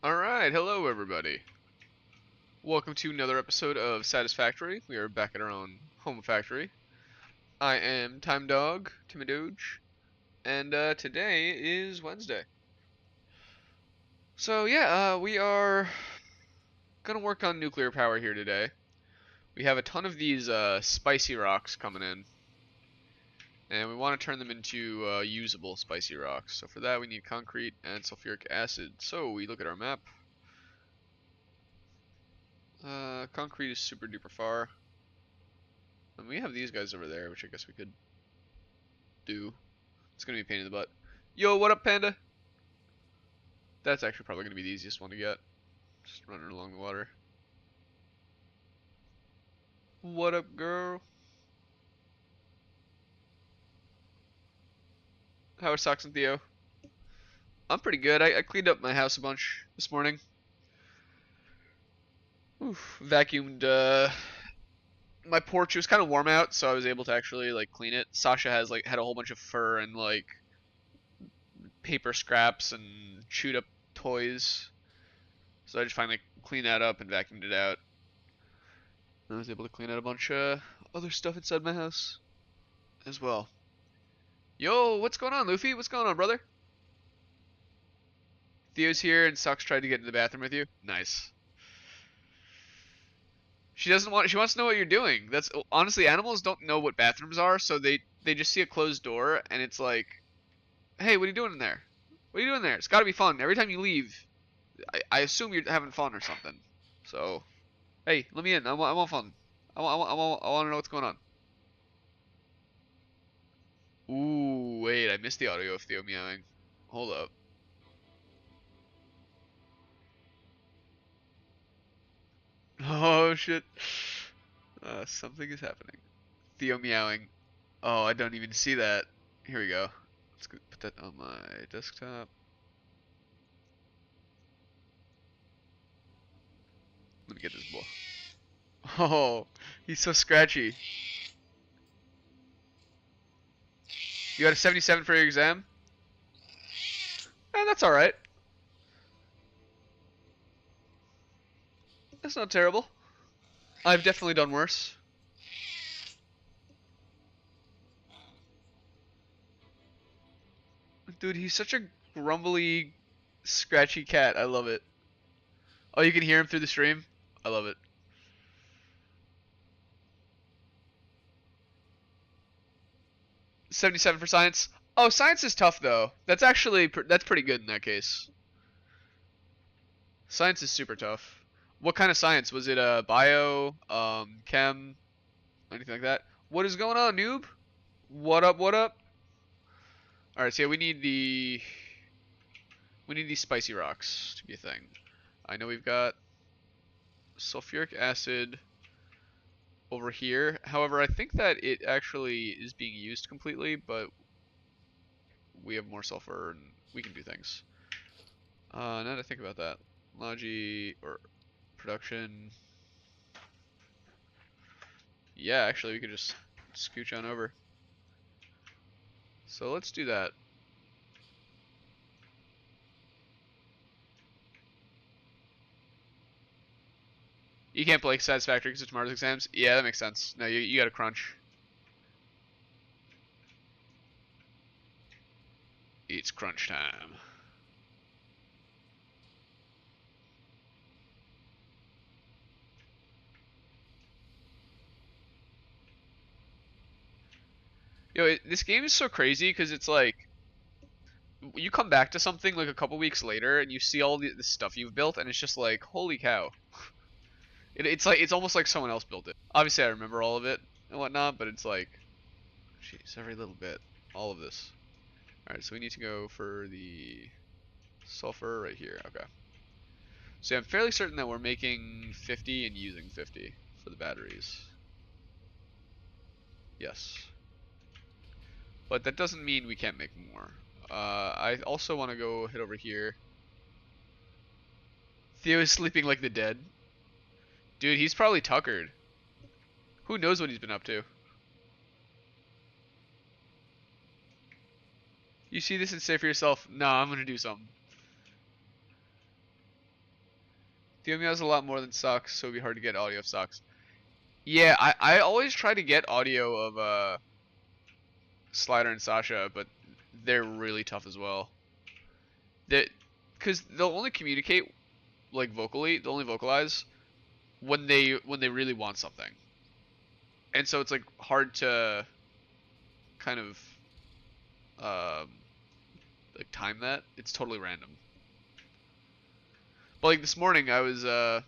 Alright, hello everybody. Welcome to another episode of Satisfactory. We are back at our own home factory. I am Time Dog, Timidoge, and today is Wednesday. So yeah, we are gonna work on nuclear power here today. We have a ton of these spicy rocks coming in, and we want to turn them into usable spicy rocks. So for that we need concrete and sulfuric acid. So we look at our map. Concrete is super duper far. And we have these guys over there, which I guess we could do. It's gonna be a pain in the butt. Yo, what up, Panda? That's actually probably gonna be the easiest one to get. Just running along the water. What up, girl? How are Socks and Theo? I'm pretty good. I cleaned up my house a bunch this morning. Oof, vacuumed my porch. It was kind of warm out, so I was able to actually like clean it. Sasha had a whole bunch of fur and like paper scraps and chewed up toys. So I just finally cleaned that up and vacuumed it out. I was able to clean out a bunch of other stuff inside my house as well. Yo, what's going on, Luffy? What's going on, brother? Theo's here and Socks tried to get into the bathroom with you. Nice. She wants to know what you're doing. That's honestly, animals don't know what bathrooms are, so they just see a closed door and it's like, "Hey, what are you doing in there? What are you doing there? It's got to be fun. Every time you leave, I assume you're having fun or something." So, hey, let me in. I want fun. I want to know what's going on. Ooh, wait, I missed the audio of Theo meowing. Hold up. Oh shit. Something is happening. Theo meowing. Oh, I don't even see that. Here we go. Let's go put that on my desktop. Let me get this boy. Oh, he's so scratchy. You got a 77 for your exam? That's alright. That's not terrible. I've definitely done worse. Dude, he's such a grumbly, scratchy cat. I love it. Oh, you can hear him through the stream? I love it. $77 for science. Oh, science is tough though. That's actually that's pretty good in that case. Science is super tough. What kind of science? Was it bio, chem, anything like that? What is going on, noob? What up, what up? Alright, so yeah, we need these spicy rocks to be a thing. I know we've got sulfuric acid over here. However, I think that it actually is being used completely, but we have more sulfur and we can do things. Now that I think about that, Logi or production. Yeah, actually, we could just scooch on over. So let's do that. You can't play Satisfactory because of tomorrow's exams? Yeah, that makes sense. No, you gotta crunch. It's crunch time. Yo, this game is so crazy because it's like, you come back to something like a couple weeks later and you see all the stuff you've built and it's just like, holy cow. It's almost like someone else built it. Obviously I remember all of it and whatnot, but it's like, jeez, every little bit, all of this. Alright, so we need to go for the sulfur right here. Okay. So yeah, I'm fairly certain that we're making 50 and using 50 for the batteries. Yes. But that doesn't mean we can't make more. I also want to go head over here. Theo is sleeping like the dead. Dude, he's probably tuckered. Who knows what he's been up to? You see this and say for yourself, nah, I'm gonna do something. Theo meows a lot more than sucks, so it'd be hard to get audio of sucks. Yeah, I always try to get audio of Slider and Sasha, but they're really tough as well. That because they'll only communicate like vocally, they'll only vocalize when they really want something, and so it's like hard to kind of um, like time that. It's totally random. But like this morning, I was I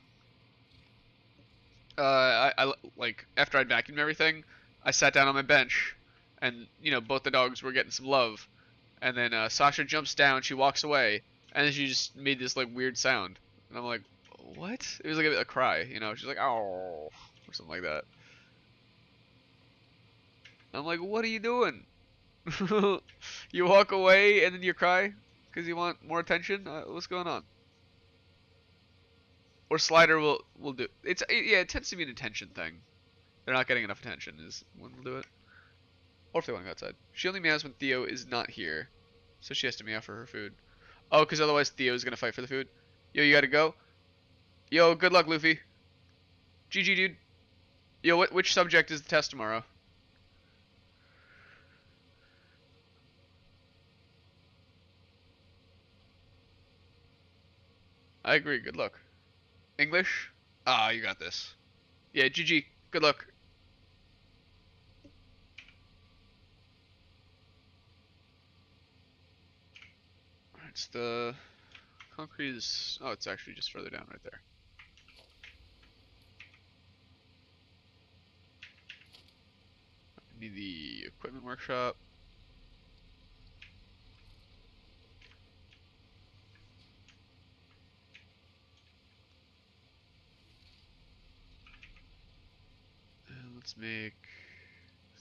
like after I'd vacuumed everything, I sat down on my bench, and both the dogs were getting some love, and then Sasha jumps down, she walks away, and then she just made this like weird sound, and I'm like, what? It was like a cry, she's like, oh, or something like that. I'm like, what are you doing? You walk away and then you cry because you want more attention? What's going on? Or Slider will do yeah, it tends to be an attention thing. They're not getting enough attention is when they'll do it. Or if they want to go outside. She only meows when Theo is not here, so she has to meow for her food. Oh, because otherwise Theo's gonna fight for the food. Yo, you gotta go. Yo, good luck, Luffy. GG, dude. Yo, which subject is the test tomorrow? I agree. Good luck. English? Ah, you got this. Yeah, GG. Good luck. It's the concrete is. Oh, it's actually just further down right there. I need the equipment workshop. And let's make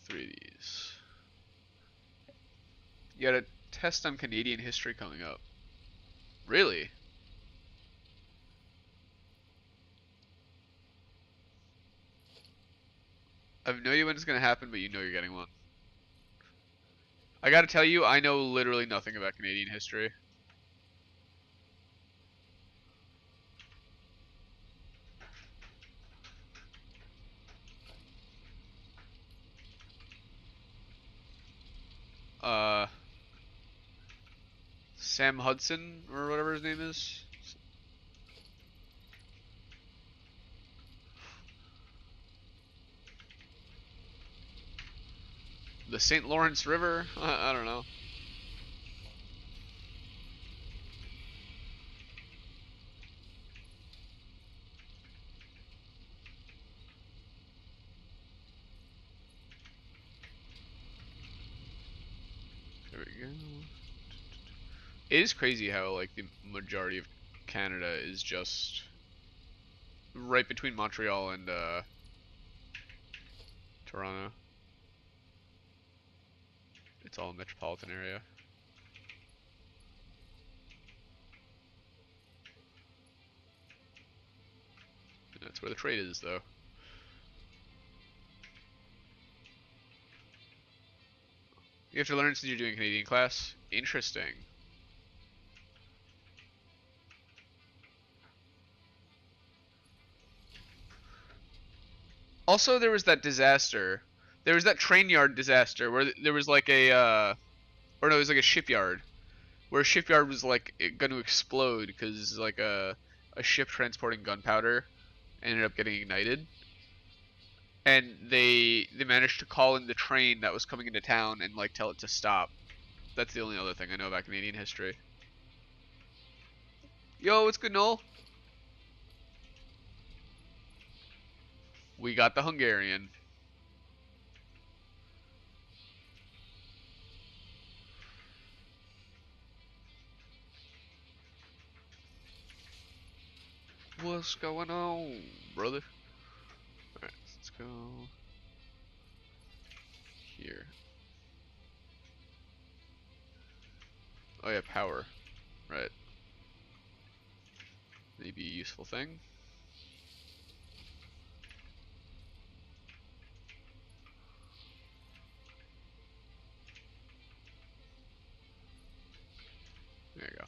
3 of these. You got a test on Canadian history coming up. Really? I have no idea when it's gonna happen, but you know you're getting one. I gotta tell you, I know literally nothing about Canadian history. Uh, Sam Hudson, or whatever his name is. The St. Lawrence River? I don't know. There we go. It is crazy how like the majority of Canada is just right between Montreal and Toronto. It's all a metropolitan area. That's where the trade is, though. You have to learn since you're doing Canadian class. Interesting. Also, there was that disaster. There was that train yard disaster where there was like a, or no, it was like a shipyard, where a shipyard was like going to explode because like a ship transporting gunpowder ended up getting ignited, and they managed to call in the train that was coming into town and like tell it to stop. That's the only other thing I know about Canadian history. Yo, what's good, Noel? We got the Hungarian. What's going on, brother? Alright, let's go here. Oh yeah, power. Right. Maybe a useful thing. There you go.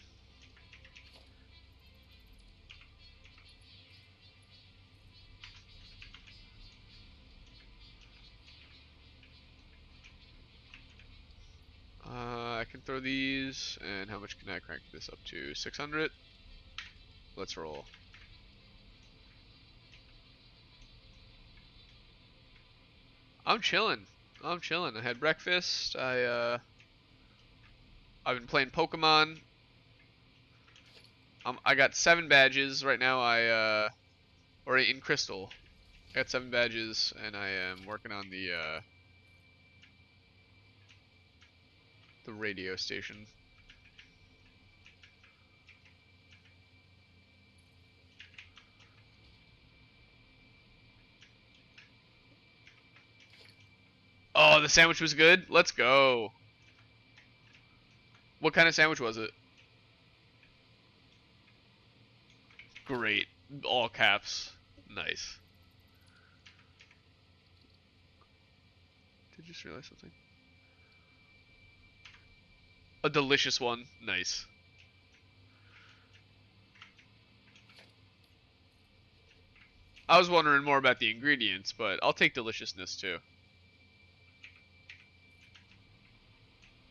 throw these, and how much can I crank this up to? 600? Let's roll. I'm chilling. I'm chilling. I had breakfast. I've been playing Pokemon. I got 7 badges right now. Or in Crystal, I got 7 badges, and I am working on the radio station. Oh, the sandwich was good. Let's go. What kind of sandwich was it? Great. All caps. Nice. Did you just realize something? A delicious one. Nice. I was wondering more about the ingredients, but I'll take deliciousness too.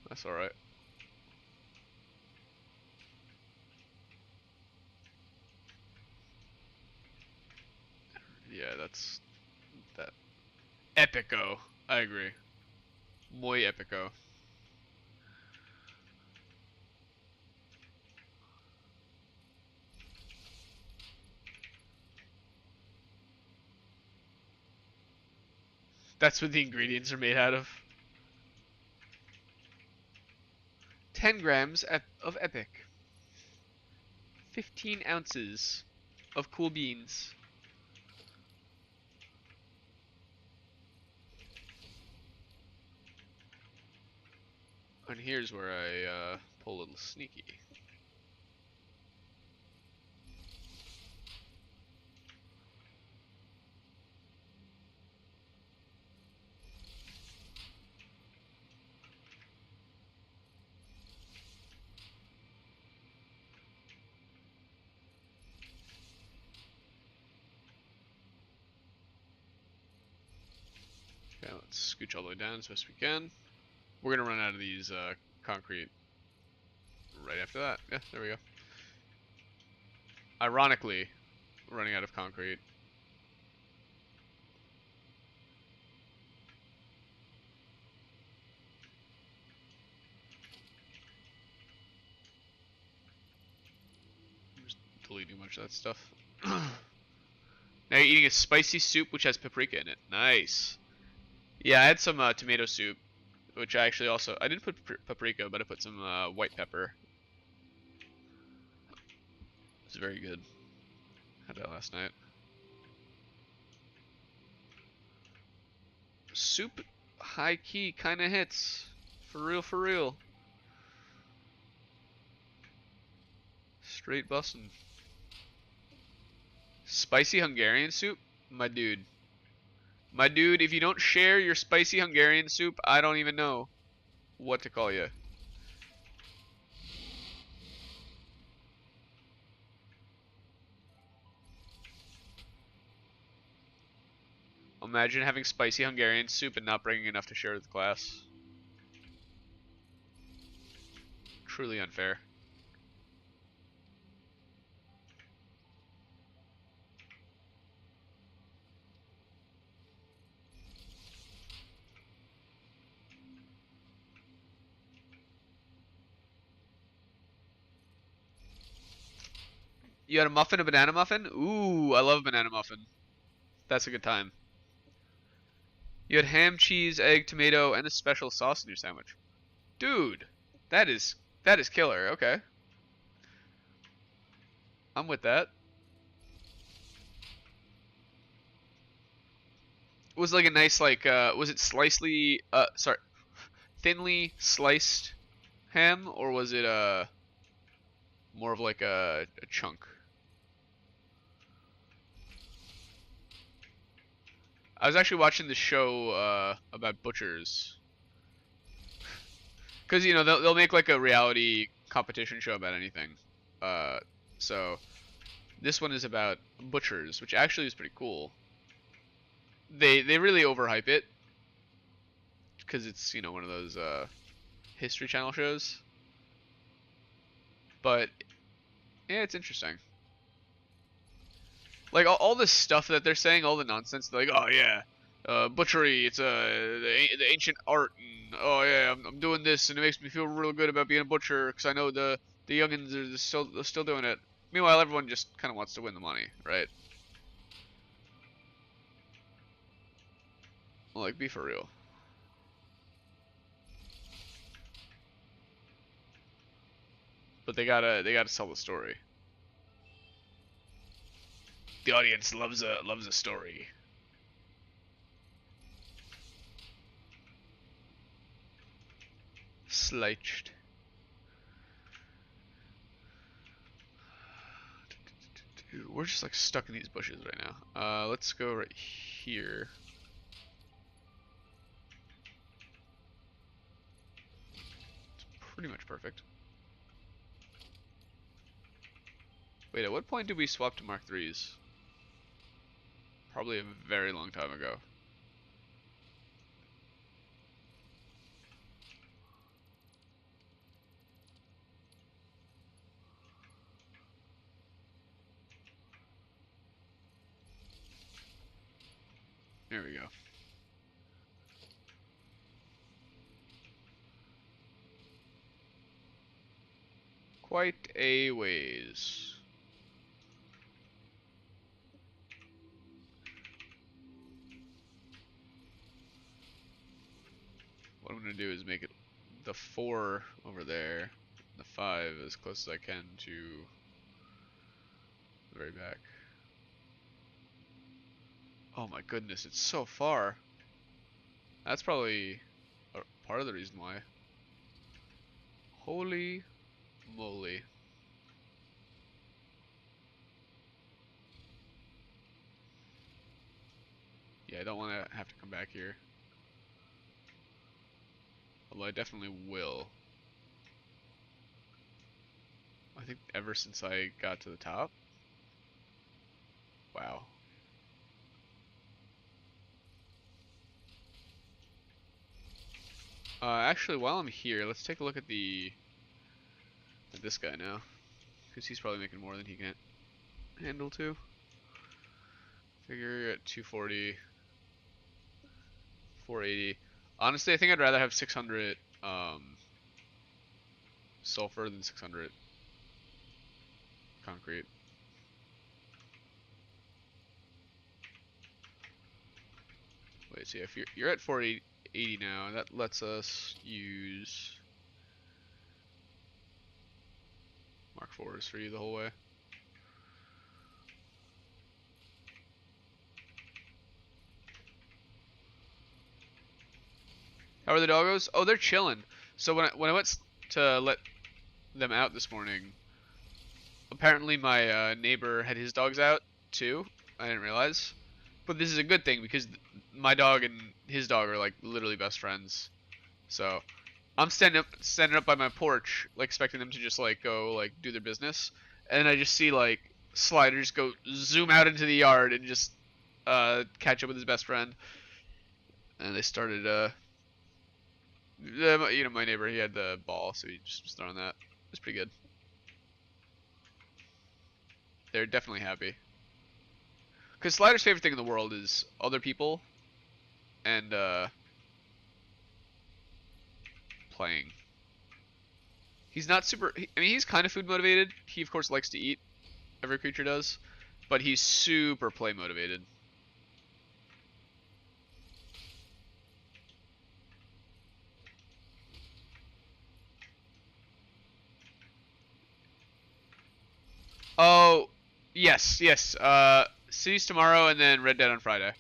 That's alright. Yeah, that's that. Epico. I agree. Muy epico. That's what the ingredients are made out of. 10 grams of epic. 15 ounces of cool beans. And here's where I pull a little sneaky. Okay, let's scooch all the way down as best we can. We're gonna run out of these concrete right after that. Yeah, there we go. Ironically, we're running out of concrete. I'm just deleting a bunch of that stuff. Now you're eating a spicy soup which has paprika in it. Nice. Yeah, I had some tomato soup, which I actually also I didn't put paprika, but I put some white pepper. It's very good. Had that last night. Soup, high key, kind of hits. For real, for real. Straight bussin'. Spicy Hungarian soup? My dude. My dude, if you don't share your spicy Hungarian soup, I don't even know what to call you. Imagine having spicy Hungarian soup and not bringing enough to share with the class. Truly unfair. You had a muffin, a banana muffin? Ooh, I love a banana muffin. That's a good time. You had ham, cheese, egg, tomato, and a special sauce in your sandwich. Dude, that is killer. Okay. I'm with that. It was like a nice was it slicely sorry, thinly sliced ham, or was it more of like a chunk? I was actually watching the show about butchers, because you know they'll make like a reality competition show about anything. So this one is about butchers, which actually is pretty cool. They really overhype it because it's, you know, one of those History Channel shows. But yeah, it's interesting. Like all this stuff that they're saying, all the nonsense. They're like, oh yeah, butchery. It's the ancient art. And, oh yeah, I'm doing this, and it makes me feel real good about being a butcher because I know the youngins are still doing it. Meanwhile, everyone just kind of wants to win the money, right? Like, be for real. But they gotta sell the story. The audience loves a story. Sliced. Dude, we're just like stuck in these bushes right now. Let's go right here. It's pretty much perfect. Wait, at what point did we swap to Mark IIIs? Probably a very long time ago. There we go. Quite a ways. What I'm gonna do is make it the 4 over there, the 5 as close as I can to the very back. Oh my goodness, it's so far. That's probably part of the reason why. Holy moly. Yeah, I don't want to have to come back here. Although I definitely will. I think ever since I got to the top. Wow. Actually, while I'm here, let's take a look at this guy now, because he's probably making more than he can handle too. Figure at 240, 480. Honestly, I think I'd rather have 600 sulfur than 600 concrete. Wait, so if you're at 480 now, that lets us use Mark 4s for you the whole way. How are the doggos? Oh, they're chilling. So when I went to let them out this morning, apparently my neighbor had his dogs out too. I didn't realize. But this is a good thing because my dog and his dog are like literally best friends. So I'm standing up by my porch, like expecting them to just like go like do their business, and I just see like Sliders go zoom out into the yard and just catch up with his best friend, and they started you know, my neighbor, he had the ball, so he just was throwing that. It was pretty good. They're definitely happy. Because Slider's favorite thing in the world is other people and playing. He's not super. I mean, he's kind of food motivated. He of course likes to eat. Every creature does, but he's super play motivated. Oh, yes, yes. Cities tomorrow and then Red Dead on Friday.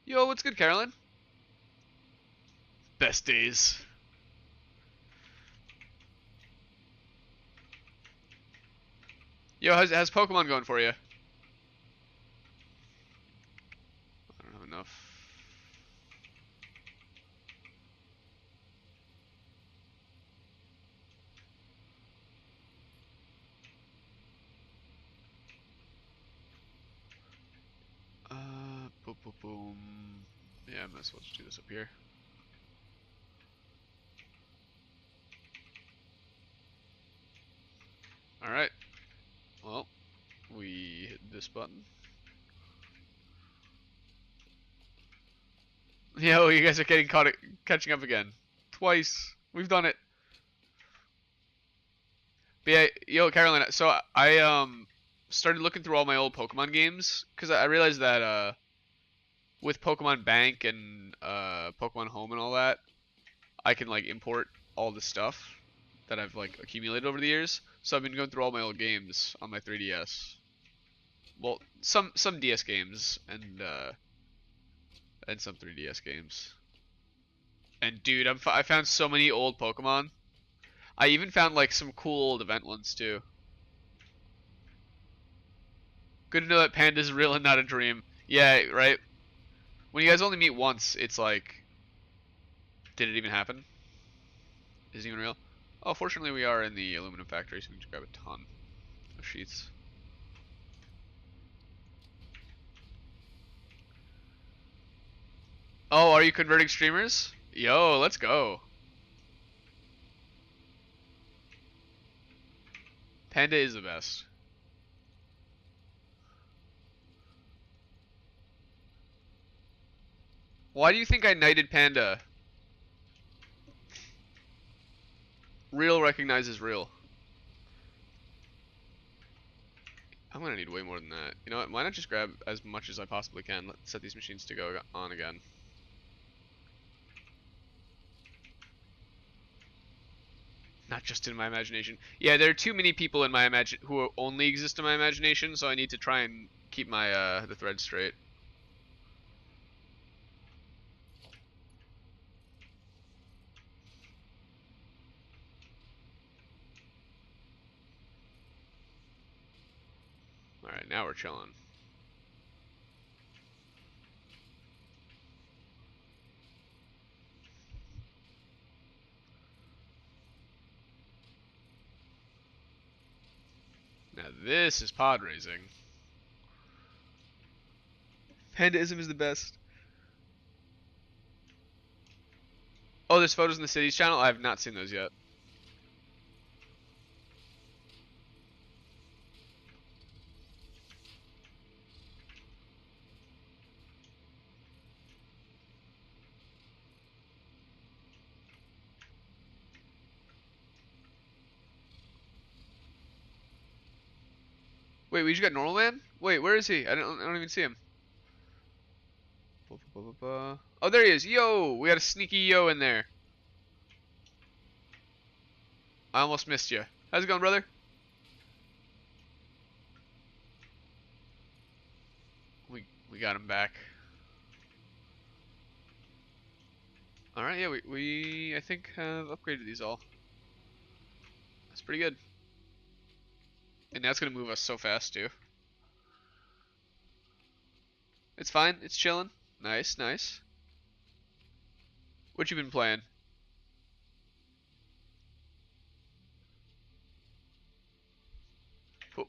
Yo, what's good, Carolyn? Best days. Yo, how's Pokemon going for you? I don't have enough. might as well just do this up here. Alright. Well, we hit this button. Yo, you guys are catching up again. Twice. We've done it. But yeah, yo, Carolina, so I started looking through all my old Pokemon games because I realized that with Pokemon Bank and Pokemon Home and all that, I can like import all the stuff that I've like accumulated over the years. So I've been going through all my old games on my 3DS. Well, some DS games and some 3DS games. And dude, I found so many old Pokemon. I even found like some cool old event ones too. Good to know that Panda's real and not a dream. Yeah, right? When you guys only meet once, it's like, did it even happen? Is it even real? Oh, fortunately we are in the aluminum factory, so we can just grab a ton of sheets. Oh, are you converting streamers? Yo, let's go. Panda is the best. Why do you think I knighted Panda? Real recognizes real. I'm gonna need way more than that. You know what? Why not just grab as much as I possibly can? Let's set these machines to go on again. Not just in my imagination. Yeah, there are too many people in my who only exist in my imagination, so I need to try and keep my the thread straight. All right, now we're chilling. Now this is pod racing. Pandaism is the best. Oh, there's photos in the cities channel? I have not seen those yet. Wait, we just got Normal Man? Wait, where is he? I don't even see him. Oh, there he is. Yo, we got a sneaky yo in there. I almost missed you. How's it going, brother? We got him back. All right, yeah, we I think have upgraded these all. That's pretty good. And that's gonna move us so fast too. It's fine. It's chilling. Nice, nice. What you been playing? Oh,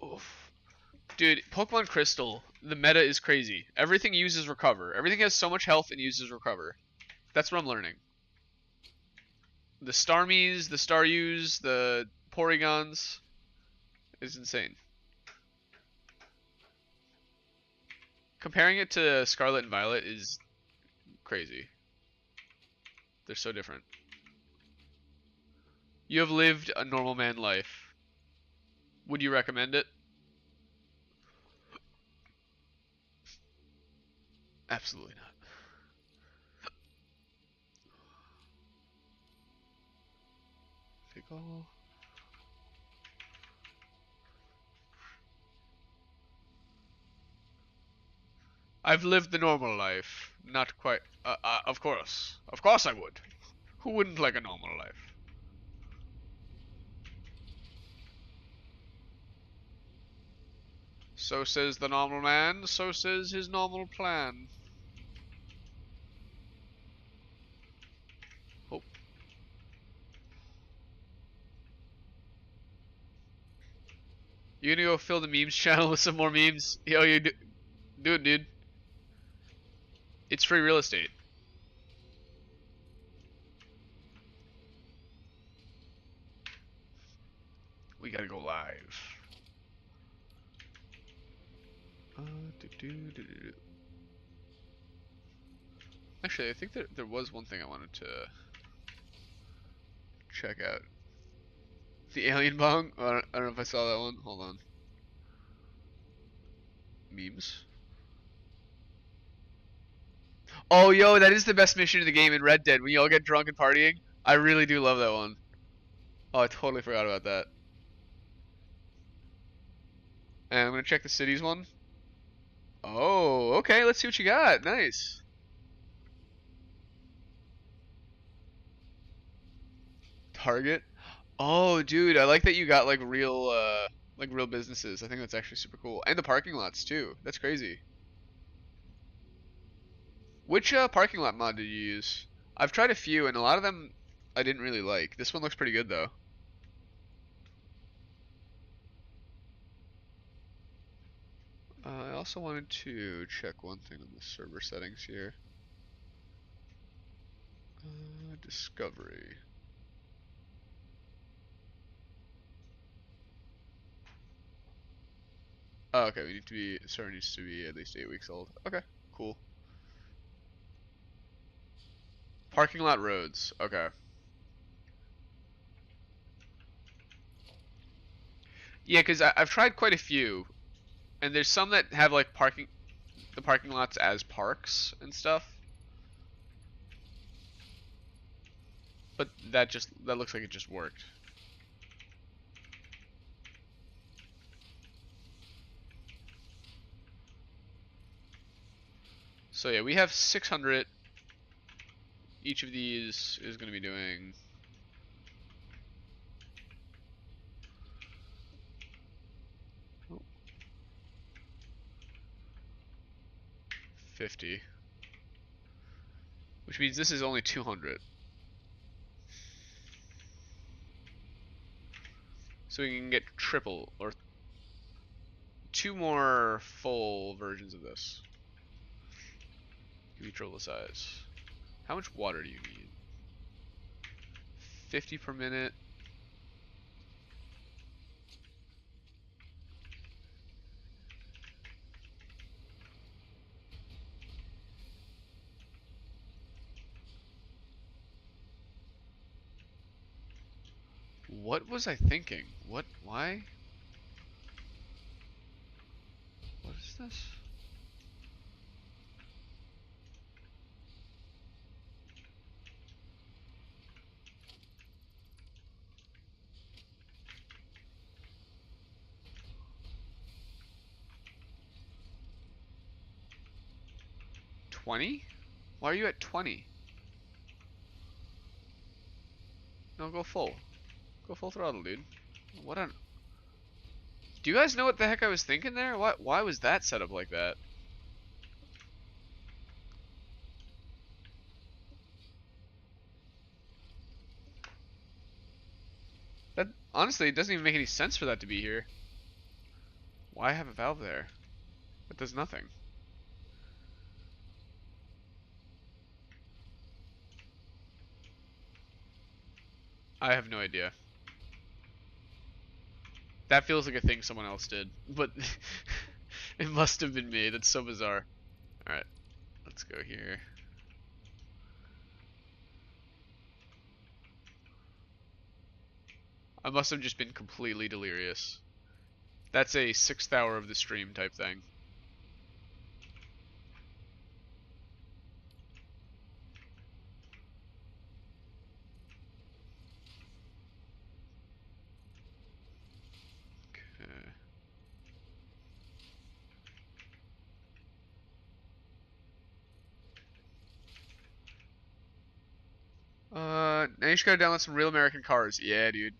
oof. Dude, Pokemon Crystal, the meta is crazy. Everything uses Recover. Everything has so much health and uses Recover. That's what I'm learning. The Starmies, the Staryus, the Porygons is insane. Comparing it to Scarlet and Violet is crazy. They're so different. You have lived a normal man life. Would you recommend it? Absolutely not. Pickle. I've lived the normal life. Not quite. Of course. Of course I would. Who wouldn't like a normal life? So says the normal man, so says his normal plan. Oh. You gonna go fill the memes channel with some more memes? Yo, do it, dude. It's free real estate. We gotta go live. Do. Actually, I think there was one thing I wanted to check out. The alien bong? I don't know if I saw that one. Hold on. Memes. Oh, yo, that is the best mission in the game in Red Dead when you all get drunk and partying. I really do love that one. Oh, I totally forgot about that. And I'm gonna check the cities one. Oh, okay, let's see what you got. Nice. Target. Oh, dude, I like that you got like real businesses. I think that's actually super cool. And the parking lots too. That's crazy. Which parking lot mod did you use? I've tried a few, and a lot of them I didn't really like. This one looks pretty good though. I also wanted to check one thing on the server settings here. Discovery. Oh, okay, we need to be, server needs to be at least 8 weeks old. Okay, cool. Parking lot roads. Okay. Yeah, because I've tried quite a few, and there's some that have like the parking lots as parks and stuff. But that looks like it just worked. So yeah, we have 600. Each of these is going to be doing 50, which means this is only 200. So we can get triple or 2 more full versions of this. Give me triple the size. How much water do you need? 50 per minute. What was I thinking? What? Why? What is this? $20? Why are you at 20? No, go full. Go full throttle, dude. What on... Do you guys know what the heck I was thinking there? Why was that set up like that? That honestly, it doesn't even make any sense for that to be here. Why have a valve there? That does nothing. I have no idea. That feels like a thing someone else did, but it must have been me. That's so bizarre. Alright, let's go here. I must have just been completely delirious. That's a 6th hour of the stream type thing. Okay. Now you just gotta download some real American cars. Yeah, dude.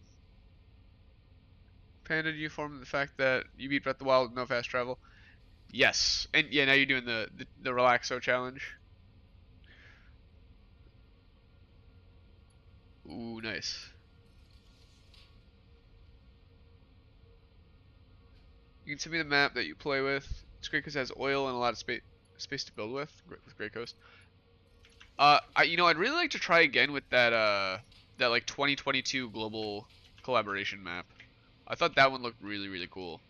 Panda, do you form the fact that you beat Breath of the Wild with no fast travel? Yes. And yeah, now you're doing the Relaxo challenge. Ooh, nice. You can send me the map that you play with. It's great because it has oil and a lot of space to build with Great Coast. I'd really like to try again with that like 2022 global collaboration map. I thought that one looked really, really cool.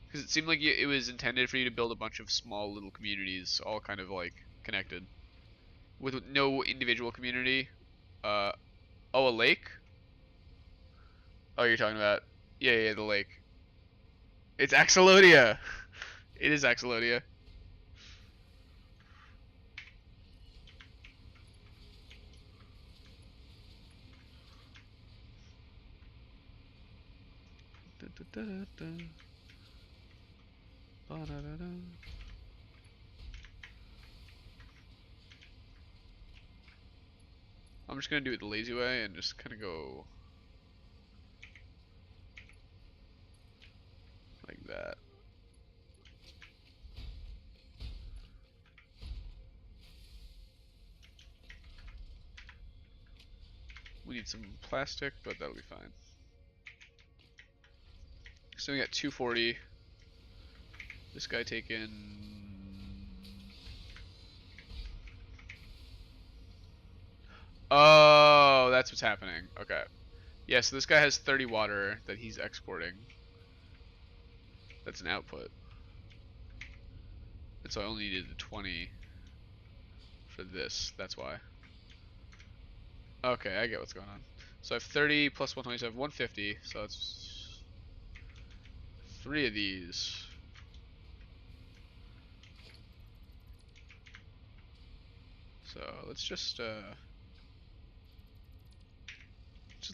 Because it seemed like it was intended for you to build a bunch of small little communities, all kind of like connected, with no individual community. Uh, oh, a lake? Oh, you're talking about? Yeah, yeah, the lake. It's Axolodia. It is Axolodia. Da, da, da, da, da. Ba, da, da, da. I'm just gonna do it the lazy way and just kind of go like that. We need some plastic, but that'll be fine. So we got 240. This guy taken. Oh, that's what's happening. Okay. Yeah, so this guy has 30 water that he's exporting. That's an output. And so I only needed the 20 for this. That's why. Okay, I get what's going on. So I have 30 plus 120, so I have 150. So that's 3 of these. So let's just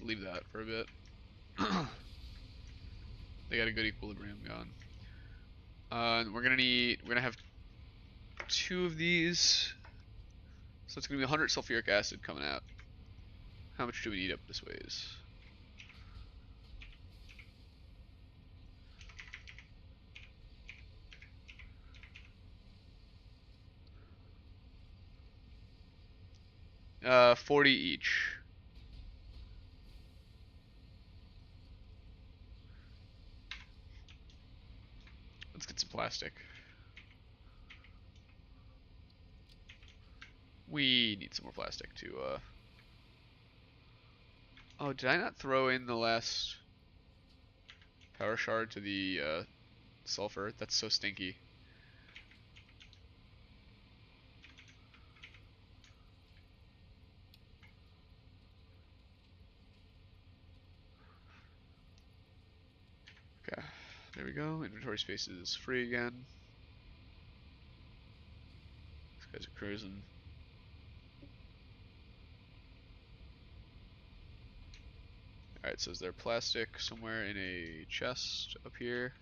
leave that for a bit. They got a good equilibrium going. And we're gonna have 2 of these. So it's gonna be 100 sulfuric acid coming out. How much do we need up this ways? Uh, 40 each. Let's get some plastic. We need some more plastic to Oh, did I not throw in the last power shard to the sulfur? That's so stinky. Okay, there we go. Inventory space is free again. These guys are cruising. Alright, so is there plastic somewhere in a chest up here?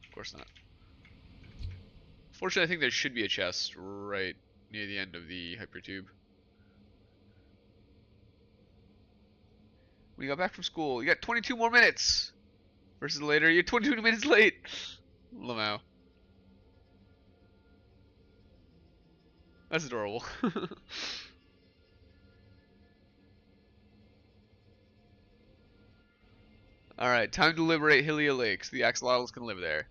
Of course not. Fortunately, I think there should be a chest right near the end of the hypertube. When you got back from school, you got 22 more minutes! Versus later, you're 22 minutes late! Lamau. That's adorable. Alright, time to liberate Hylia Lakes. The axolotls can live there.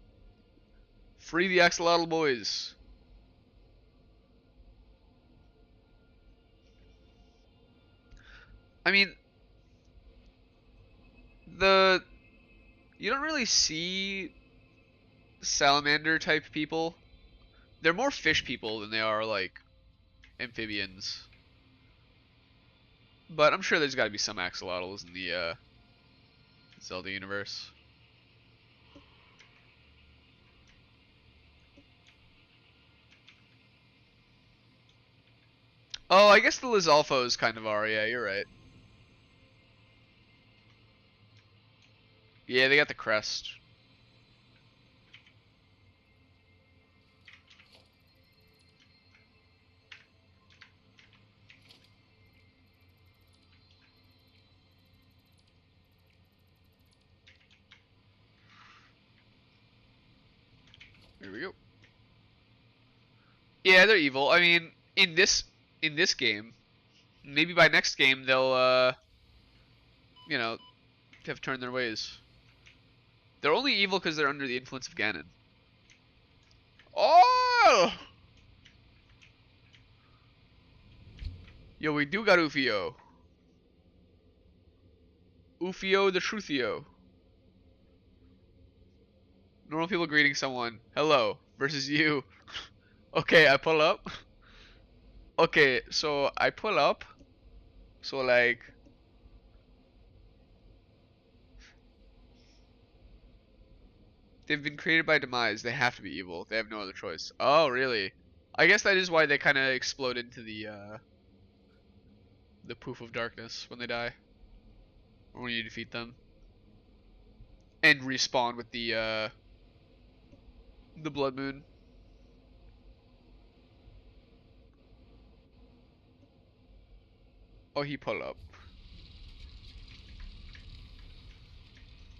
Free the axolotl boys. I mean, you don't really see salamander type people. They're more fish people than they are like amphibians. But I'm sure there's got to be some axolotls in the Zelda universe. Oh, I guess the Lizalfos kind of are. Yeah, you're right. Yeah, they got the crest. Here we go. Yeah, they're evil. I mean, in this game, maybe by next game they'll have turned their ways. They're only evil because they're under the influence of Ganon. Oh! Yo, we do got Ufio. Ufio the Truthio. Normal people greeting someone. Hello. Versus you. Okay, I pull up. Okay, so I pull up. So like, they've been created by demise. They have to be evil. They have no other choice. Oh, really? I guess that is why they kind of explode into the poof of darkness when they die, or when you defeat them, and respawn with the blood moon. Oh, he pull up.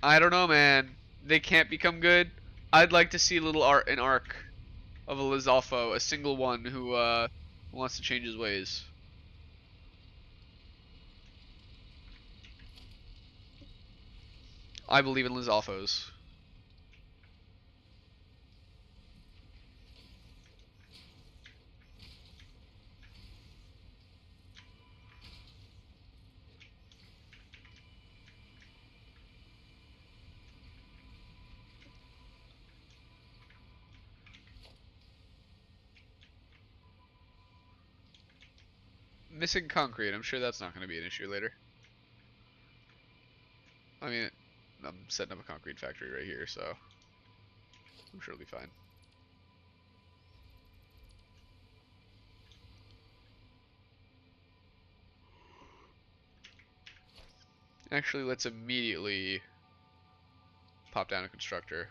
I don't know, man. They can't become good. I'd like to see a little an arc of a Lizalfo, a single one who wants to change his ways. I believe in Lizalfos. Missing concrete. I'm sure that's not going to be an issue later. I mean, I'm setting up a concrete factory right here, so I'm sure it'll be fine. Actually, let's immediately pop down a constructor.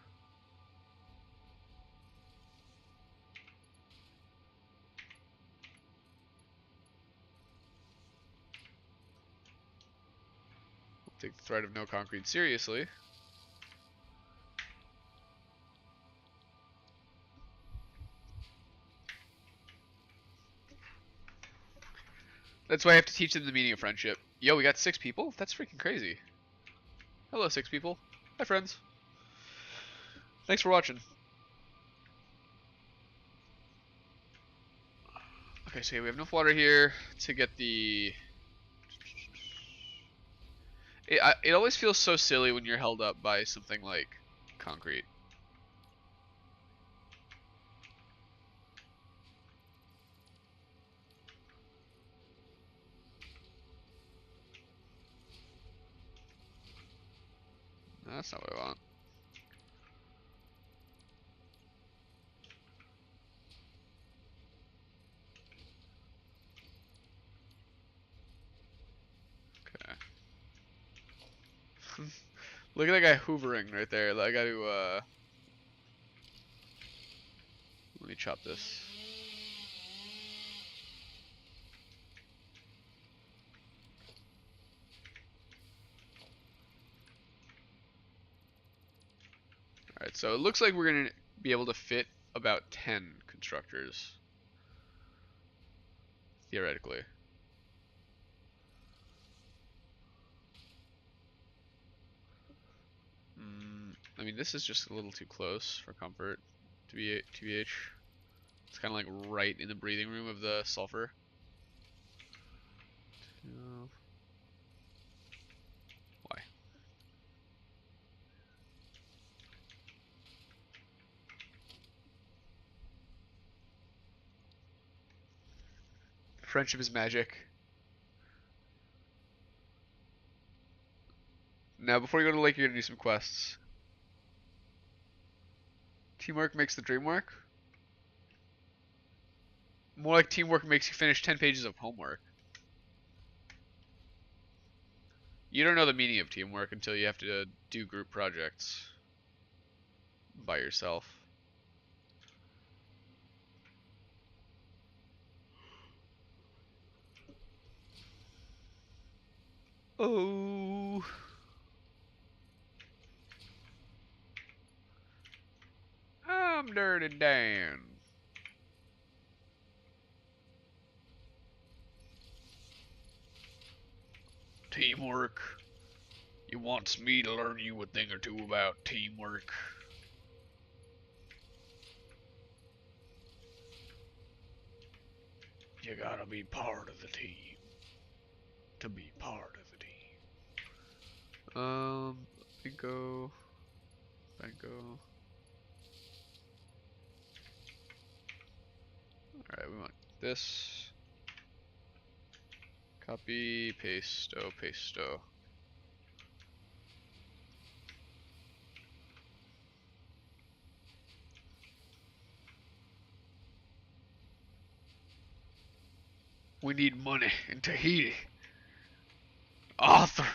Take the threat of no concrete seriously. That's why I have to teach them the meaning of friendship. Yo, we got 6 people? That's freaking crazy. Hello, 6 people. Hi, friends. Thanks for watching. Okay, so yeah, we have enough water here to get the... It always feels so silly when you're held up by something like concrete. No, that's not what I want. Okay. Look at that guy hoovering right there. I gotta, let me chop this. Alright, so it looks like we're gonna be able to fit about 10 constructors. Theoretically. I mean, this is just a little too close for comfort to be TBH. It's kind of like right in the breathing room of the sulfur. Why? Friendship is magic. Now, before you go to the lake, you're gonna do some quests. Teamwork makes the dream work? More like teamwork makes you finish 10 pages of homework. You don't know the meaning of teamwork until you have to do group projects by yourself. Oh. I'm Dirty Dan. Teamwork. He wants me to learn you a thing or two about teamwork. You gotta be part of the team to be part of the team. Bingo. Alright, we want this. Copy, pasto. We need money in Tahiti. Arthur.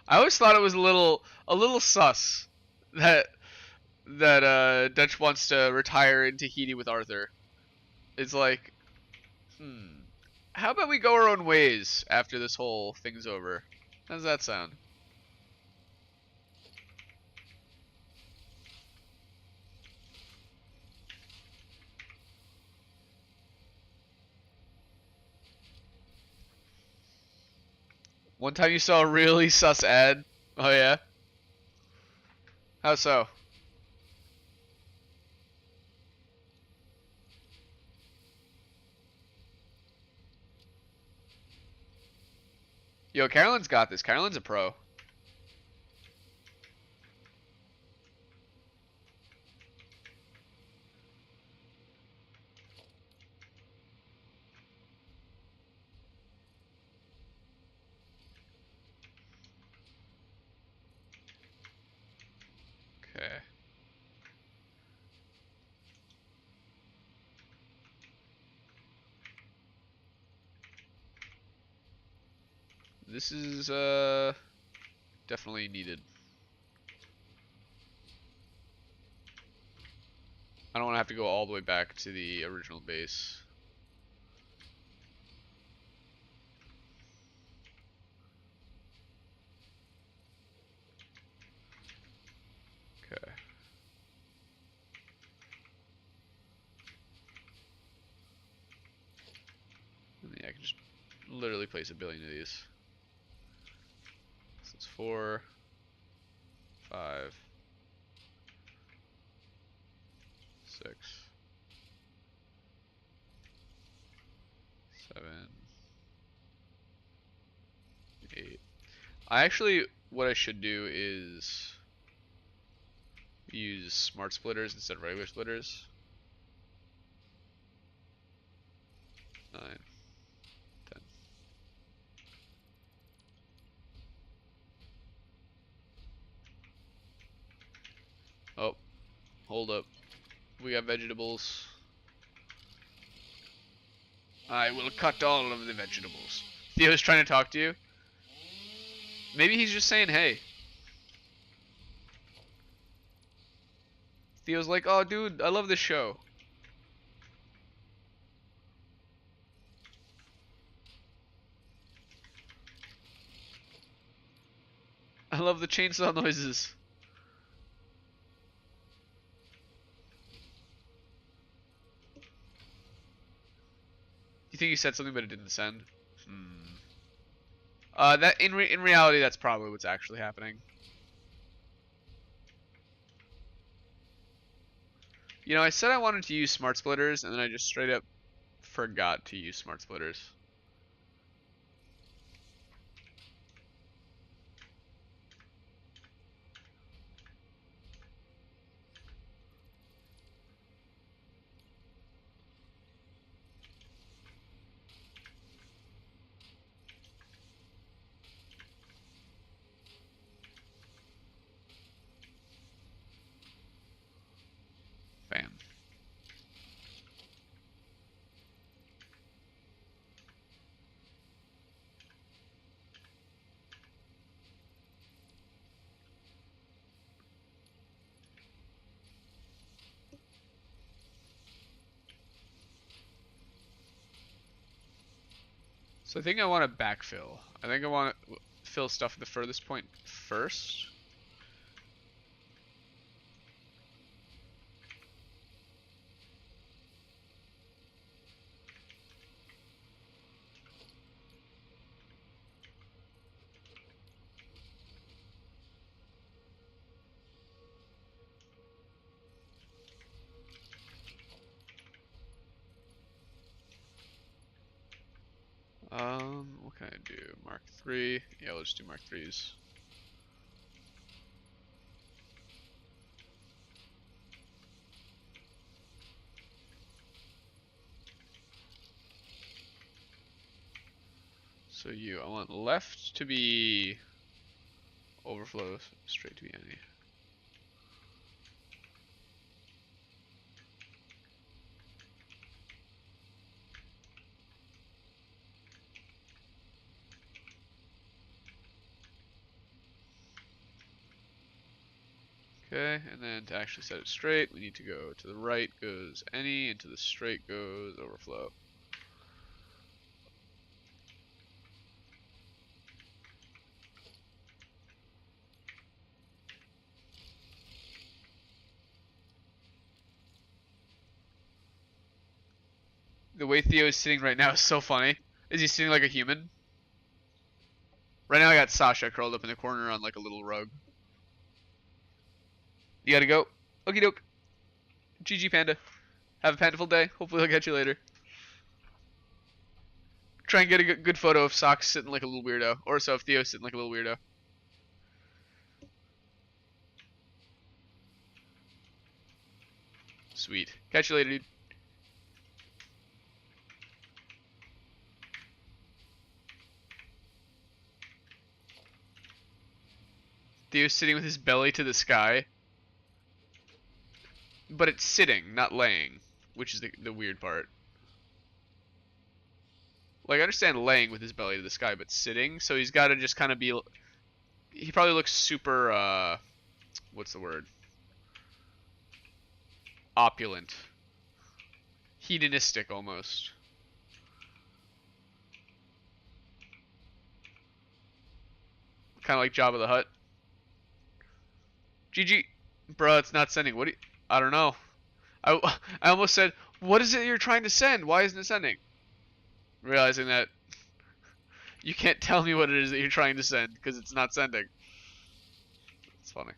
I always thought it was a little sus that Dutch wants to retire in Tahiti with Arthur. It's like, how about we go our own ways after this whole thing's over? How does that sound? One time you saw a really sus ad. Oh yeah? How so? Yo, Carolyn's got this. Carolyn's a pro. Okay. This is definitely needed. I don't want to have to go all the way back to the original base. Okay. Yeah, I can just literally place a billion of these. So it's 4, 5, 6, 7, 8. What I should do is use smart splitters instead of regular splitters. 9, 10. Oh, hold up. We got vegetables. I will cut all of the vegetables. Theo's trying to talk to you. Maybe he's just saying hey. Theo's like, oh dude, I love this show. I love the chainsaw noises. You think he said something but it didn't send? That in reality, that's probably what's actually happening. You know, I said I wanted to use smart splitters, and then I just straight up forgot to use smart splitters. Bam. So I think I want to backfill. I think I want to fill stuff at the furthest point first. What can I do? Mark 3. Yeah, let's do Mark 3s. So I want left to be overflow, straight to be any. Okay, and then to actually set it straight, we need to go to the right goes any, and to the straight goes overflow. The way Theo is sitting right now is so funny. Is he sitting like a human? Right now I got Sasha curled up in the corner on like a little rug. You gotta go. Okie doke. GG Panda. Have a pandaful day. Hopefully I'll catch you later. Try and get a good photo of Socks sitting like a little weirdo. Or so if Theo's sitting like a little weirdo. Sweet. Catch you later, dude. Theo's sitting with his belly to the sky. But it's sitting, not laying. Which is the weird part. Like, I understand laying with his belly to the sky, but sitting, so he's gotta just kind of be... He probably looks super, what's the word? Opulent. Hedonistic, almost. Kind of like Jabba the Hutt. GG. Bruh, it's not sending. What do you... I don't know. I almost said, what is it you're trying to send? Why isn't it sending? Realizing that you can't tell me what it is that you're trying to send because it's not sending. It's funny.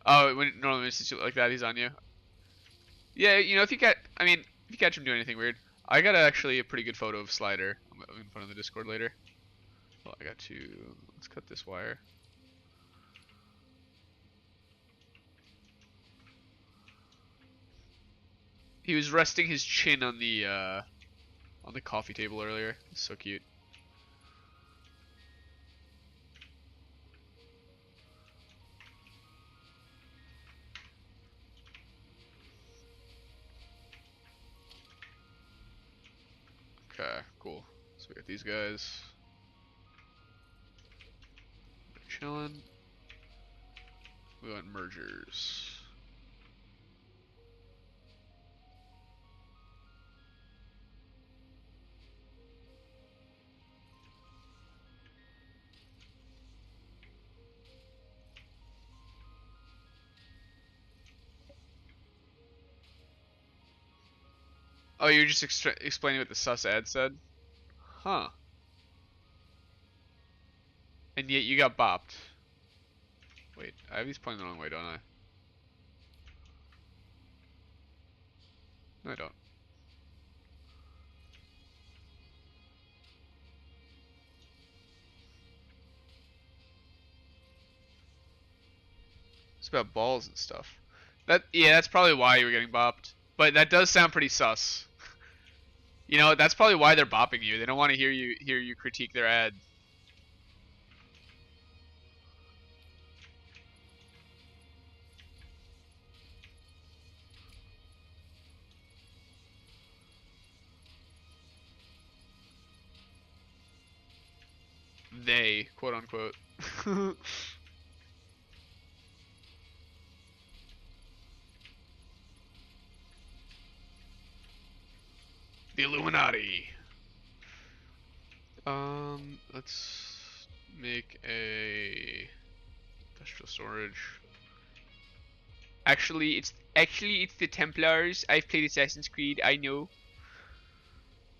Oh, normally when it's like that, he's on you. Yeah, you know, if you catch, I mean, if you catch him doing anything weird, I got actually a pretty good photo of Slider. I'm gonna put it on the Discord later. Well, I got to, let's cut this wire. He was resting his chin on the coffee table earlier. It's so cute. Okay, cool. So we got these guys. They're chilling. We want mergers. Oh, you're just explaining what the sus ad said? Huh. And yet you got bopped. Wait, I have these pointing the wrong way, don't I? No, I don't. It's about balls and stuff. Yeah, that's probably why you were getting bopped. But that does sound pretty sus. You know, that's probably why they're bopping you. They don't want to hear you critique their ad. They, quote unquote. The Illuminati. Let's make a industrial storage. Actually, it's the Templars. I've played Assassin's Creed. I know.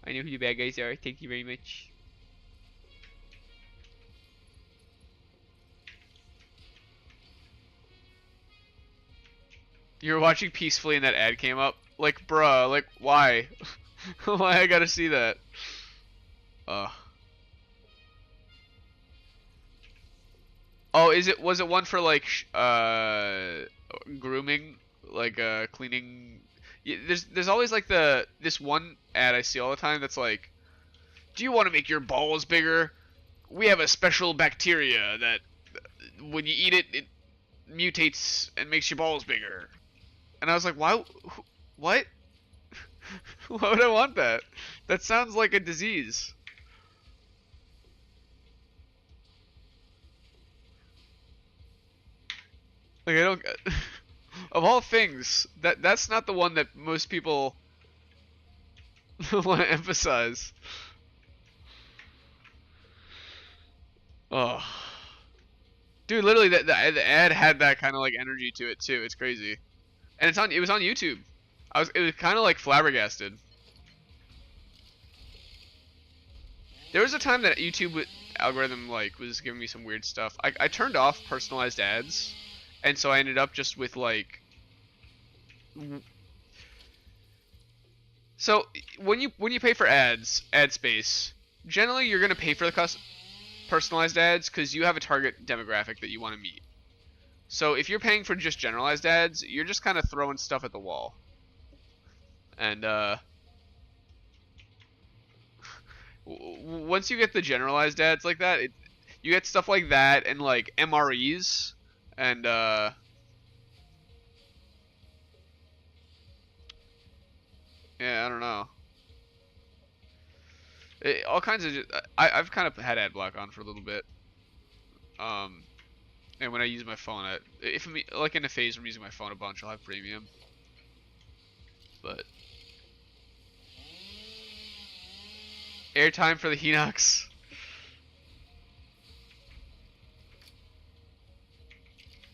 I know who the bad guys are. Thank you very much. You were watching peacefully and that ad came up. Like, bruh, like, why? Why I gotta see that? Uh. Oh, was it one for like grooming, like cleaning? There's always like this one ad I see all the time that's like, do you want to make your balls bigger? We have a special bacteria that when you eat it, it mutates and makes your balls bigger. And I was like, why? What? Why would I want that? That sounds like a disease. Like I don't. Of all things, that's not the one that most people want to emphasize. Oh, dude, literally, the ad had that kind of like energy to it too. It's crazy, and it was on YouTube. It was kind of like flabbergasted. There was a time that algorithm like was giving me some weird stuff. I turned off personalized ads, and so I ended up just with like. So when you pay for ad space, generally you're gonna pay for the personalized ads because you have a target demographic that you want to meet. So if you're paying for just generalized ads, you're just kind of throwing stuff at the wall. And once you get the generalized ads like that, you get stuff like that and like MREs and yeah, I don't know. All kinds of I've kind of had ad block on for a little bit. Um, and when I use my phone, if I'm like in a phase where I'm using my phone a bunch, I'll have premium. But airtime for the Hinox.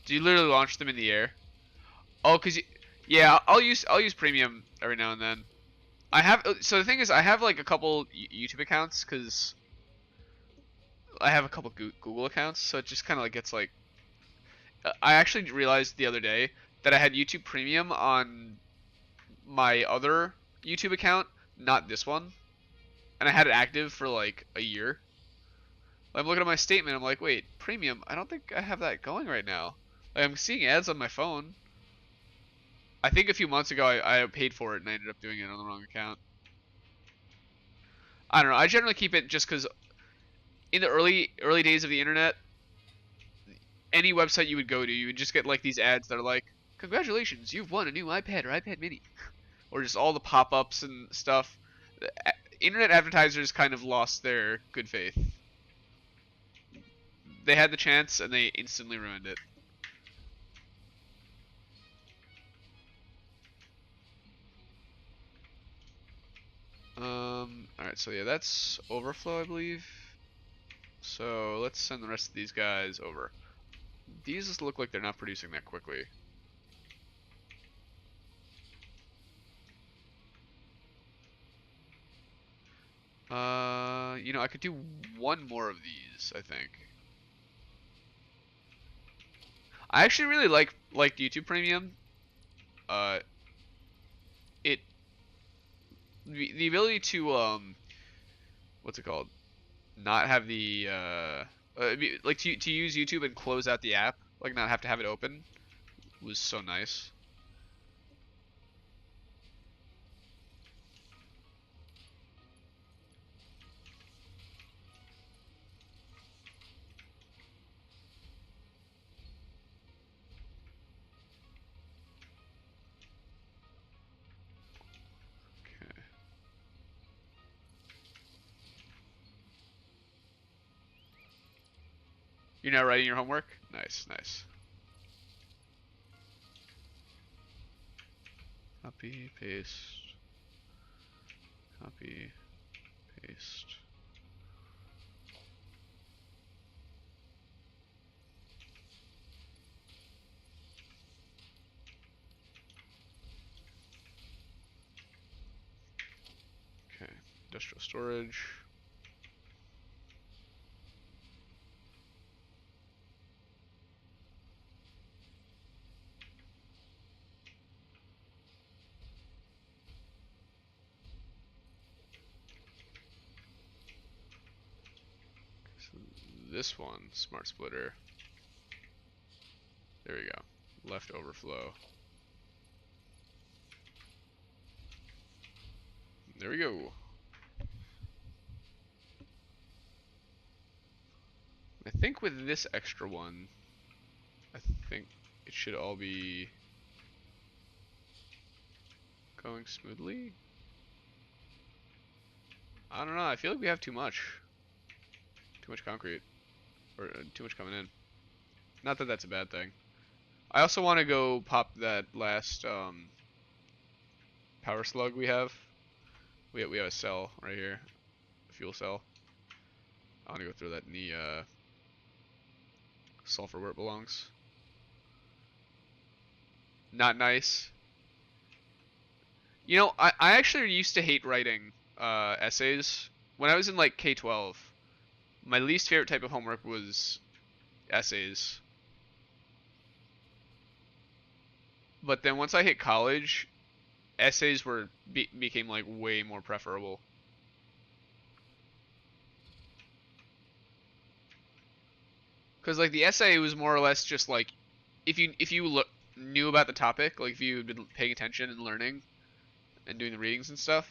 Do you literally launch them in the air? Oh, yeah, I'll use premium every now and then. So the thing is, I have like a couple YouTube accounts because I have a couple Google accounts, so it just kind of like gets like. I actually realized the other day that I had YouTube Premium on my other YouTube account, not this one, and I had it active for like a year. I'm looking at my statement, I'm like, wait, Premium? I don't think I have that going right now. Like, I'm seeing ads on my phone. I think a few months ago I paid for it and I ended up doing it on the wrong account. I don't know. I generally keep it just because in the early days of the internet, any website you would go to, you would just get like these ads that are like, "Congratulations, you've won a new iPad or iPad Mini," or just all the pop-ups and stuff. Internet advertisers kind of lost their good faith. They had the chance and they instantly ruined it. All right, so yeah, that's overflow, I believe. So let's send the rest of these guys over. These just look like they're not producing that quickly. You know, I could do one more of these, I think. I actually really like YouTube Premium. Uh, it the ability to what's it called? Not have the like to use YouTube and close out the app, like not have to have it open, was so nice. Okay. You're now writing your homework? Nice, nice. Copy, paste, copy, paste. Okay, industrial storage. this one, smart splitter. There we go. Left overflow. There we go. I think with this extra one, I think it should all be going smoothly. I don't know. I feel like we have too much concrete, or too much coming in. Not that that's a bad thing. I also want to go pop that last power slug we have. We have a cell right here, a fuel cell. I want to go throw that in the sulfur where it belongs. Not nice. You know, I actually used to hate writing essays. When I was in like K-12, my least favorite type of homework was essays. But then once I hit college, essays became like way more preferable. Because like the essay was more or less just like if you knew about the topic, like if you had been paying attention and learning and doing the readings and stuff,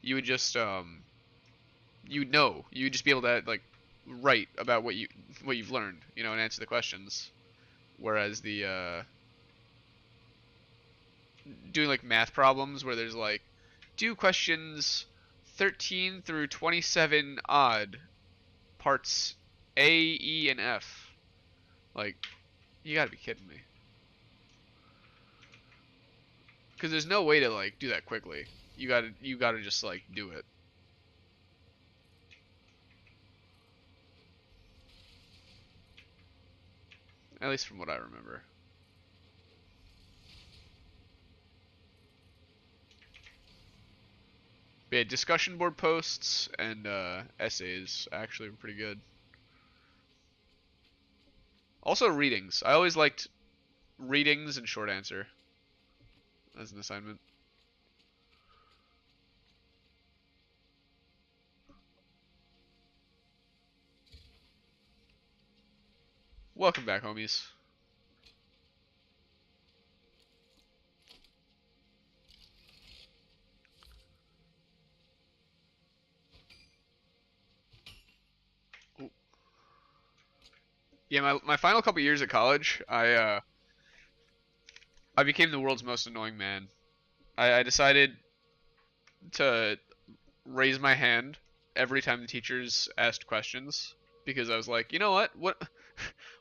you would just you'd just be able to like write about what you've learned, you know, and answer the questions. Whereas the doing like math problems where there's like do questions 13 through 27 odd parts A, E, and F. Like, you gotta be kidding me. Because there's no way to like do that quickly. You gotta just like do it. At least from what I remember. But yeah, discussion board posts and essays actually were pretty good. Also readings. I always liked readings and short answer as an assignment. Welcome back, homies. Ooh. Yeah, my final couple years at college, I became the world's most annoying man. I decided to raise my hand every time the teachers asked questions because I was like, you know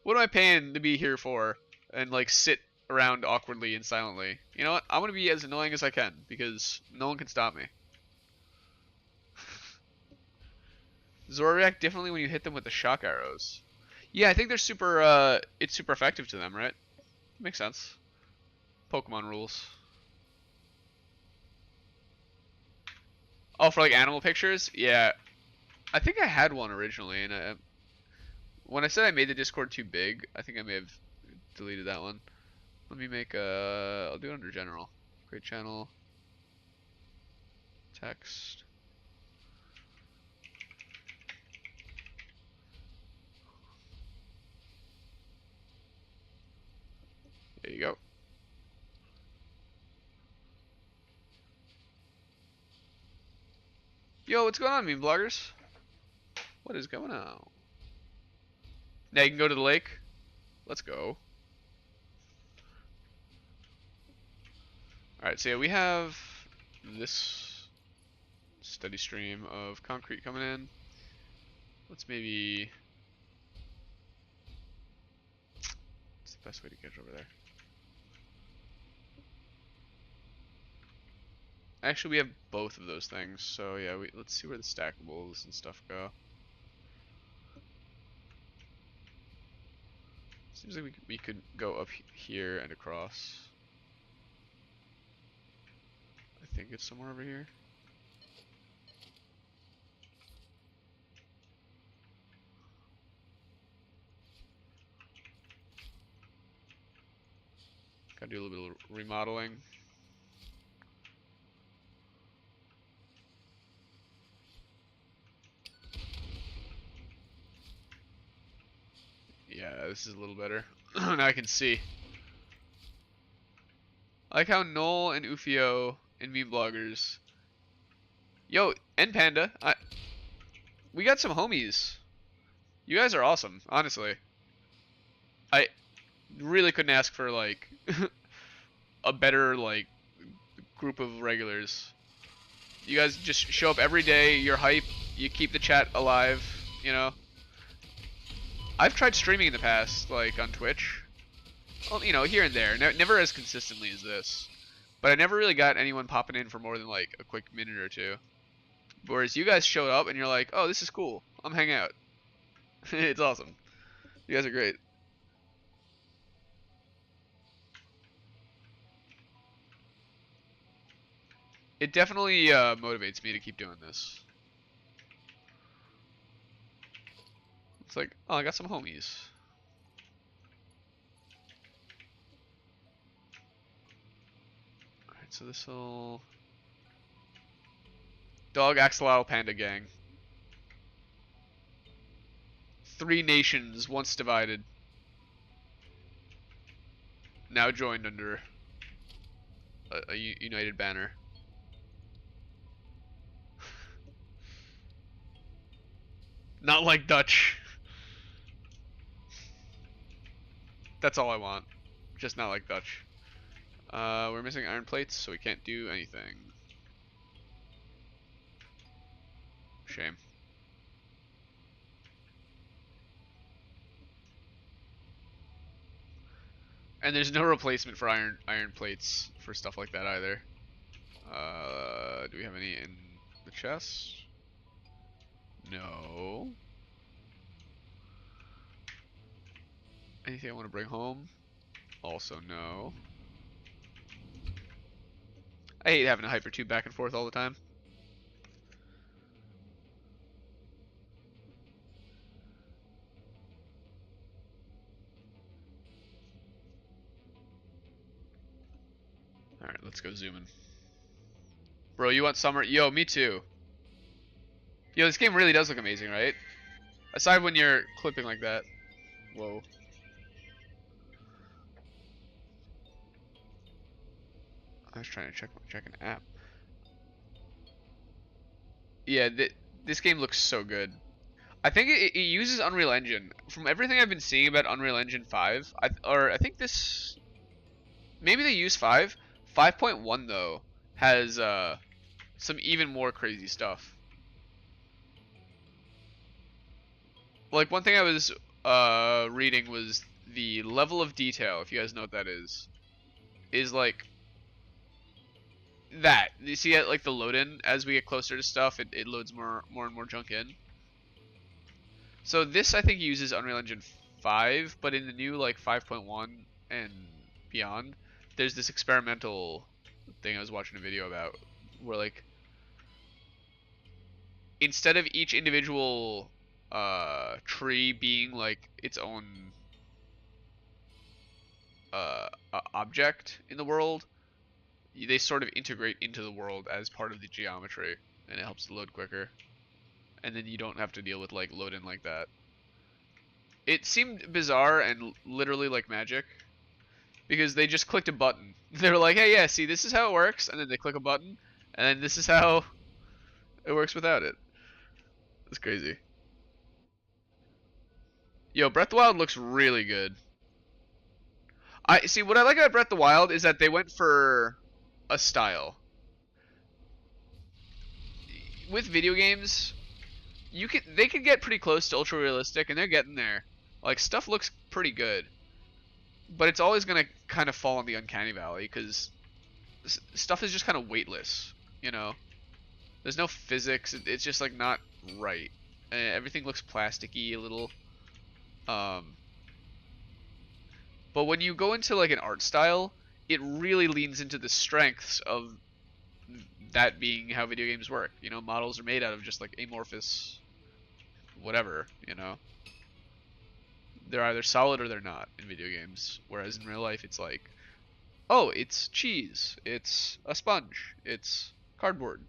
what am I paying to be here for? And like sit around awkwardly and silently. You know what? I'm gonna be as annoying as I can because no one can stop me. Zora react differently when you hit them with the shock arrows. Yeah, I think they're super. It's super effective to them, right? Makes sense. Pokemon rules. Oh, for like animal pictures? Yeah, I think I had one originally, and when I said I made the Discord too big, I think I may have deleted that one. Let me make a. I'll do it under general. Create channel. Text. There you go. Yo, what's going on, meme bloggers? What is going on? Now you can go to the lake. Let's go. Alright, so yeah, we have this steady stream of concrete coming in. Let's maybe... What's the best way to get over there? Actually, we have both of those things, so yeah, let's see where the stackables and stuff go. Seems like we could go up here and across. I think it's somewhere over here. Gotta do a little bit of remodeling. this is a little better. Now I can see. I like how Noel and Ufio and meme bloggers. Yo, and Panda. We got some homies. You guys are awesome, honestly. I really couldn't ask for like a better like group of regulars. You guys just show up every day, you're hype, you keep the chat alive, you know. I've tried streaming in the past, like on Twitch. Well, you know, here and there, never as consistently as this. But I never really got anyone popping in for more than like a quick minute or two. Whereas you guys showed up and you're like, oh, this is cool. I'm hanging out. It's awesome. You guys are great. It definitely motivates me to keep doing this. It's like, oh, I got some homies. Alright, so this'll... Dog Axolotl Panda Gang. 3 nations once divided. Now joined under a united banner. Not like Dutch. That's all I want. Just not like Dutch. We're missing iron plates, so we can't do anything. Shame. And there's no replacement for iron plates for stuff like that either. Do we have any in the chest? No. Anything I want to bring home? Also no. I hate having a hyper tube back and forth all the time. Alright, let's go zooming. Bro, you want summer? Yo, me too. Yo, this game really does look amazing, right? Aside when you're clipping like that. Whoa. I was trying to check an app. Yeah, this game looks so good. I think it uses Unreal Engine. From everything I've been seeing about Unreal Engine 5, I think this... Maybe they use 5. 5.1 though has some even more crazy stuff. Like one thing I was reading was the level of detail, if you guys know what that is like that. You see it like the load in as we get closer to stuff, it loads more and more junk in. So this I think uses Unreal Engine 5, but in the new like 5.1 and beyond, there's this experimental thing I was watching a video about where like instead of each individual tree being like its own object in the world, they sort of integrate into the world as part of the geometry, and it helps to load quicker. And then you don't have to deal with like load in like that. It seemed bizarre and literally like magic, because they just clicked a button. They were like, hey, yeah, see, this is how it works, and then they click a button, and then this is how it works without it. It's crazy. Yo, Breath of the Wild looks really good. I see what I like about Breath of the Wild is that they went for a style. With video games, they could get pretty close to ultra realistic, and they're getting there. Like stuff looks pretty good, but it's always gonna kind of fall in the uncanny valley because stuff is just kind of weightless. You know, there's no physics. It's just like not right. Everything looks plasticky a little. But when you go into like an art style, it really leans into the strengths of that being how video games work. You know, models are made out of just like amorphous whatever, you know. They're either solid or they're not in video games. Whereas in real life it's like, oh, it's cheese, it's a sponge, it's cardboard.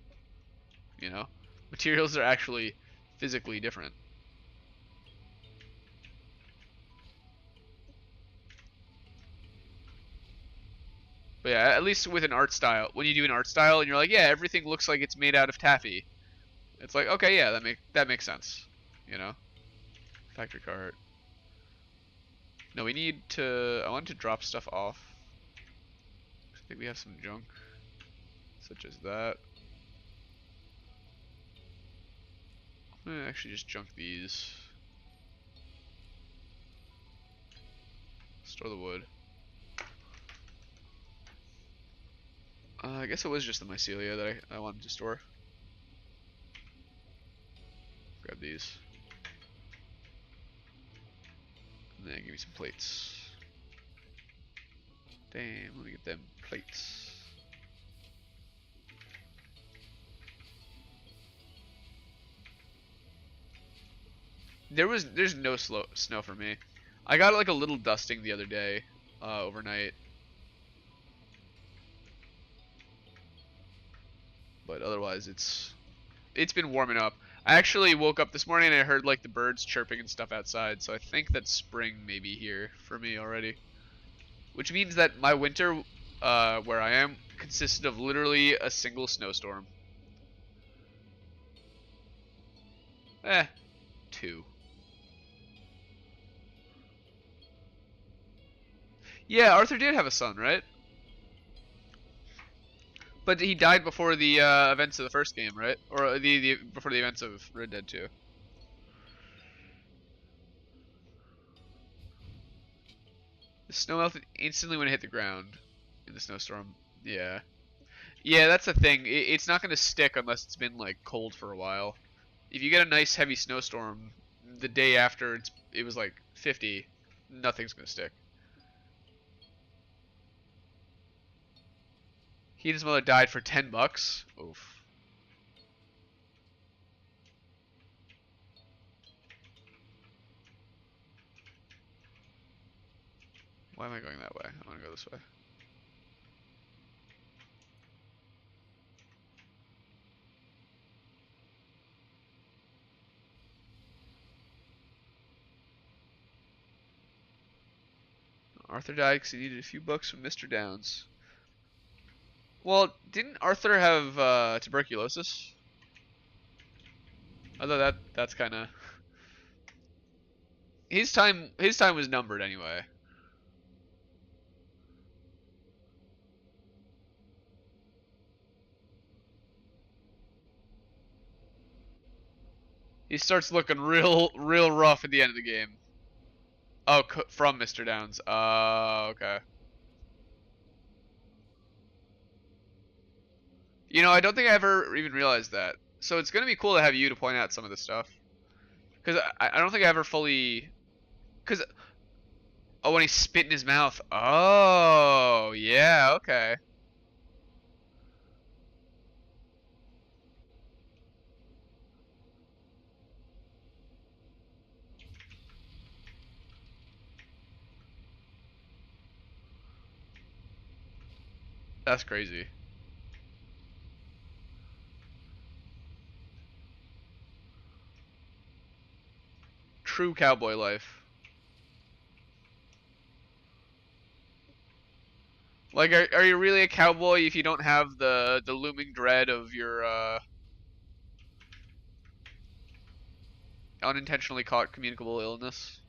You know? Materials are actually physically different. But yeah, at least with an art style, when you do an art style and you're like, yeah, everything looks like it's made out of taffy. It's like, okay, yeah, that makes sense. You know, factory cart. No, we need to. I want to drop stuff off. I think we have some junk, such as that. I'm gonna actually just junk these. Store the wood. I guess it was just the mycelia that I wanted to store. Grab these. And then give me some plates. Damn, let me get them plates. There's no snow for me. I got like a little dusting the other day, overnight. But otherwise it's been warming up. I actually woke up this morning and I heard like the birds chirping and stuff outside, so I think that spring may be here for me already. Which means that my winter, where I am, consisted of literally a single snowstorm. Two. Yeah, Arthur did have a son, right? But he died before the events of the first game, right? Or the before the events of Red Dead 2. The snow melted instantly when it hit the ground in the snowstorm. Yeah. Yeah, that's the thing. It's not going to stick unless it's been like cold for a while. If you get a nice heavy snowstorm the day after it was like 50, nothing's going to stick. He and his mother died for $10. Oof. Why am I going that way? I want to go this way. Arthur died because he needed a few bucks from Mr. Downs. Well, didn't Arthur have tuberculosis? Although that's kind of his time was numbered anyway. He starts looking real rough at the end of the game. Oh, from Mr. Downs. Okay. You know, I don't think I ever even realized that. So it's gonna be cool to have you to point out some of this stuff, because I don't think I ever fully, because oh, when he spit in his mouth. Oh, yeah, okay. That's crazy. True cowboy life. Like, are you really a cowboy if you don't have the looming dread of your unintentionally caught communicable illness?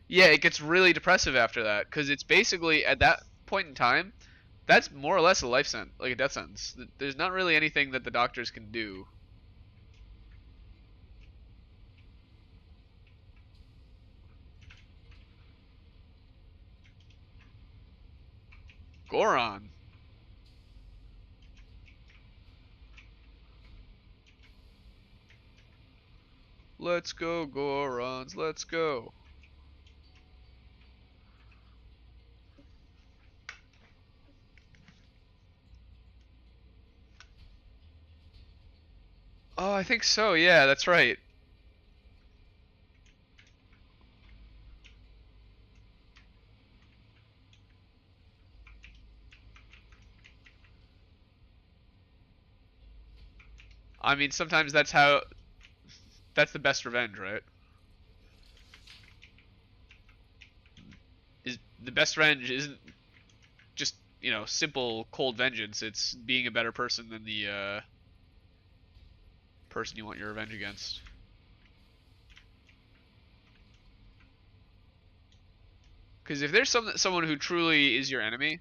Yeah, it gets really depressive after that because it's basically at that point in time, that's more or less a life sentence, like a death sentence. There's not really anything that the doctors can do. Goron. Let's go, Gorons. Let's go. Oh, I think so. Yeah, that's right. I mean, sometimes that's the best revenge, right? the best revenge isn't just, simple cold vengeance. It's being a better person than the person you want your revenge against. Because if there's someone who truly is your enemy,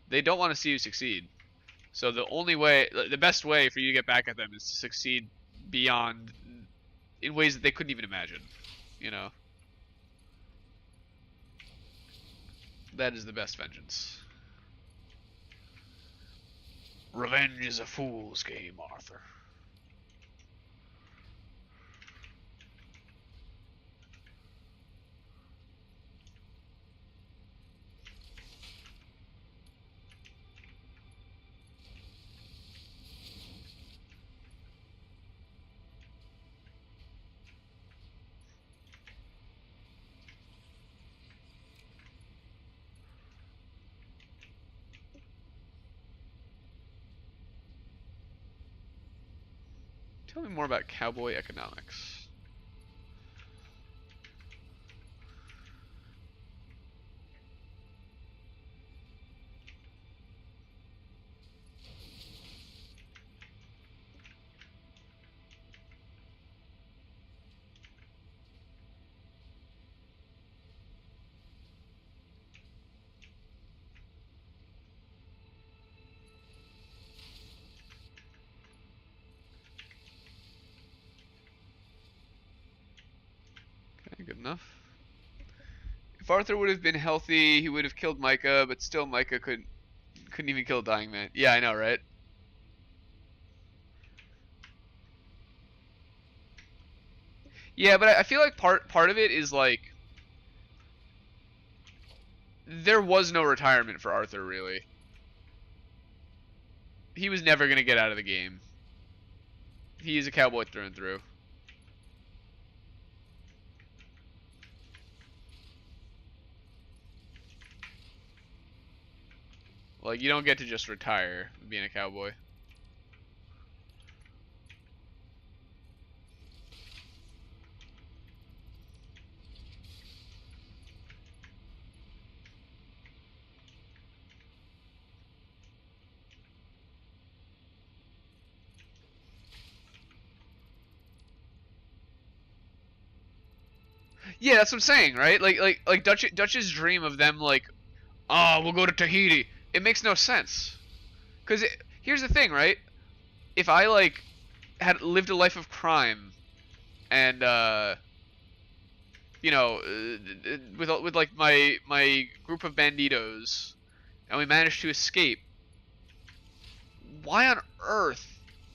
they don't want to see you succeed. So the best way for you to get back at them is to succeed beyond, in ways that they couldn't even imagine. You know, that is the best vengeance. Revenge is a fool's game, Arthur. Tell me more about cowboy economics. Okay, good enough. If Arthur would have been healthy, he would have killed Micah, but still Micah couldn't even kill a dying man. Yeah, I know, right? Yeah, but I feel like part of it is like there was no retirement for Arthur really. He was never gonna get out of the game. He is a cowboy through and through. Like, you don't get to just retire being a cowboy. Yeah, that's what I'm saying, right? Like Dutch's dream of them like, oh, we'll go to Tahiti. It makes no sense. Cause here's the thing, right? If I like had lived a life of crime and with like my group of banditos, and we managed to escape, why on earth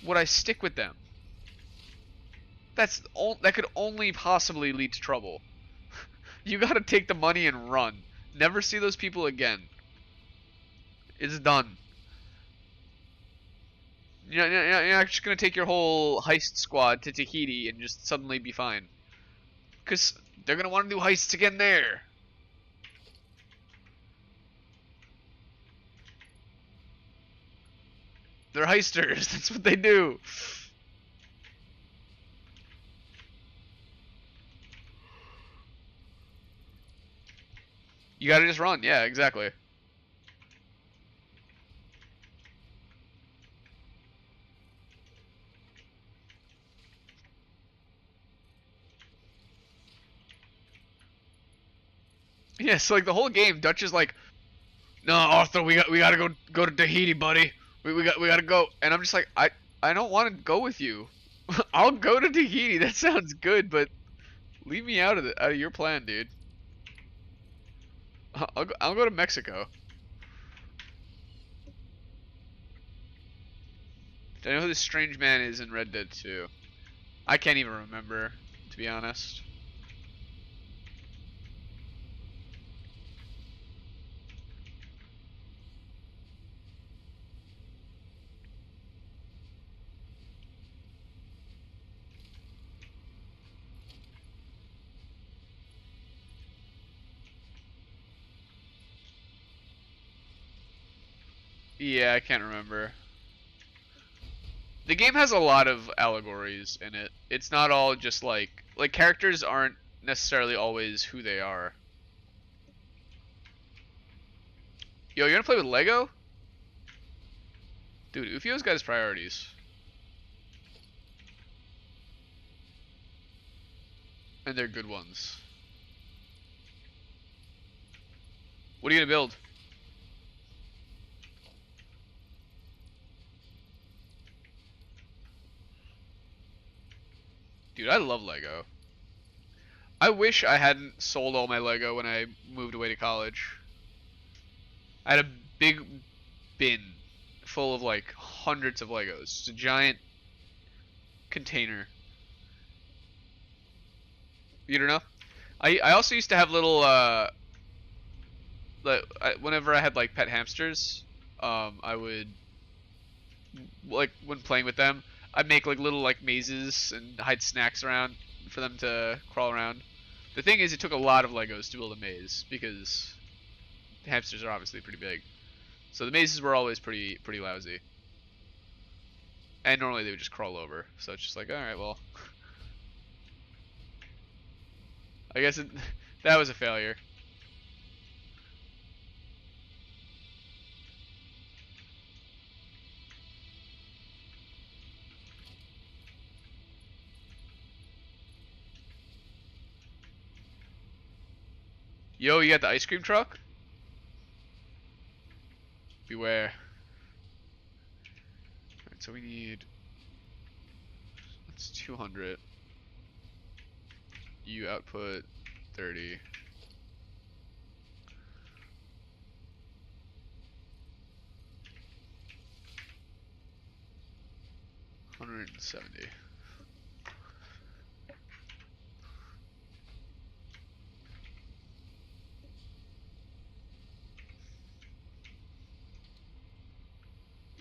would I stick with them? That could only possibly lead to trouble. You gotta take the money and run. Never see those people again. It's done. You're not just gonna take your whole heist squad to Tahiti and just suddenly be fine. Because they're gonna want to do heists again there. They're heisters. That's what they do. You gotta just run. Yeah, exactly. Yeah, so like the whole game, Dutch is like, "No, Arthur, we gotta go to Tahiti, buddy. We gotta go." And I'm just like, I don't want to go with you. I'll go to Tahiti. That sounds good, but leave me out of your plan, dude. I'll go to Mexico. I know who this strange man is in Red Dead 2. I can't even remember, to be honest. Yeah, I can't remember. The game has a lot of allegories in it. It's not all just like characters aren't necessarily always who they are. Yo, you wanna play with Lego? Dude, Ufio's got his priorities. And they're good ones. What are you gonna build? Dude, I love Lego. I wish I hadn't sold all my Lego when I moved away to college. I had a big bin full of like hundreds of Legos. It's a giant container. You don't know? I also used to have little whenever I had like pet hamsters, I would like when playing with them, I'd make like little like mazes and hide snacks around for them to crawl around. The thing is, it took a lot of Legos to build a maze because the hamsters are obviously pretty big. So the mazes were always pretty lousy. And normally they would just crawl over. So it's just like, alright, well. I guess that was a failure. Yo, you got the ice cream truck? Beware. Alright, so we need... That's 200. You output 30. $170.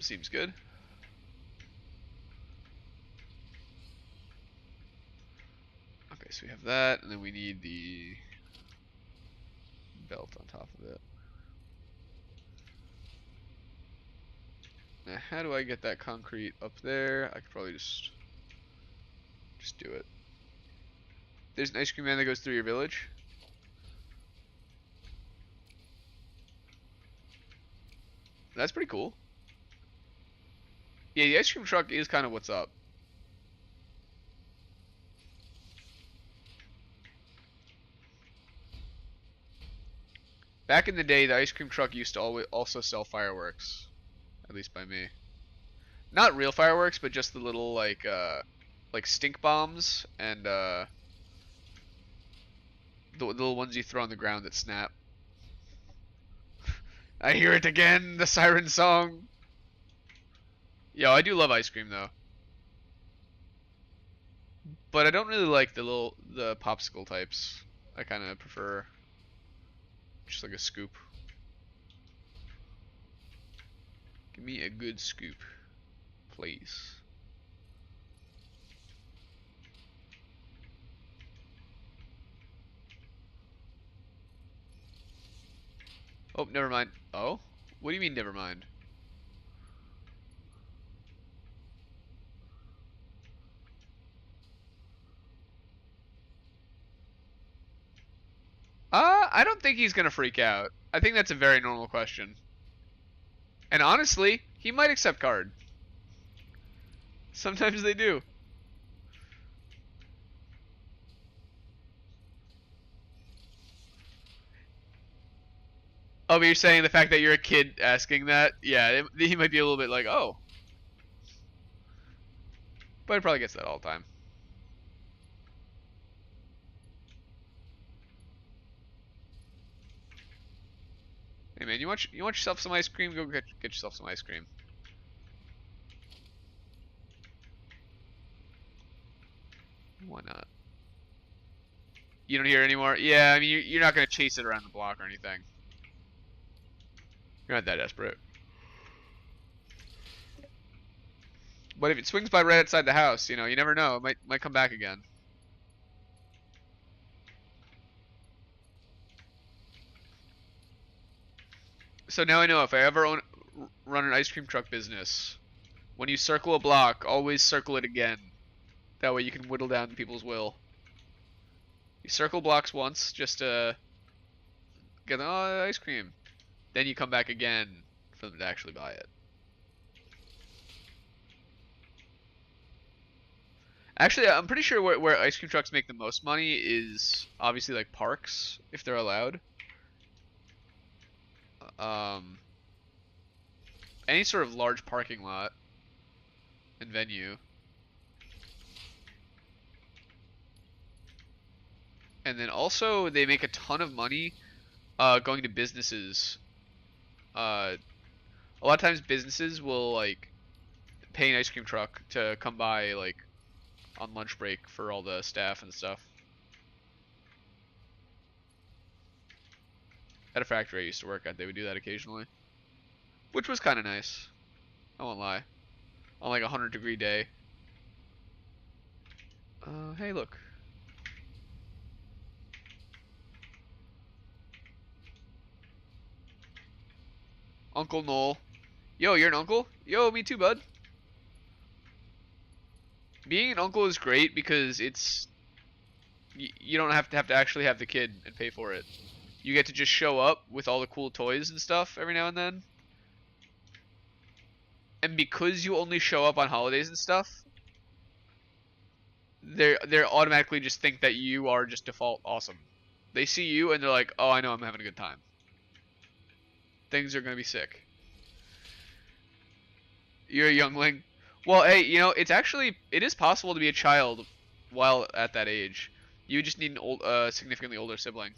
Seems good. Okay, so we have that, and then we need the belt on top of it. Now, how do I get that concrete up there? I could probably just do it. There's an ice cream man that goes through your village. That's pretty cool. Yeah, the ice cream truck is kind of what's up. Back in the day, the ice cream truck used to also sell fireworks, at least by me. Not real fireworks, but just the little like stink bombs and the little ones you throw on the ground that snap. I hear it again, the siren song. Yo, I do love ice cream though. But I don't really like the popsicle types. I kind of prefer just like a scoop. Give me a good scoop, please. Oh, never mind. Oh? What do you mean never mind? I don't think he's gonna freak out. I think that's a very normal question. And honestly, he might accept card. Sometimes they do. Oh, but you're saying the fact that you're a kid asking that? Yeah, he might be a little bit like, oh. But he probably gets that all the time. Hey man, you want yourself some ice cream? Go get yourself some ice cream. Why not? You don't hear it anymore? Yeah, I mean you're not gonna chase it around the block or anything. You're not that desperate. But if it swings by right outside the house, you know, you never know. It might come back again. So now I know if I ever run an ice cream truck business, when you circle a block, always circle it again. That way you can whittle down people's will. You circle blocks once just to get ice cream. Then you come back again for them to actually buy it. Actually, I'm pretty sure where ice cream trucks make the most money is obviously like parks, if they're allowed. Um, any sort of large parking lot and venue. And then also they make a ton of money going to businesses. A lot of times businesses will like pay an ice cream truck to come by like on lunch break for all the staff and stuff. At a factory I used to work at, they would do that occasionally, which was kind of nice. I won't lie. On like a 100-degree day. Hey, look. Uncle Noel. Yo, you're an uncle? Yo, me too, bud. Being an uncle is great because it's you don't have to actually have the kid and pay for it. You get to just show up with all the cool toys and stuff every now and then. And because you only show up on holidays and stuff, they're automatically just think that you are just default awesome. They see you and they're like, "Oh, I know I'm having a good time. Things are gonna be sick." You're a youngling. Well, hey, it is possible to be a child while at that age. You just need an significantly older sibling.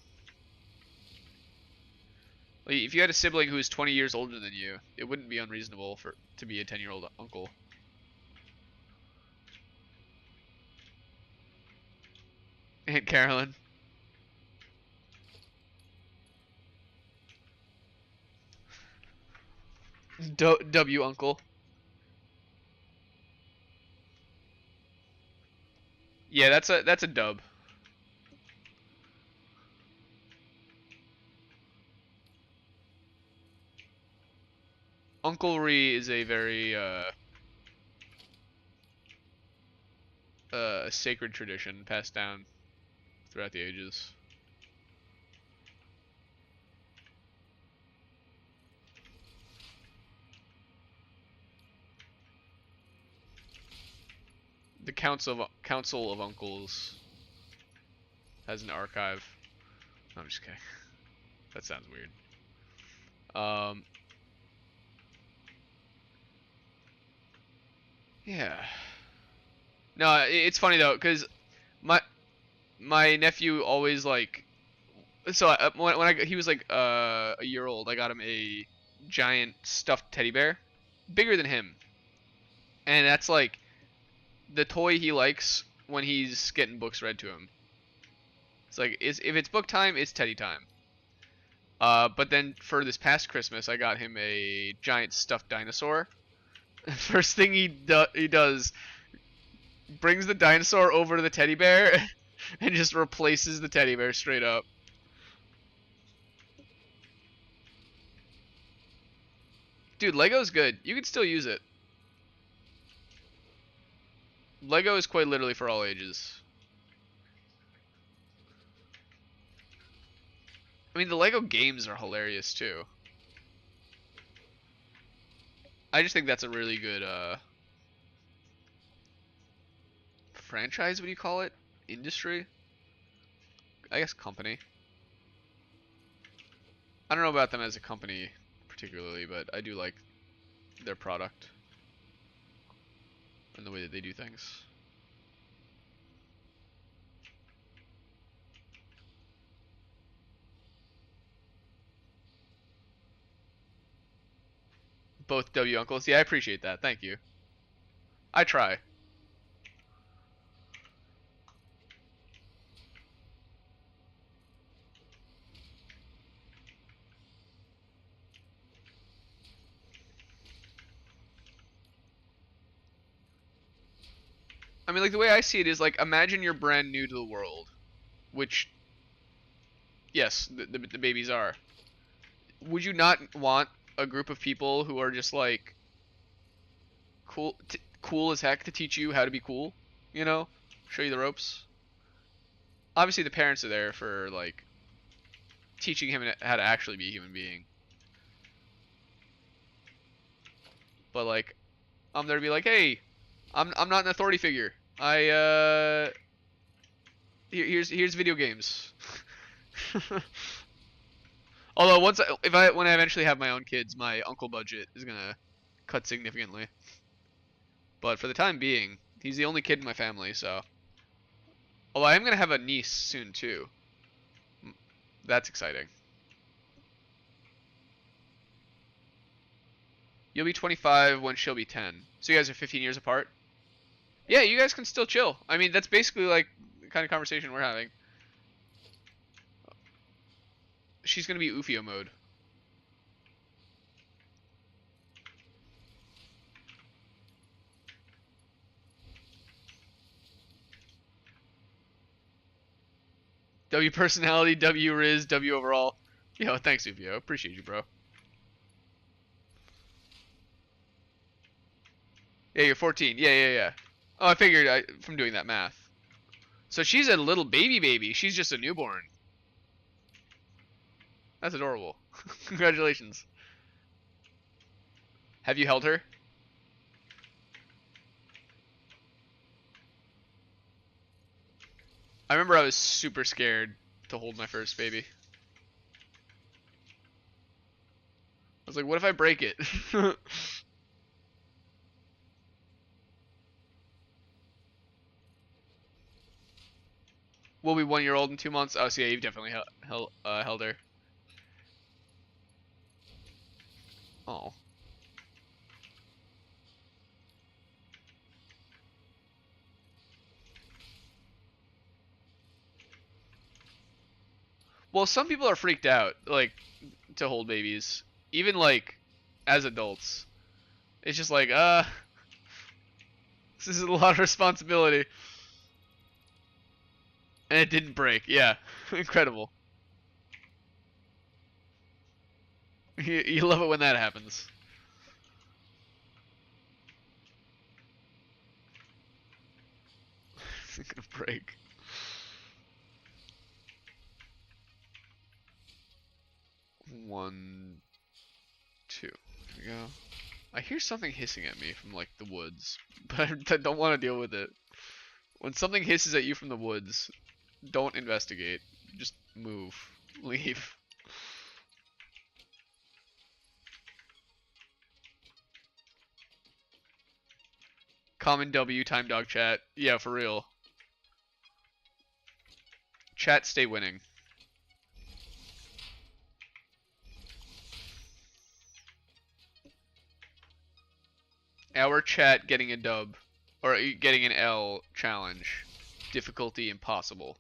Like, if you had a sibling who is 20 years older than you, it wouldn't be unreasonable to be a 10-year-old uncle. Aunt Carolyn. W uncle. Yeah, that's a dub. Unclery is a very sacred tradition passed down throughout the ages. The Council of Uncles has an archive. No, I'm just kidding. That sounds weird. Yeah. No, it's funny though, cause my my nephew always like. So he was like a year old, I got him a giant stuffed teddy bear, bigger than him, and that's like the toy he likes when he's getting books read to him. It's like if it's book time, it's teddy time. But then for this past Christmas, I got him a giant stuffed dinosaur. First thing he does, brings the dinosaur over to the teddy bear, and just replaces the teddy bear straight up. Dude, Lego's good. You can still use it. Lego is quite literally for all ages. I mean, the Lego games are hilarious too. I just think that's a really good franchise, what do you call it? Industry? I guess company. I don't know about them as a company particularly, but I do like their product and the way that they do things. Both W uncles. Yeah, I appreciate that. Thank you. I try. I mean, like, the way I see it is, like, imagine you're brand new to the world, which, yes, the babies are. Would you not want a group of people who are just, like, cool as heck to teach you how to be cool? You know? Show you the ropes? Obviously, the parents are there for, like, teaching him how to actually be a human being. But like, I'm there to be like, hey, I'm not an authority figure. Here's video games. Although when I eventually have my own kids, my uncle budget is gonna cut significantly. But for the time being, he's the only kid in my family, so. Although I am gonna have a niece soon too. That's exciting. You'll be 25 when she'll be 10. So you guys are 15 years apart? Yeah, you guys can still chill. I mean, that's basically like the kind of conversation we're having. She's gonna be Ufio mode. W personality, W Riz, W overall. Yo, thanks Ufio. Appreciate you, bro. Yeah, you're 14. Yeah. Oh, I figured from doing that math. So she's a little baby. She's just a newborn. That's adorable. Congratulations. Have you held her? I remember I was super scared to hold my first baby. I was like, what if I break it? We'll be 1 year old in 2 months. Oh, so yeah, you've definitely held her. Oh. Well, some people are freaked out, like, to hold babies. Even, like, as adults. It's just like, this is a lot of responsibility. And it didn't break. Yeah. Incredible. You love it when that happens. It's gonna break. One, two. There we go. I hear something hissing at me from like the woods, but I don't want to deal with it. When something hisses at you from the woods, don't investigate. Just move. Leave. Common W, time dog chat. Yeah, for real. Chat, stay winning. Our chat getting a dub. Or getting an L challenge. Difficulty impossible.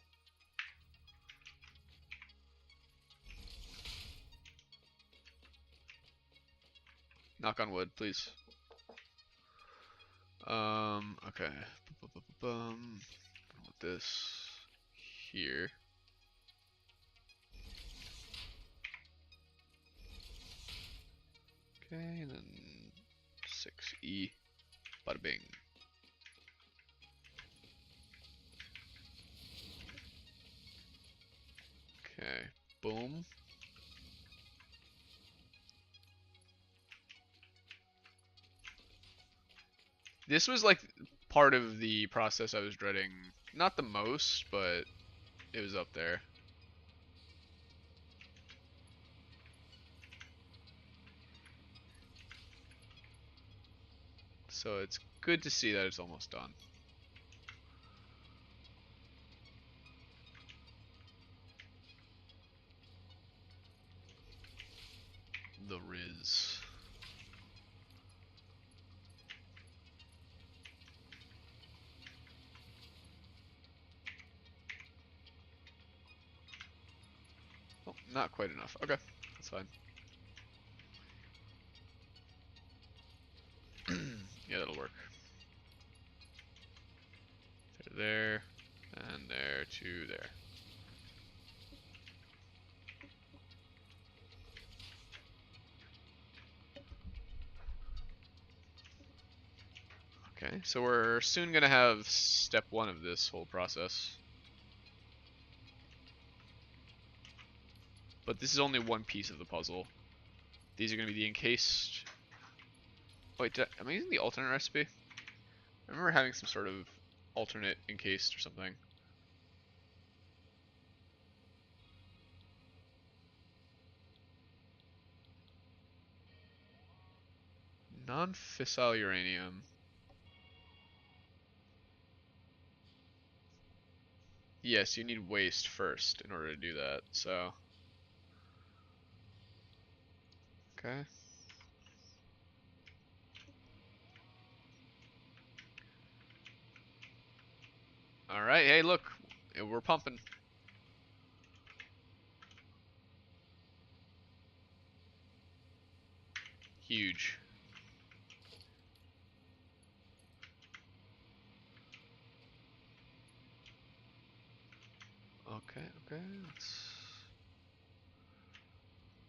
Knock on wood, please. Okay. With this here. Okay, and then 6E. Bada bing. Okay, boom. This was like part of the process I was dreading. Not the most, but it was up there. So it's good to see that it's almost done. The Riz. Oh, not quite enough. Okay, that's fine. Yeah, that'll work. There, and there to there. Okay, so we're soon gonna have step 1 of this whole process. But this is only one piece of the puzzle. These are gonna be the encased. Wait, am I using the alternate recipe? I remember having some sort of alternate encased or something. Non-fissile uranium. Yes, you need waste first in order to do that, so. Okay. Alright, hey, look. We're pumping. Huge. Okay, okay. Let's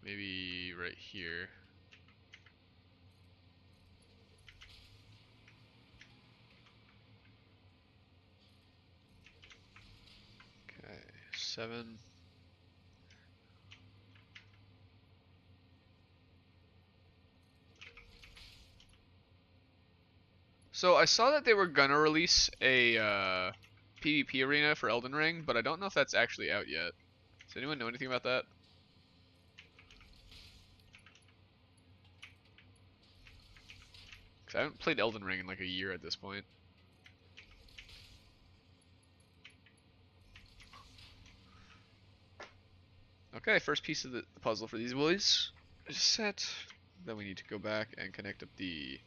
maybe right here. Okay, 7. So I saw that they were gonna release a PvP arena for Elden Ring, but I don't know if that's actually out yet. Does anyone know anything about that? Because I haven't played Elden Ring in like a year at this point. Okay, first piece of the puzzle for these boys is set. Then we need to go back and connect up the,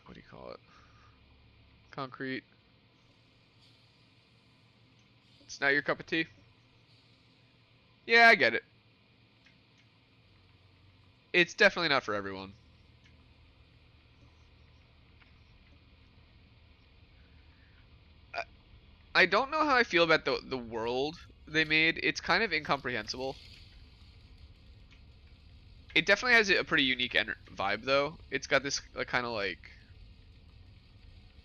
what do you call it? Concrete. It's not your cup of tea? Yeah, I get it. It's definitely not for everyone. I, I don't know how I feel about the world they made. It's kind of incomprehensible. It definitely has a pretty unique vibe though. It's got this kind of like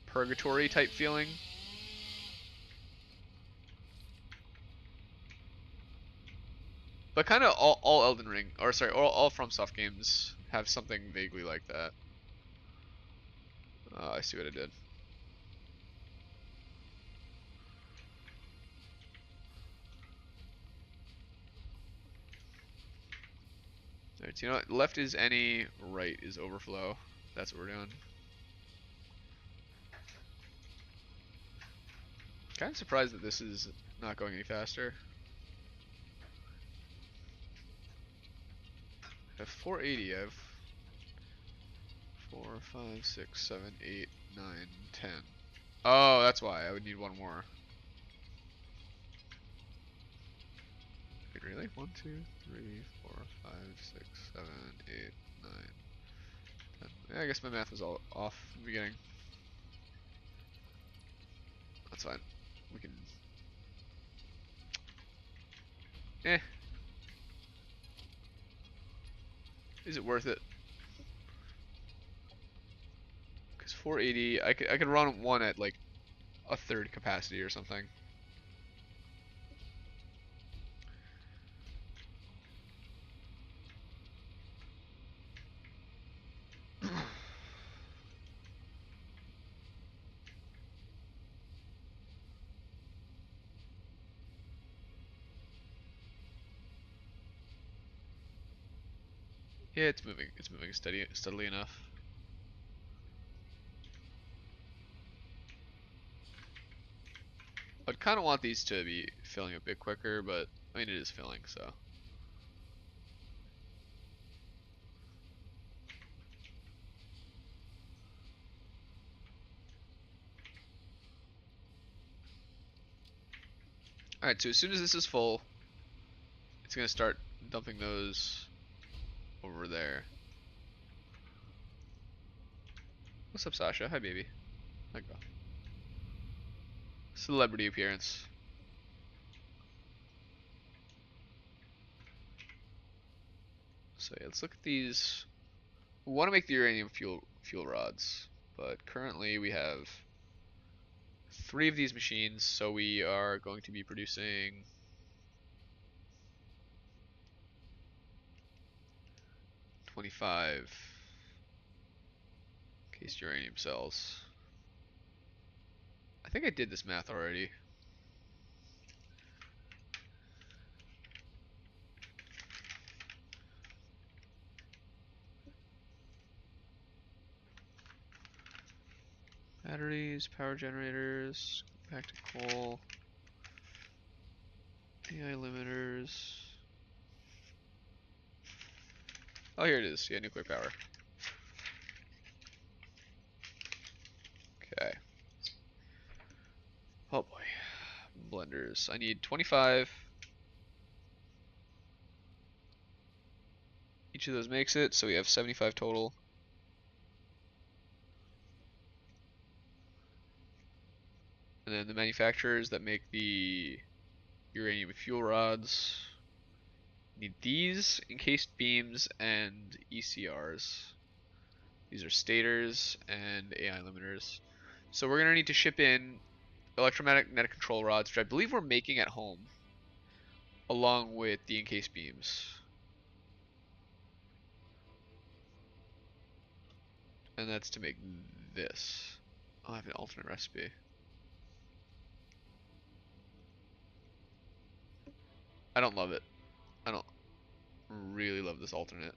purgatory type feeling. But kind of all Elden Ring, or sorry, all FromSoft games have something vaguely like that. I see what I did. Alright, so you know what? Left is any, right is overflow. That's what we're doing. Kind of surprised that this is not going any faster. I have 480. I have 4, 5, 6, 7, 8, 9, 10. Oh, that's why. I would need one more. Wait, really? 1, 2, 3, 4, 5, 6, 7, 8, 9, 10. Yeah, I guess my math was all off in the beginning. That's fine. We can... Eh. Is it worth it? Because 480, I could run one at like a third capacity or something. Yeah, it's moving. It's moving steadily enough. I'd kind of want these to be filling a bit quicker, but I mean it is filling, so. Alright, so as soon as this is full, it's gonna start dumping those over there. What's up, Sasha? Hi, baby. Hi, girl. Celebrity appearance. So yeah, let's look at these. We want to make the uranium fuel rods, but currently we have 3 of these machines, so we are going to be producing 25 case uranium cells. I think I did this math already. Batteries, power generators, back to coal, AI limiters. Oh, here it is. Yeah, nuclear power. Okay. Oh boy. Blenders. I need 25. Each of those makes it, so we have 75 total. And then the manufacturers that make the uranium fuel rods need these encased beams and ECRs. These are stators and AI limiters. So we're going to need to ship in electromagnetic control rods, which I believe we're making at home, along with the encased beams. And that's to make this. Oh, I have an alternate recipe. I don't love it. I don't really love this alternate.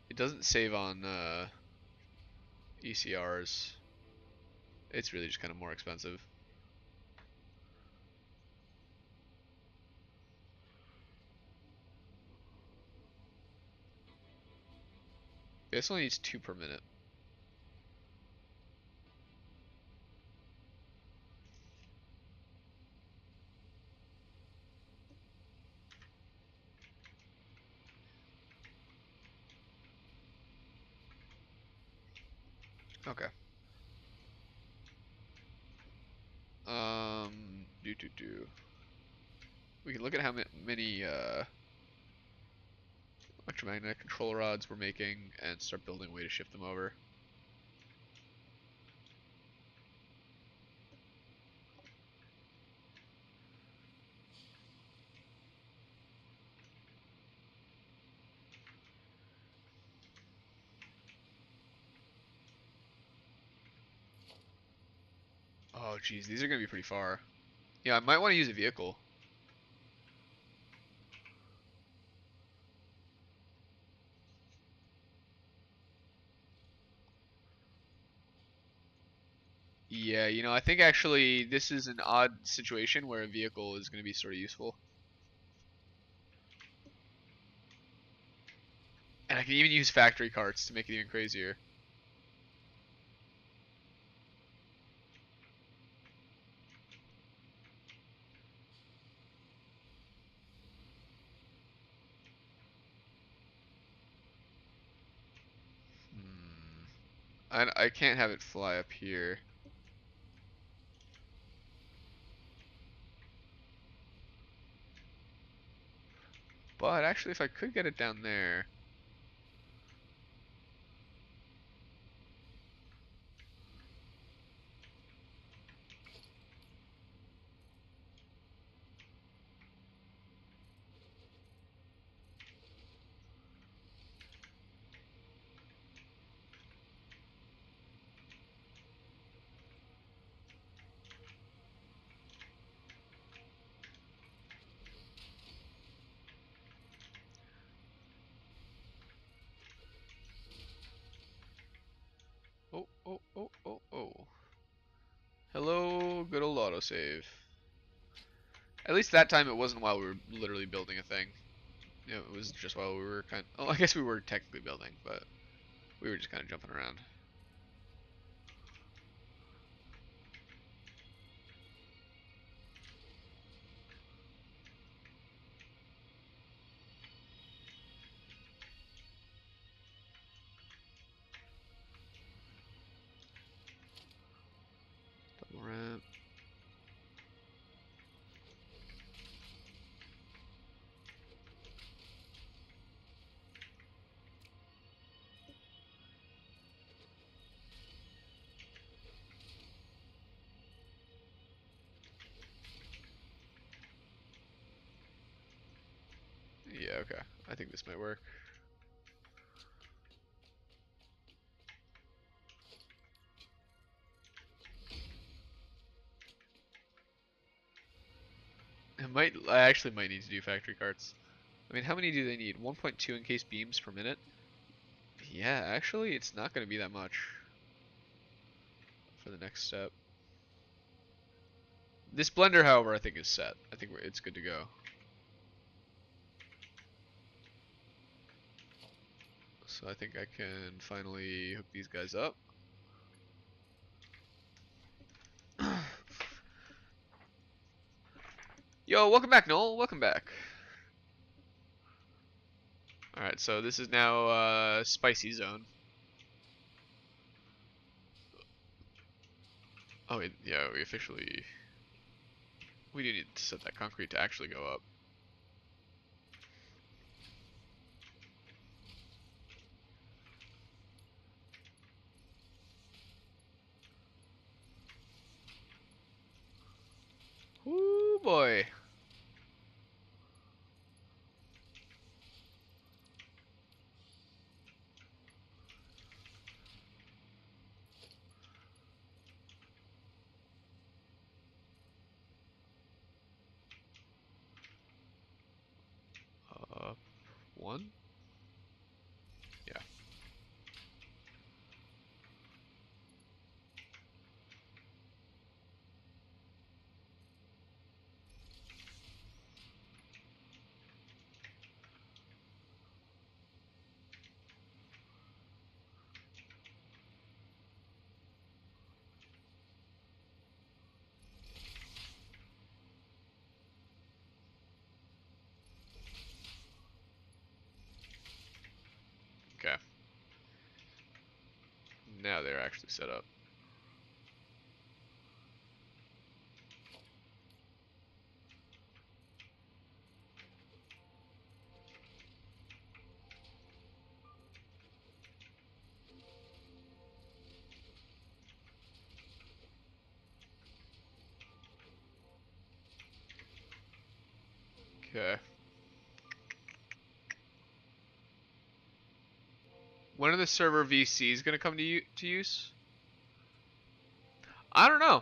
It doesn't save on ECRs. It's really just kind of more expensive. This only needs 2 per minute. Okay. Do. We can look at how many electromagnetic control rods we're making and start building a way to shift them over. Oh, geez, these are gonna be pretty far. Yeah, I might want to use a vehicle. Yeah, I think actually this is an odd situation where a vehicle is going to be sort of useful. And I can even use factory carts to make it even crazier. I can't have it fly up here. But actually, if I could get it down there. Oh. Hello, good old autosave. At least that time it wasn't while we were literally building a thing. It was just while we were oh, I guess we were technically building, but we were just kind of jumping around. Double ramp. Okay. I think this might work. I actually might need to do factory carts. I mean, how many do they need? 1.2 encased beams per minute? Yeah, actually, it's not going to be that much for the next step. This blender, however, I think is set. I think it's good to go. So I think I can finally hook these guys up. Yo, welcome back, Noel. Welcome back. Alright, so this is now spicy zone. Oh, wait, yeah, we do need to set that concrete to actually go up. Ooh, boy. One? Yeah. Okay. Now they're actually set up. Okay. When are the server VCs gonna come to use? I don't know.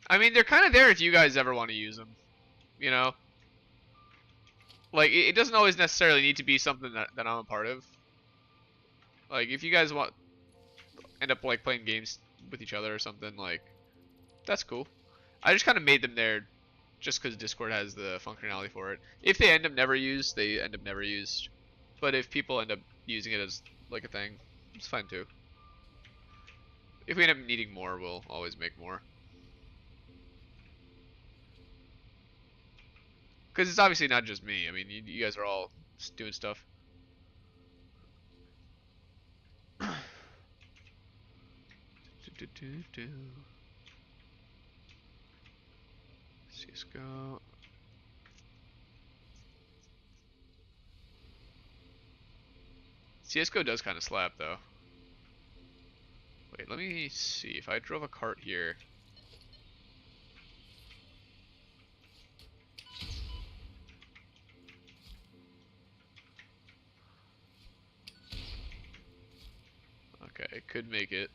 I mean, they're kind of there if you guys ever want to use them. You know, like it doesn't always necessarily need to be something that I'm a part of. Like if you guys end up like playing games with each other or something, like that's cool. I just kind of made them there just because Discord has the functionality for it. If they end up never used, they end up never used. But if people end up using it as like a thing, it's fine too. If we end up needing more, we'll always make more. Because it's obviously not just me. I mean, you guys are all doing stuff. CSGO. CSGO does kind of slap though. Wait, let me see. If I drove a cart here. Okay, it could make it.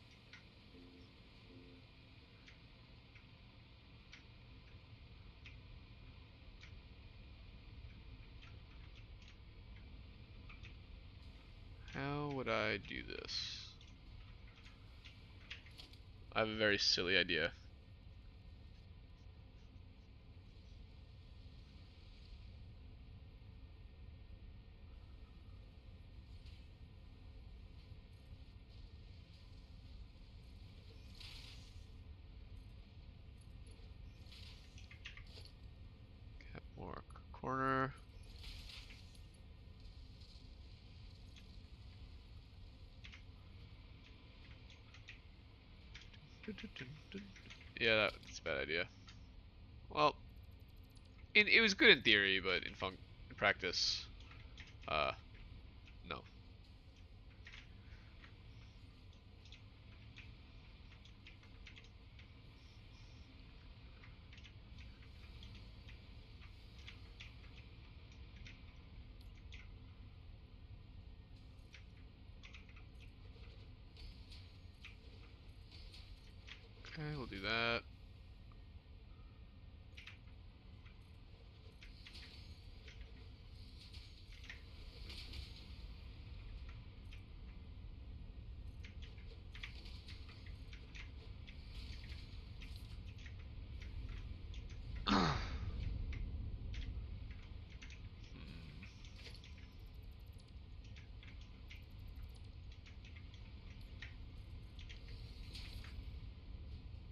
How would I do this? I have a very silly idea. More corner. Yeah, that's a bad idea. Well, it was good in theory, but in practice, uh, no. Okay, we'll do that.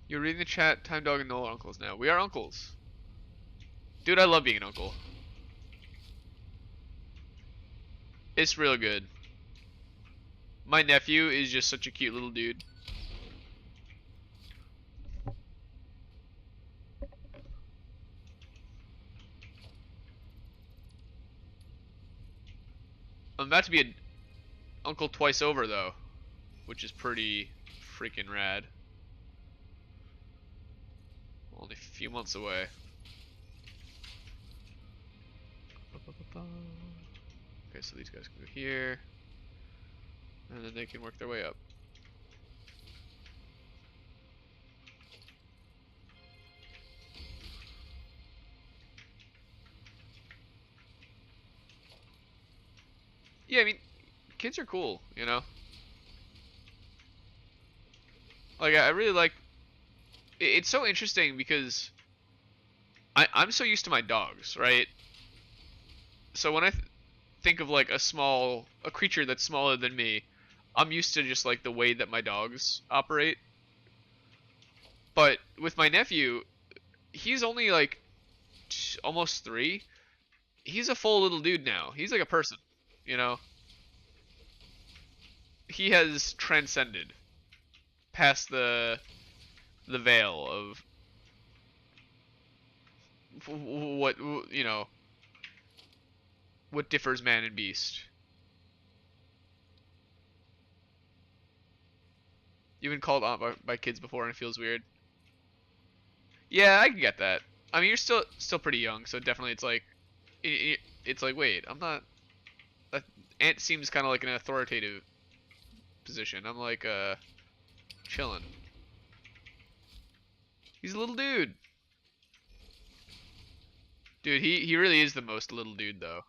You're reading the chat. Time Dog and Noel are uncles now. We are uncles. Dude, I love being an uncle. It's real good. My nephew is just such a cute little dude. I'm about to be an uncle twice over, though, which is pretty freaking rad. Only a few months away. Okay, so these guys can go here, and then they can work their way up. Yeah, I mean, kids are cool, you know? Like, I really like... It's so interesting because I'm so used to my dogs, right? So when I think of, like, a creature that's smaller than me, I'm used to just, like, the way that my dogs operate. But with my nephew, he's only, like, almost 3. He's a full little dude now. He's like a person, you know? He has transcended past the veil of what, you know, what differs man and beast. You've been called aunt by kids before and it feels weird. Yeah, I can get that. I mean, you're still pretty young, so definitely it's like it's like, wait, I'm not. Aunt seems kind of like an authoritative position. I'm like chilling. He's a little dude. Dude, he really is the most little dude though.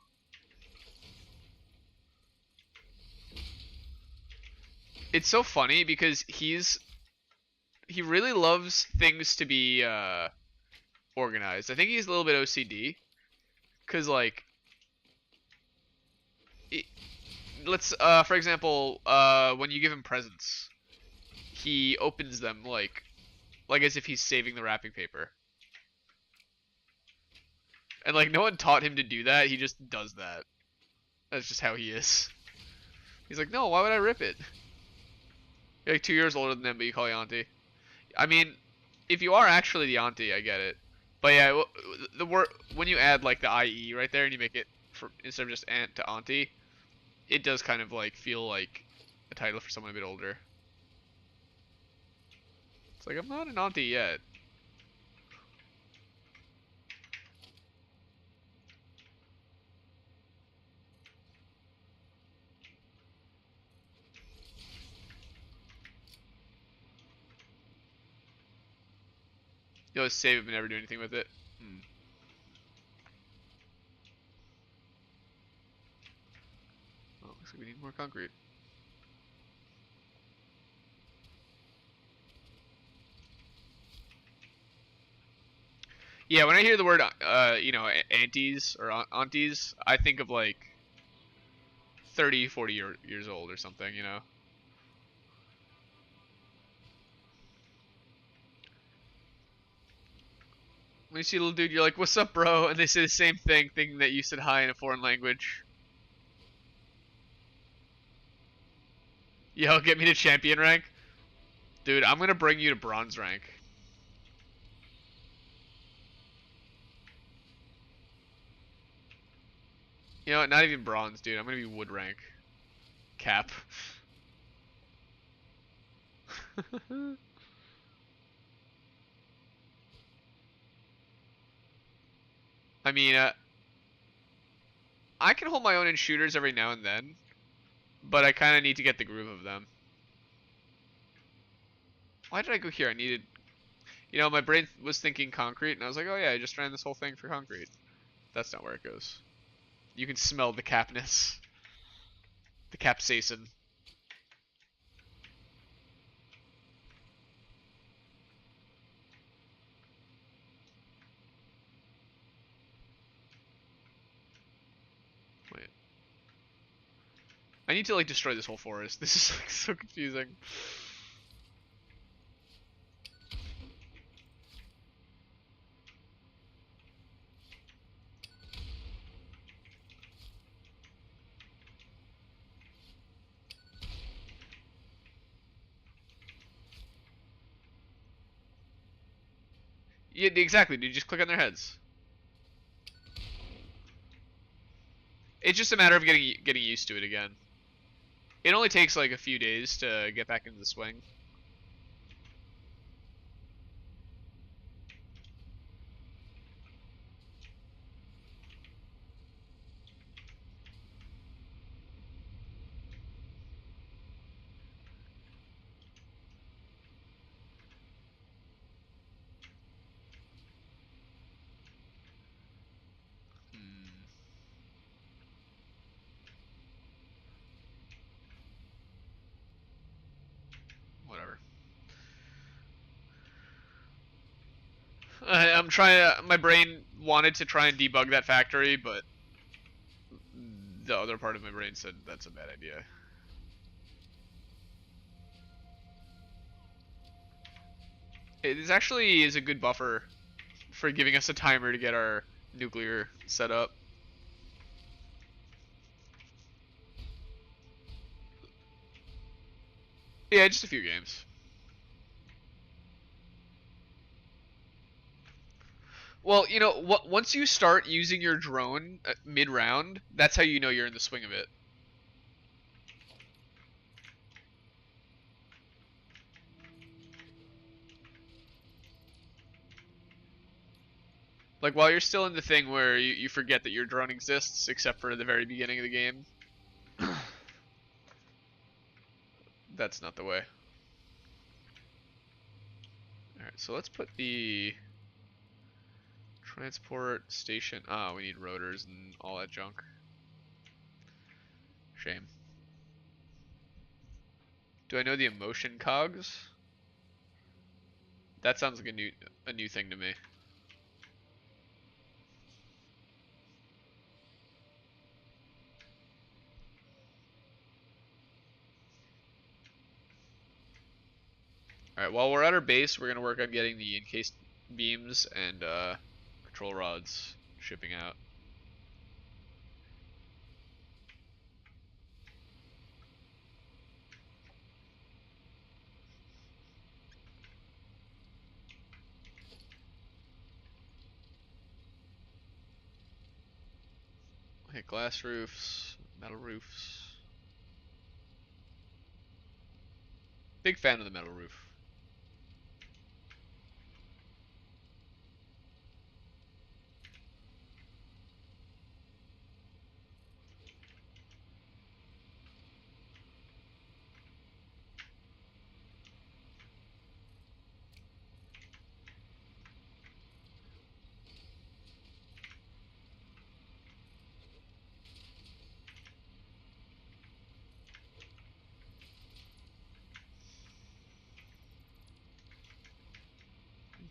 It's so funny because he really loves things to be organized. I think he's a little bit OCD cuz like it, let's for example, when you give him presents, he opens them like as if he's saving the wrapping paper. And like no one taught him to do that, he just does that. That's just how he is. He's like, "No, why would I rip it?" You're like 2 years older than them, but you call you auntie. I mean, if you are actually the auntie, I get it. But yeah, the word when you add like the IE right there and you make it for instead of just aunt to auntie, it does kind of like feel like a title for someone a bit older. It's like I'm not an auntie yet. You'll just save it but never do anything with it. Hmm. Oh, looks like we need more concrete. Yeah, when I hear the word, you know, aunties or aunties, I think of like 30, 40 years old or something, you know? When you see a little dude, you're like, "What's up, bro?" And they say the same thing, thinking that you said hi in a foreign language. Yo, get me to champion rank? Dude, I'm gonna bring you to bronze rank. You know what? Not even bronze, dude. I'm gonna be wood rank. Cap. I mean, I can hold my own in shooters every now and then, but I kind of need to get the groove of them. Why did I go here? I needed My brain was thinking concrete, and I was like, oh yeah, I just ran this whole thing for concrete. That's not where it goes. You can smell the capness, the capsaicin. Wait, I need to like destroy this whole forest. This is like so confusing. Yeah, exactly, dude. Just click on their heads. It's just a matter of getting used to it again. It only takes like a few days to get back into the swing. Hmm, whatever. I'm trying. My brain wanted to try and debug that factory, but the other part of my brain said that's a bad idea. It is actually is a good buffer for giving us a timer to get our nuclear set up. Yeah, just a few games. Well, once you start using your drone mid-round, that's how you know you're in the swing of it. Like while you're still in the thing where you forget that your drone exists, except for the very beginning of the game. That's not the way. Alright, so let's put the transport station. Ah, we need rotors and all that junk. Shame. Do I know the emotion cogs? That sounds like a new thing to me. Alright, while we're at our base, we're gonna work on getting the encased beams and control rods shipping out. Okay, glass roofs, metal roofs. Big fan of the metal roof.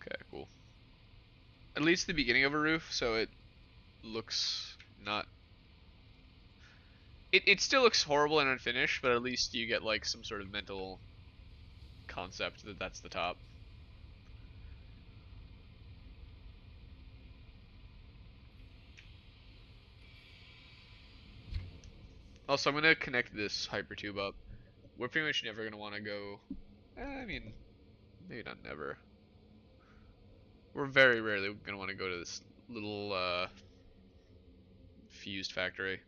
Okay, cool. At least the beginning of a roof, so it looks not. It still looks horrible and unfinished, but at least you get like some sort of mental concept that that's the top. Also, I'm gonna connect this hypertube up. We're pretty much never gonna want to go. I mean, maybe not never. We're very rarely gonna want to go to this little fused factory.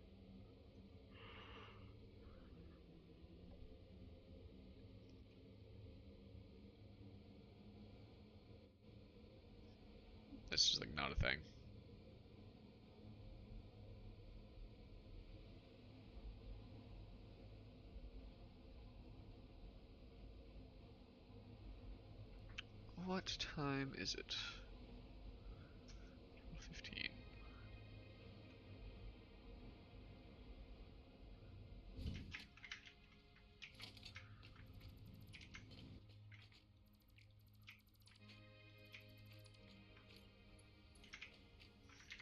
It's just like not a thing. What time is it? 15.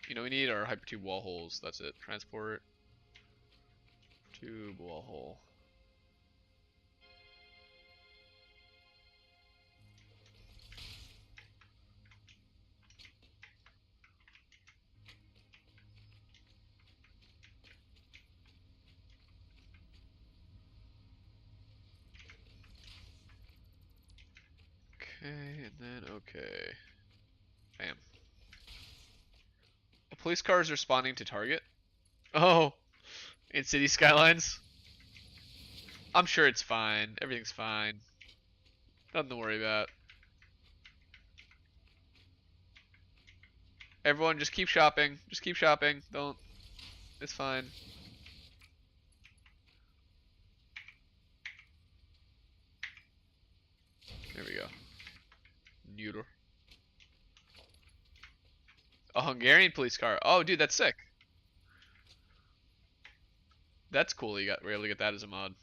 You know, we need our hypertube wall holes. That's it. Transport. Tube wall hole. Okay, and then okay. Bam. A police car is responding to target. Oh, in city skylines. I'm sure it's fine. Everything's fine. Nothing to worry about. Everyone, just keep shopping. Just keep shopping. Don't. It's fine. There we go. Neuter. A Hungarian police car. Oh, dude, that's sick. That's cool. We're able to get that as a mod.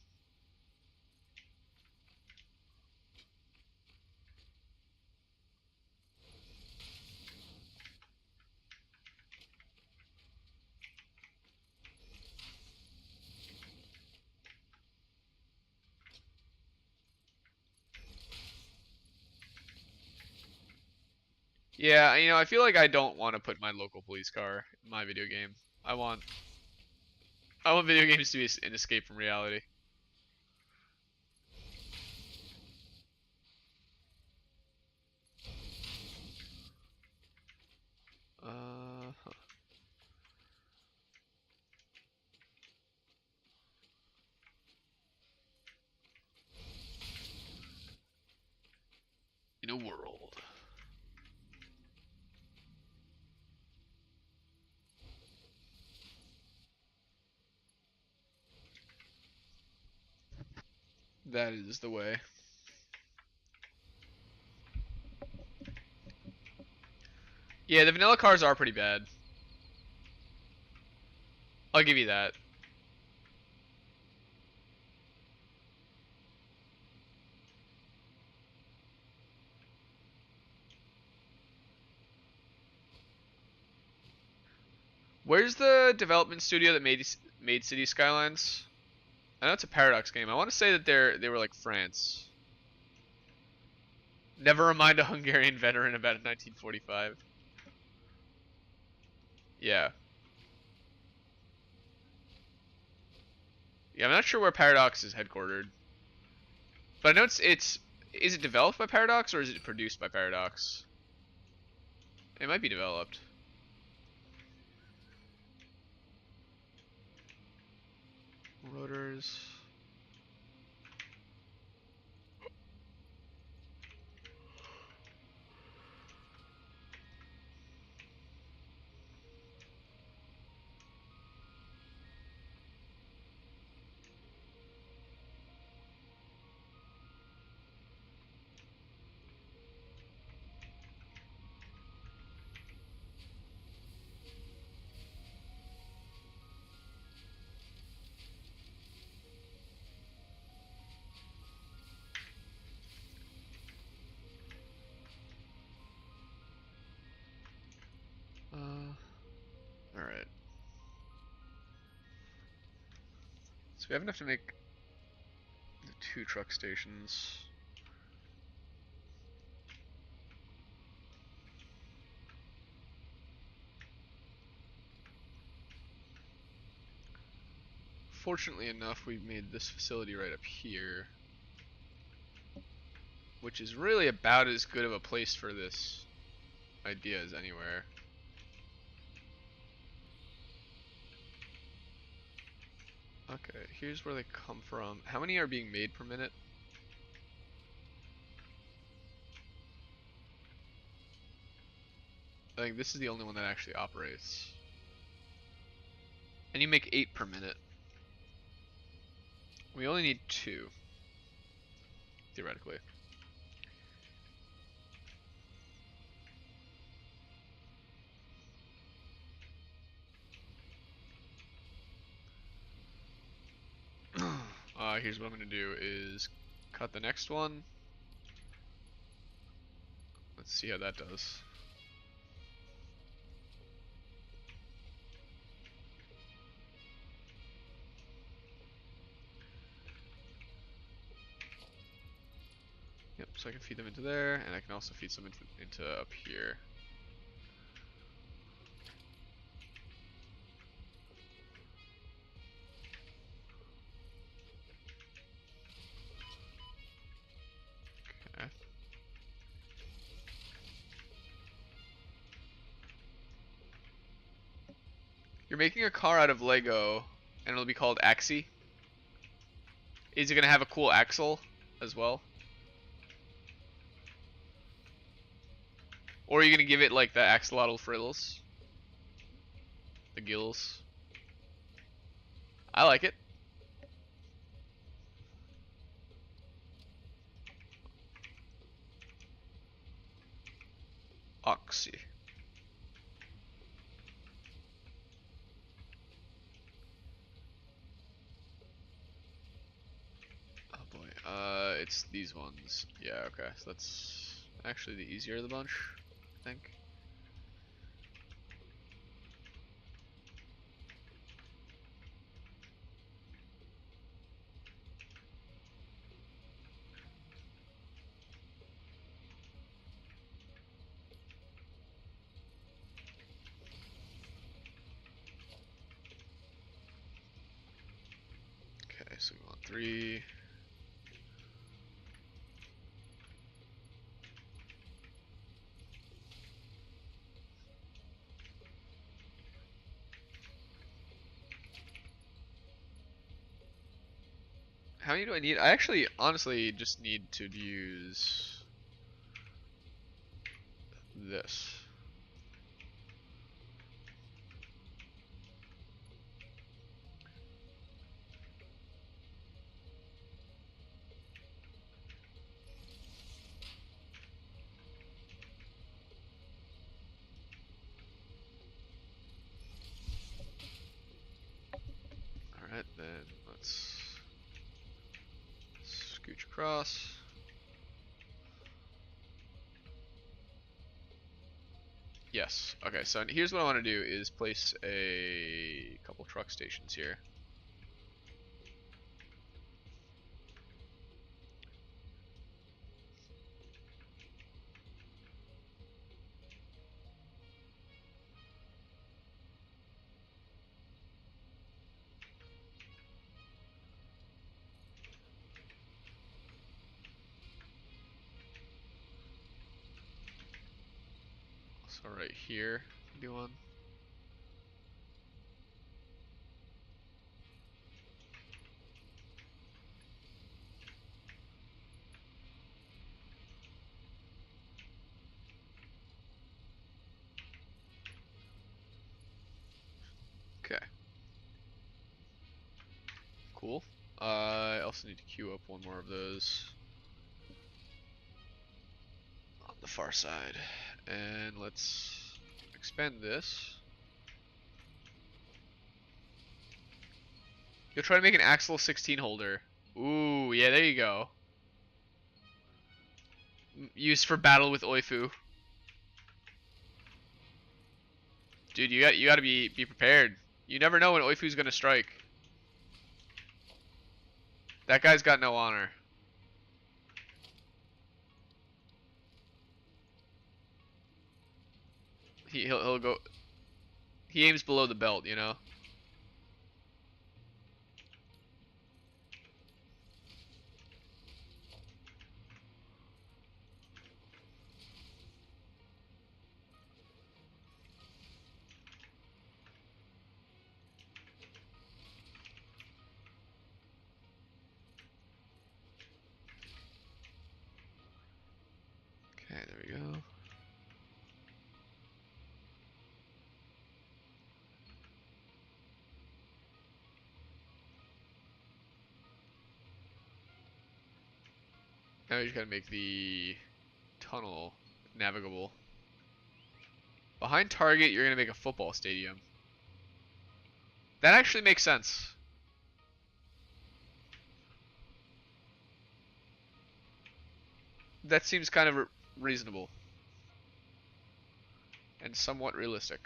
Yeah, you know, I feel like I don't want to put my local police car in my video game. I want video games to be an escape from reality. Huh. In a world. That is the way. Yeah, the vanilla cars are pretty bad. I'll give you that. Where's the development studio that made City Skylines? I know it's a Paradox game. I want to say that they were like France. Never mind a Hungarian veteran about 1945. Yeah. Yeah, I'm not sure where Paradox is headquartered. But I know it's is it developed by Paradox or is it produced by Paradox? It might be developed. Rotors. All right. So we have enough to make the 2 truck stations. Fortunately enough, we made this facility right up here, which is really about as good of a place for this idea as anywhere. Okay, here's where they come from. How many are being made per minute? I think this is the only one that actually operates. And you make 8 per minute. We only need 2, theoretically. Here's what I'm gonna do is cut the next one. Let's see how that does. Yep, so I can feed them into there, and I can also feed some into up here. Okay. You're making a car out of Lego, and it'll be called Axie. Is it gonna have a cool axle as well? Or are you gonna give it like the axolotl frills? The gills? I like it. Oxy. Oh boy. It's these ones. Yeah, okay. So that's actually the easier of the bunch, I think. Okay, so we want 3. How many do I need? I actually, honestly, just need to use this. Alright, then let's scooch across. Yes. Okay, so here's what I want to do is place a couple truck stations here. So right here, do one. Okay. Cool. I also need to queue up one more of those on the far side. And let's expand this. You'll try to make an Axle 16 holder. Ooh, yeah, there you go. Used for battle with Oifu. Dude, you gotta be prepared. You never know when Oifu's gonna strike. That guy's got no honor. He'll go. He aims below the belt, you know. Okay, there we go. Now you just gotta make the tunnel navigable. Behind Target, you're gonna make a football stadium. That actually makes sense. That seems kind of reasonable and somewhat realistic.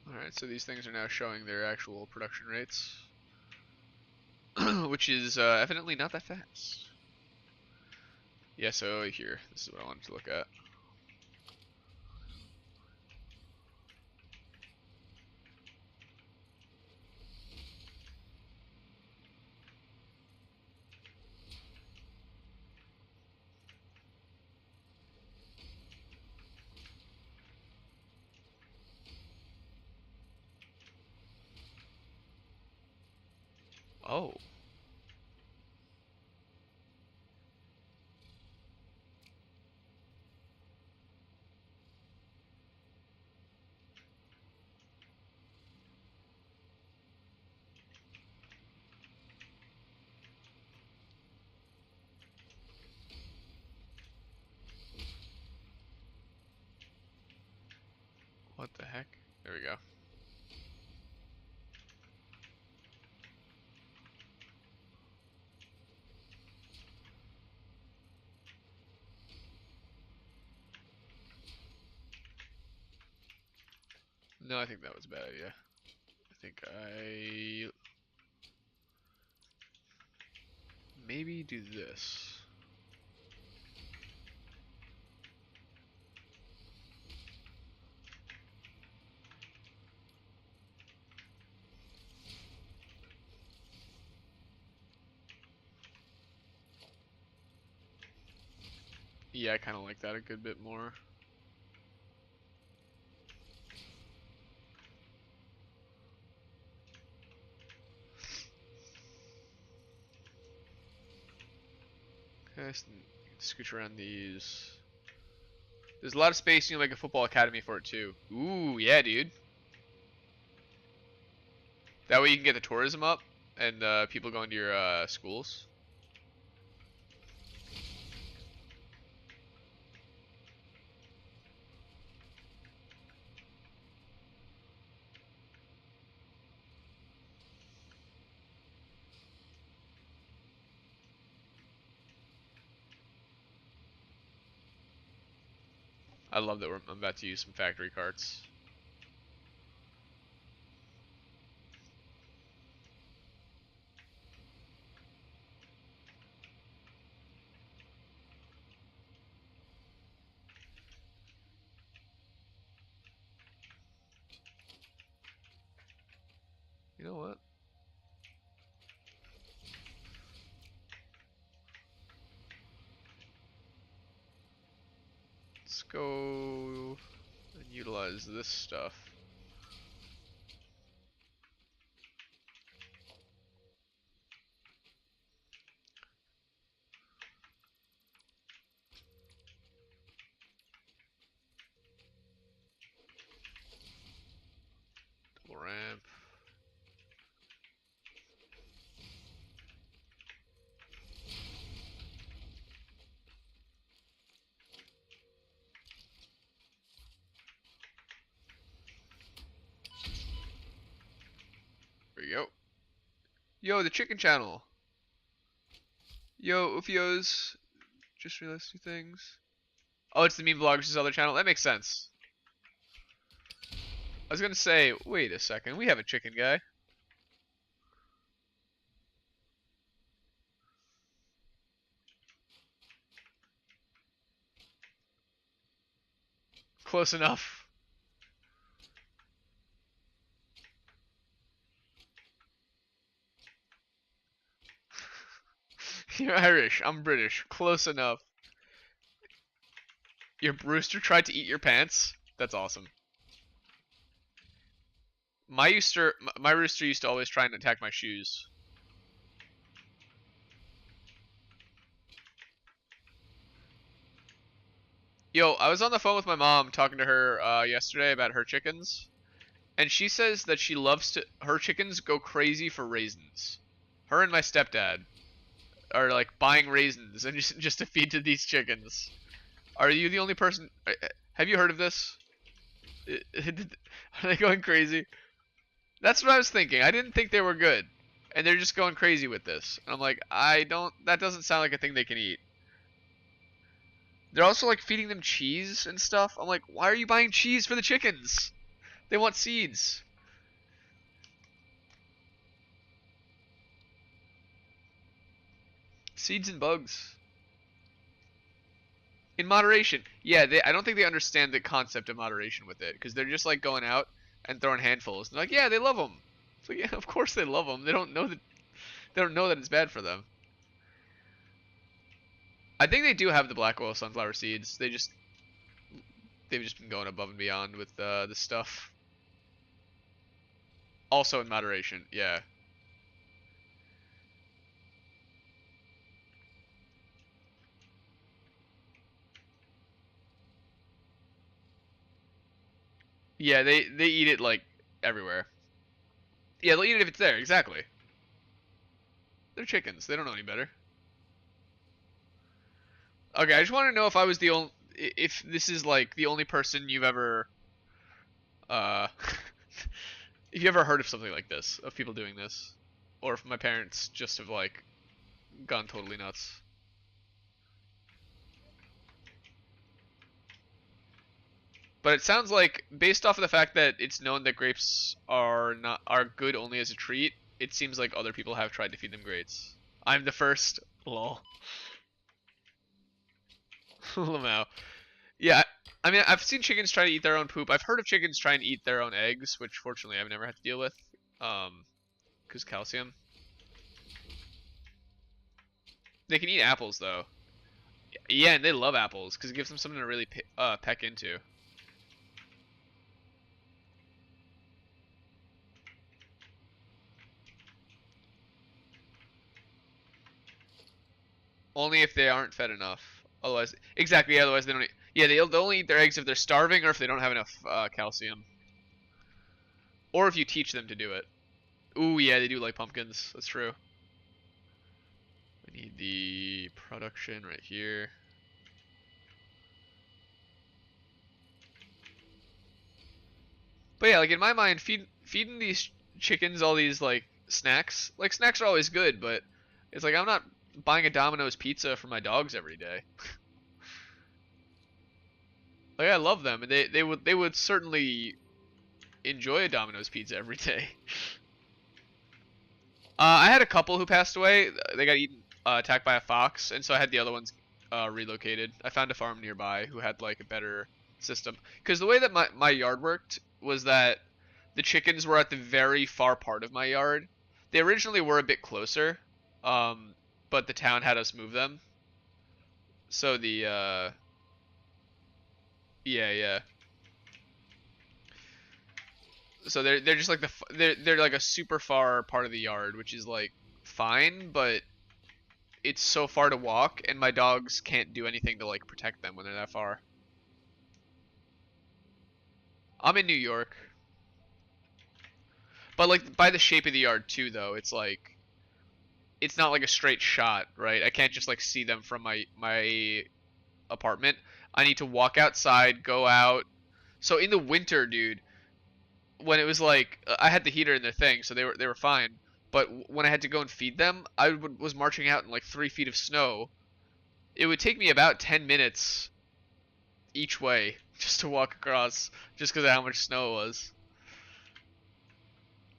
Alright, so these things are now showing their actual production rates, which is evidently not that fast. Yeah, so here, this is what I wanted to look at. Oh. What the heck? There we go. No, I think that was a bad idea. I think I maybe do this. Yeah, I kind of like that a good bit more. Okay, so scooch around these. There's a lot of space, you know, like a football academy for it too. Ooh, yeah, dude. That way you can get the tourism up and people going to your schools. I love that I'm about to use some factory carts. You know what? Let's go and utilize this stuff. Double ramp. There we go. Yo, the chicken channel. Yo, Ufios. Just realized two things. Oh, it's the meme vloggers' other channel. That makes sense. I was gonna say, wait a second. We have a chicken guy. Close enough. You're Irish. I'm British. Close enough. Your rooster tried to eat your pants? That's awesome. My rooster used to always try and attack my shoes. Yo, I was on the phone with my mom talking to her yesterday about her chickens, and she says that she loves to. Her chickens go crazy for raisins. Her and my stepdad are like buying raisins and just to feed to these chickens. Are you the only person? Have you heard of this? Are they going crazy? That's what I was thinking. I didn't think they were good, and they're just going crazy with this. And I'm like, I don't. That doesn't sound like a thing they can eat. They're also like feeding them cheese and stuff. I'm like, why are you buying cheese for the chickens? They want seeds. Seeds and bugs. In moderation. Yeah, I don't think they understand the concept of moderation with it, because they're just like going out and throwing handfuls. They're like, yeah, they love them. It's like, yeah, of course they love them. They don't know that it's bad for them. I think they do have the black oil sunflower seeds. They've just been going above and beyond with the stuff. Also in moderation. Yeah. Yeah, they eat it like everywhere. Yeah, they'll eat it if it's there. Exactly. They're chickens. They don't know any better. Okay, I just want to know if I was the only, if this is like the only person you've ever, uh, if you ever heard of something like this, of people doing this, or if my parents just have like gone totally nuts. But it sounds like, based off of the fact that it's known that grapes are good only as a treat, it seems like other people have tried to feed them grapes. I'm the first. Lol. Lamau. Yeah, I mean, I've seen chickens try to eat their own poop. I've heard of chickens trying to eat their own eggs, which fortunately I've never had to deal with, because calcium. They can eat apples though. Yeah, and they love apples because it gives them something to really peck into. Only if they aren't fed enough. Otherwise, exactly. Otherwise, they don't. Yeah, they'll only eat their eggs if they're starving or if they don't have enough calcium, or if you teach them to do it. Ooh, yeah, they do like pumpkins. That's true. We need the production right here. But yeah, like in my mind, feeding these chickens all these like snacks. Like snacks are always good, but it's like I'm not buying a Domino's pizza for my dogs every day. Like I love them, and they would certainly enjoy a Domino's pizza every day. I had a couple who passed away. They got eaten, attacked by a fox, and so I had the other ones relocated. I found a farm nearby who had like a better system. Because the way that my yard worked was that the chickens were at the very far part of my yard. They originally were a bit closer, but the town had us move them. So yeah, yeah. So they're just like they're like a super far part of the yard, which is like fine, but it's so far to walk, and my dogs can't do anything to like protect them when they're that far. I'm in New York, but like by the shape of the yard too, though, it's like it's not like a straight shot, right? I can't just like see them from my apartment. I need to walk outside, go out. So in the winter, dude, when it was like I had the heater in their thing, so they were fine. But when I had to go and feed them, was marching out in like 3 feet of snow. It would take me about 10 minutes each way just to walk across, just because of how much snow it was.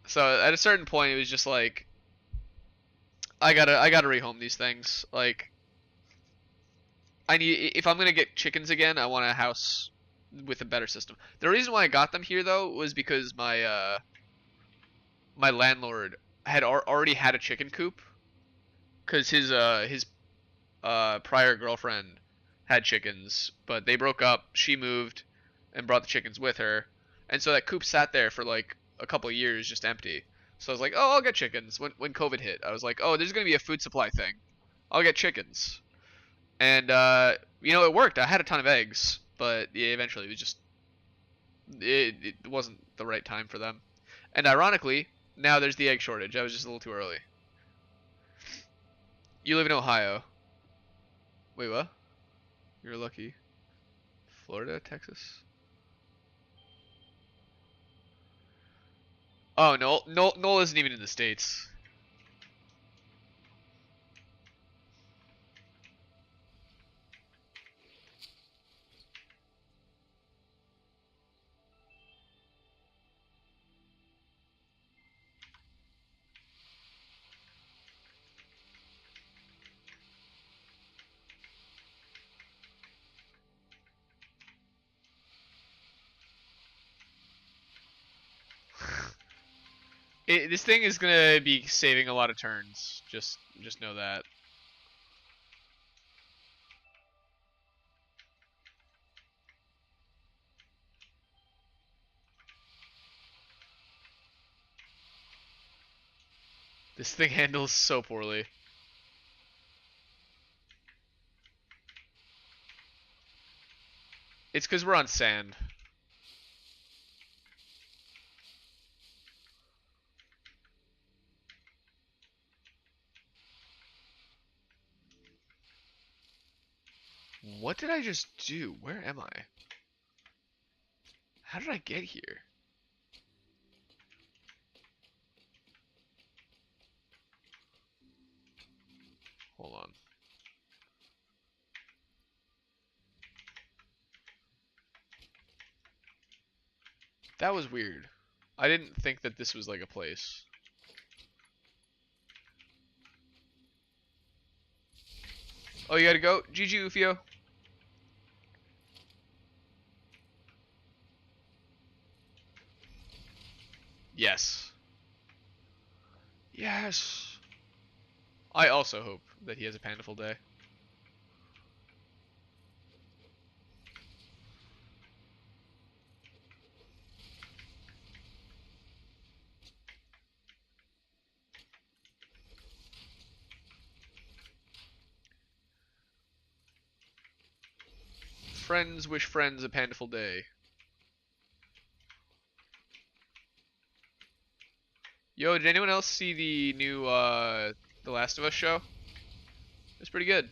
So at a certain point, it was just like I gotta rehome these things. Like if I'm gonna get chickens again, I want a house with a better system. The reason why I got them here though was because my landlord had already had a chicken coop because his prior girlfriend had chickens, but they broke up. She moved and brought the chickens with her, and so that coop sat there for like a couple of years just empty. So I was like, oh, I'll get chickens. When COVID hit, I was like, oh, there's gonna be a food supply thing. I'll get chickens. And it worked. I had a ton of eggs, but yeah, eventually it was just it wasn't the right time for them. And ironically, now there's the egg shortage. I was just a little too early. You live in Ohio. Wait, what? You're lucky. Florida, Texas. Oh, Noel isn't even in the States. This thing is gonna be saving a lot of turns. Just know that. This thing handles so poorly. It's because we're on sand. What did I just do? Where am I? How did I get here? Hold on. That was weird. I didn't think that this was like a place. Oh, you gotta go? GG, Ufio. Yes. Yes. I also hope that he has a pandaful day. Friends wish friends a pandaful day. Yo, did anyone else see the new The Last of Us show? It's pretty good.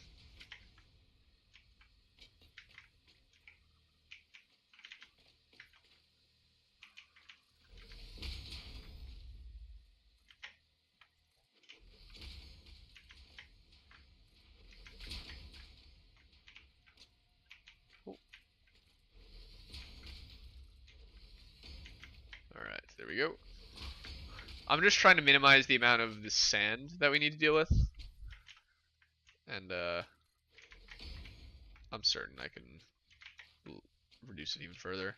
Alright, there we go. I'm just trying to minimize the amount of the sand that we need to deal with. And I'm certain I can reduce it even further.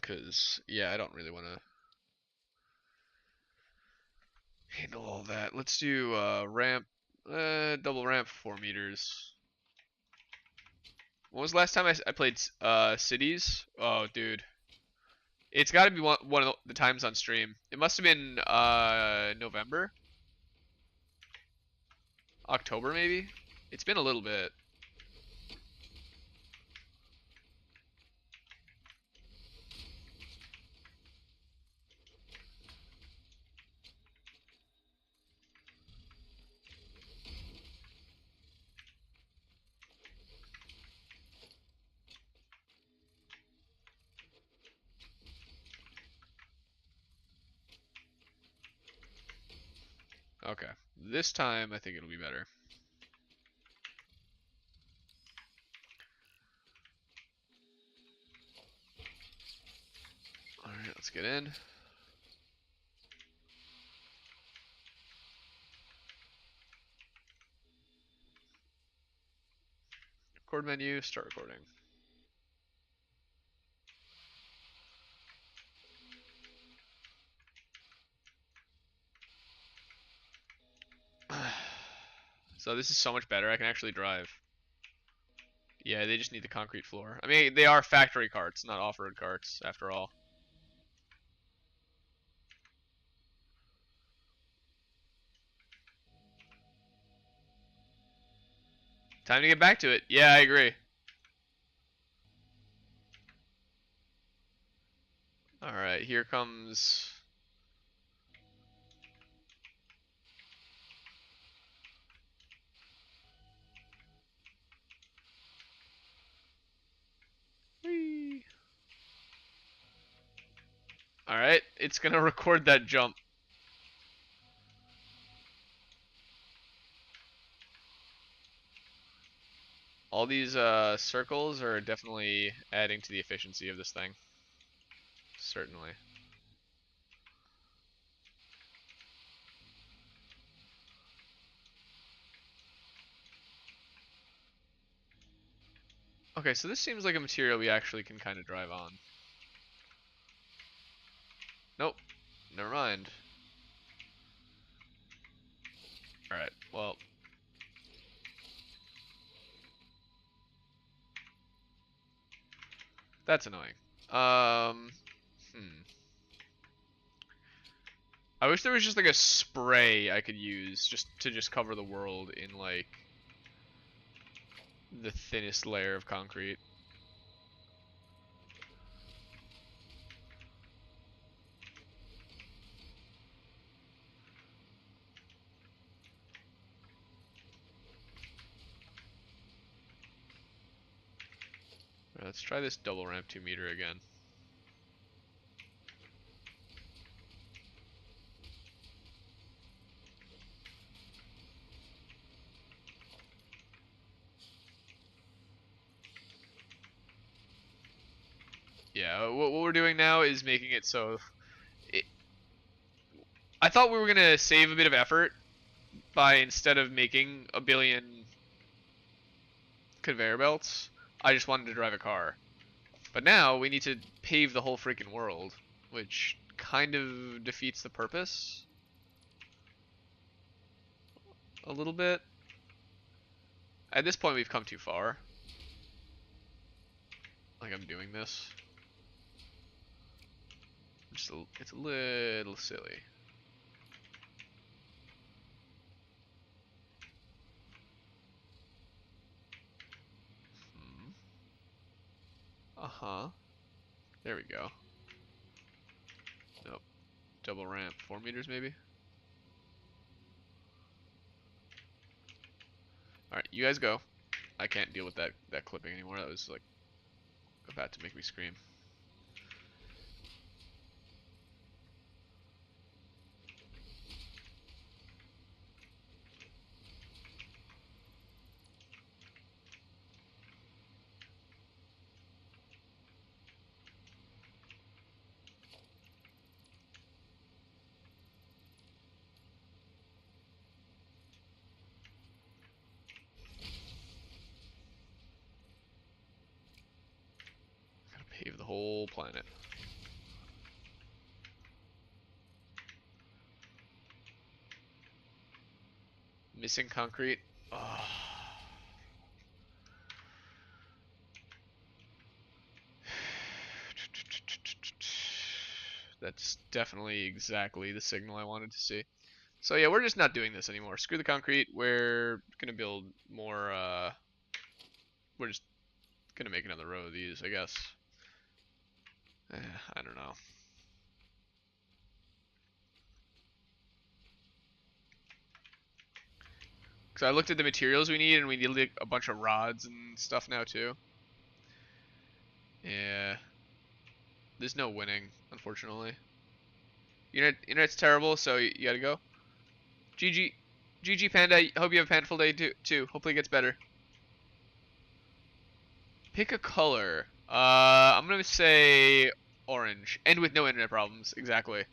Because, yeah, I don't really want to handle all that. Let's do ramp, double ramp, 4 meters. When was the last time I played Cities? Oh, dude. It's got to be one of the times on stream. It must have been November? October, maybe? It's been a little bit. Okay. This time, I think it'll be better. Alright, let's get in. Record menu, start recording. So this is so much better. I can actually drive. Yeah, they just need the concrete floor. I mean, they are factory carts, not off-road carts, after all. Time to get back to it. Yeah, I agree. Alright, here comes... Alright, it's gonna record that jump. All these circles are definitely adding to the efficiency of this thing. Certainly. Okay, so this seems like a material we actually can kind of drive on. Nope. Never mind. Alright, well. That's annoying. Hmm. I wish there was just like a spray I could use just to just cover the world in like the thinnest layer of concrete. Let's try this double ramp 2 meter again. Yeah, what we're doing now is making it so it, I thought we were gonna save a bit of effort by instead of making a billion conveyor belts, I just wanted to drive a car. But now we need to pave the whole freaking world, which kind of defeats the purpose a little bit. At this point, we've come too far. Like I'm doing this. It's a little silly. Hmm. Uh-huh. There we go. Nope. Double ramp. 4 meters maybe? Alright, you guys go. I can't deal with that clipping anymore. That was like about to make me scream. Gotta pave the whole planet. Missing concrete. Oh. That's definitely exactly the signal I wanted to see. So yeah, we're just not doing this anymore. Screw the concrete. We're gonna build more. We're just gonna make another row of these, I guess. I don't know. Because I looked at the materials we need, and we need like a bunch of rods and stuff now too. Yeah. There's no winning, unfortunately. Internet's terrible, so you gotta go. GG. GG Panda. Hope you have a pandaful day too. Hopefully it gets better. Pick a color. I'm gonna say orange. And with no internet problems. Exactly.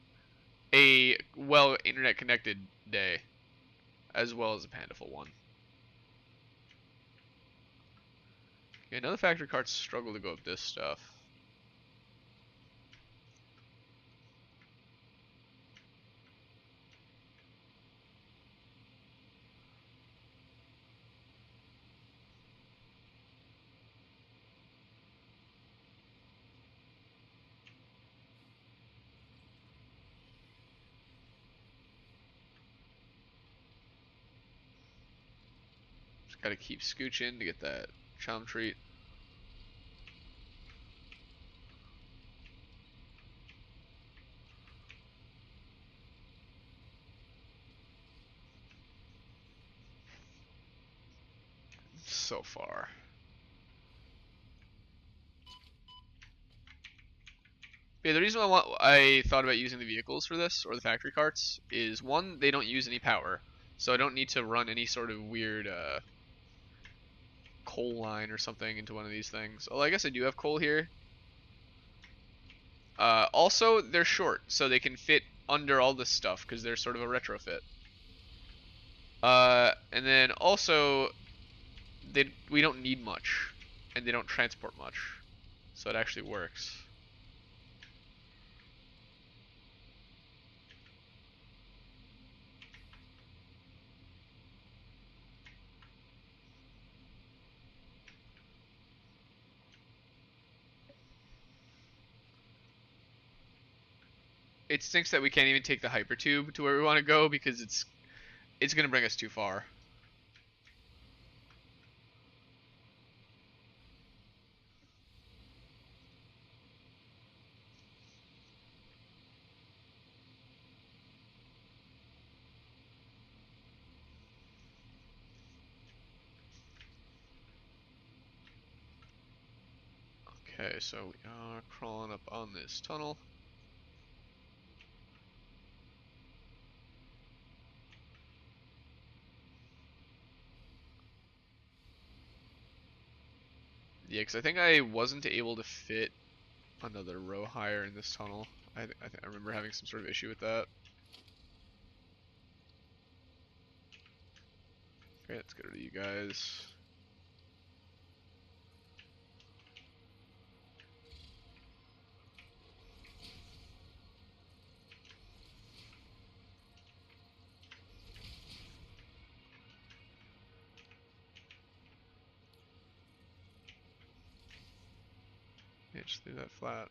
A well internet connected day. As well as a pandaful one. Yeah, none of the factory carts struggle to go up this stuff. Just gotta keep scooching to get that chum treat. So far. Yeah, the reason I thought about using the vehicles for this, or the factory carts, is one, they don't use any power. So I don't need to run any sort of weird coal line or something into one of these things. Oh, I guess I do have coal here. Also, they're short, so they can fit under all this stuff because they're sort of a retrofit. And then also, we don't need much, and they don't transport much, so it actually works. It stinks that we can't even take the hypertube to where we want to go because it's gonna bring us too far. Okay, so we are crawling up on this tunnel. Yeah, because I think I wasn't able to fit another row higher in this tunnel. I remember having some sort of issue with that. Okay, let's get rid of you guys. Yeah, just leave that flat.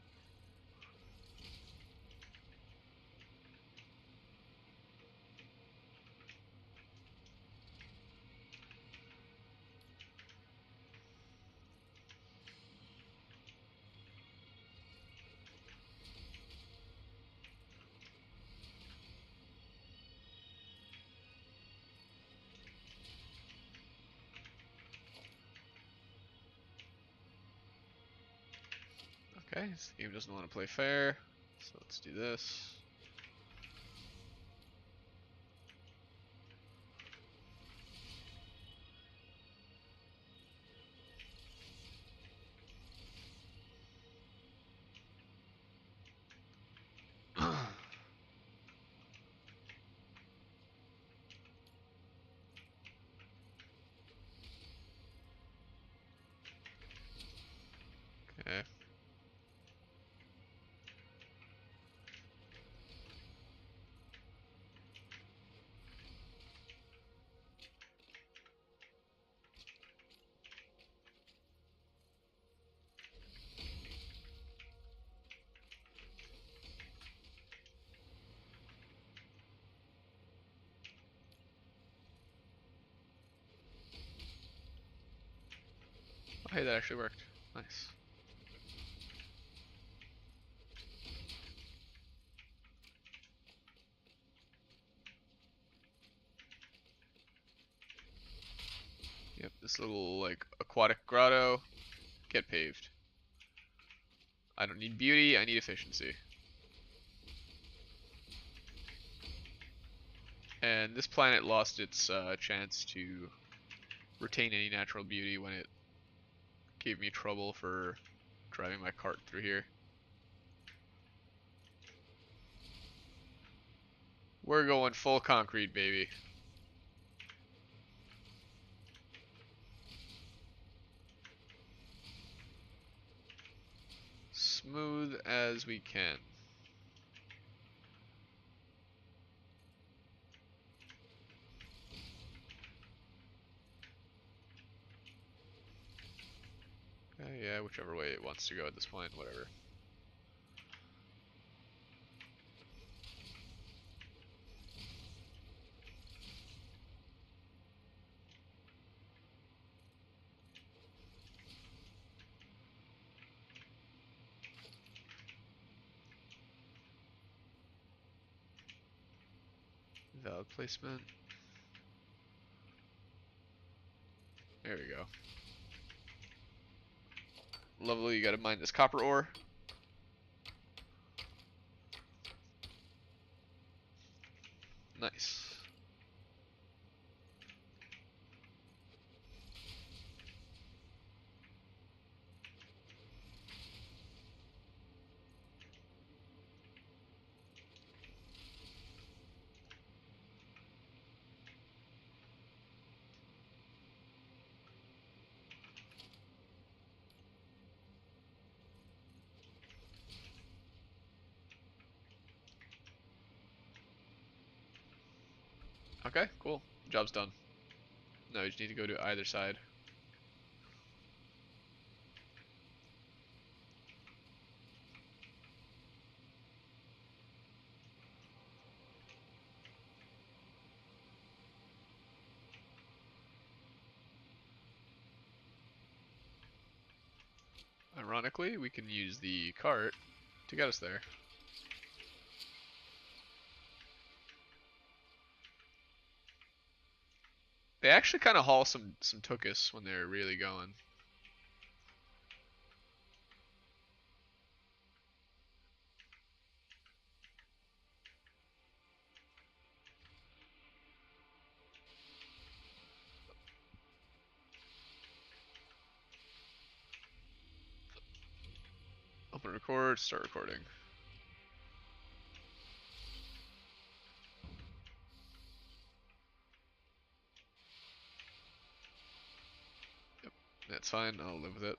Okay, this game doesn't want to play fair, so let's do this. Okay. Oh, hey, that actually worked. Nice. Yep, this little like aquatic grotto, get paved. I don't need beauty, I need efficiency. And this planet lost its chance to retain any natural beauty when it gave me trouble for driving my cart through here. We're going full concrete, baby. Smooth as we can. Yeah, whichever way it wants to go at this point, whatever. Valid placement. There we go. Lovely, you gotta mine this copper ore. Okay, cool. Job's done. No, you just need to go to either side. Ironically, we can use the cart to get us there. They actually kind of haul some tuchus when they're really going. Open record, start recording. Yep, that's fine. I'll live with it.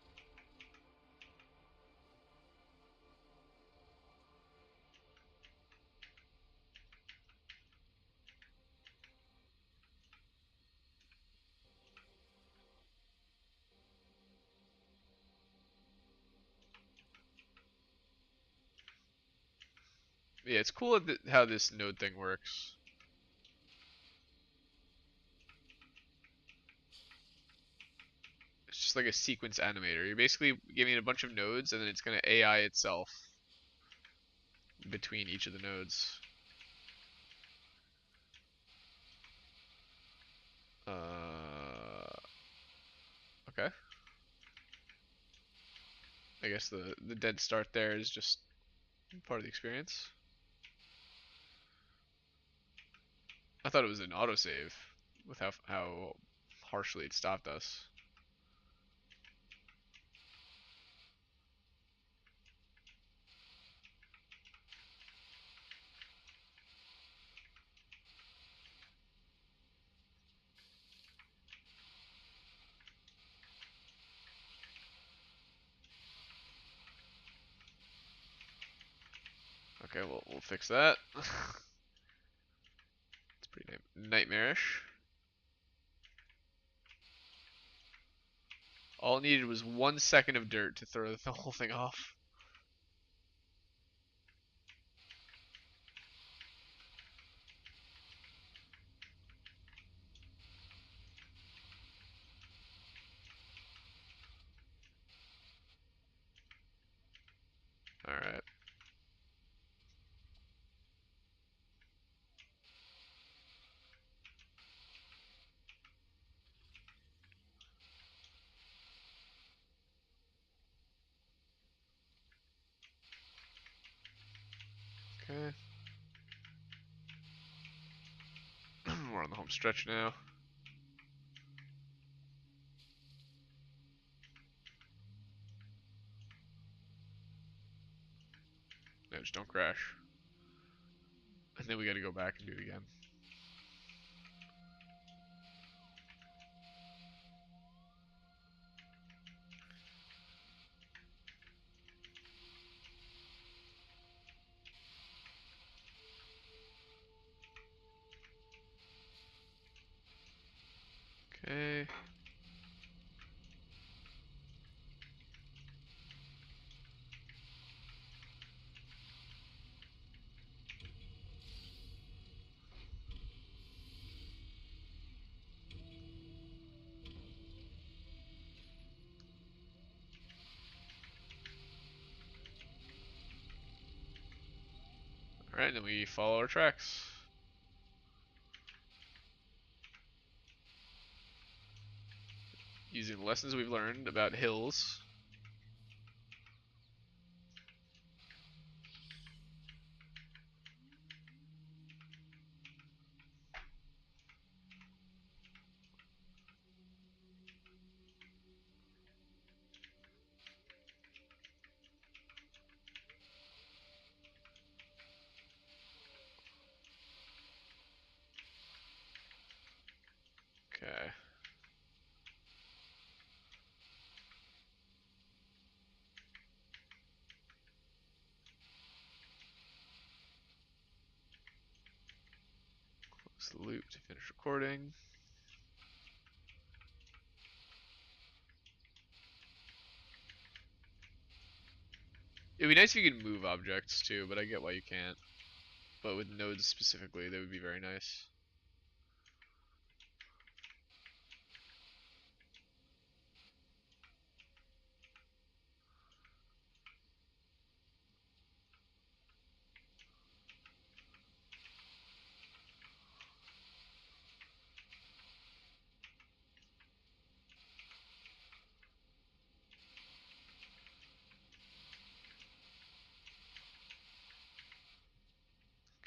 Yeah, it's cool how this node thing works. It's just like a sequence animator. You're basically giving it a bunch of nodes, and then it's going to AI itself between each of the nodes. Okay. I guess the dead start there is just part of the experience. I thought it was an autosave with how harshly it stopped us. Okay, we'll fix that. It's pretty nightmarish. All it needed was 1 second of dirt to throw the whole thing off. Alright. Okay. We're on the home stretch now. No, just don't crash. And then we gotta go back and do it again. Okay. Alright, then we follow our tracks. Using the lessons we've learned about hills. Okay. Close loop to finish recording. It'd be nice if you could move objects too, but I get why you can't. But with nodes specifically, that would be very nice.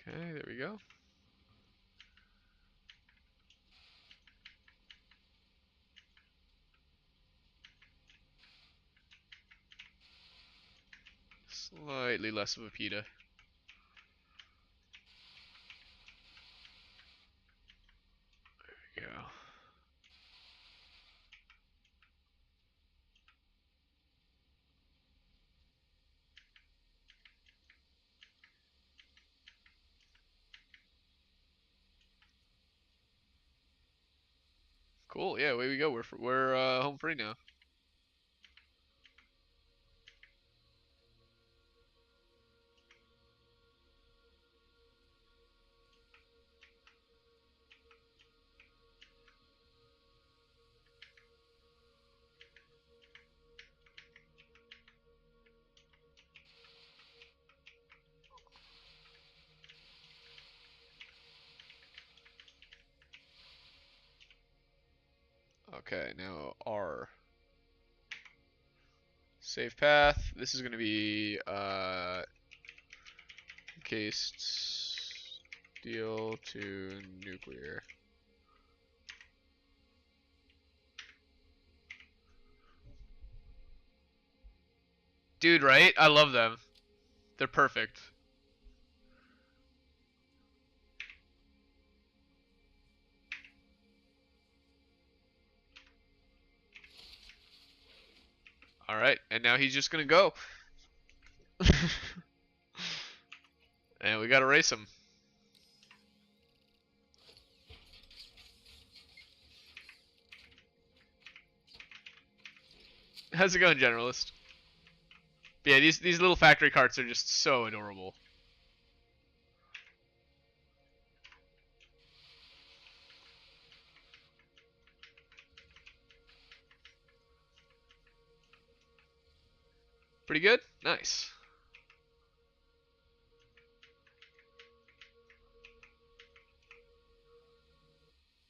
Okay, there we go. Slightly less of a pita. There we go. Cool. Yeah, away we go. We're home free now. Okay, now R. Save path. This is gonna be encased steel to nuclear. Dude, right? I love them. They're perfect. Alright, and now he's just gonna go. And we gotta race him. How's it going, Generalist? But yeah, these little factory carts are just so adorable. Pretty good? Nice.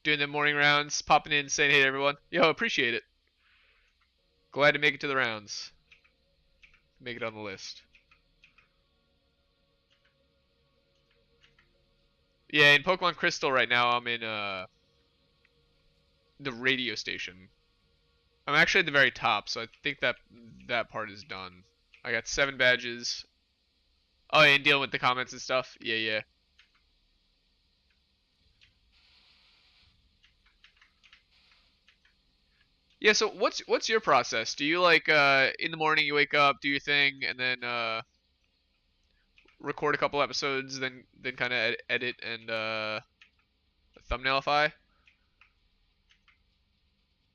Doing the morning rounds, popping in, saying hey to everyone. Yo, appreciate it. Glad to make it to the rounds. Make it on the list. Yeah, in Pokemon Crystal right now, I'm in the radio station. I'm actually at the very top, so I think that part is done. I got 7 badges. Oh, yeah, and dealing with the comments and stuff. Yeah, yeah. Yeah, so what's your process? Do you like in the morning you wake up, do your thing, and then record a couple episodes, then kind of edit and thumbnailify?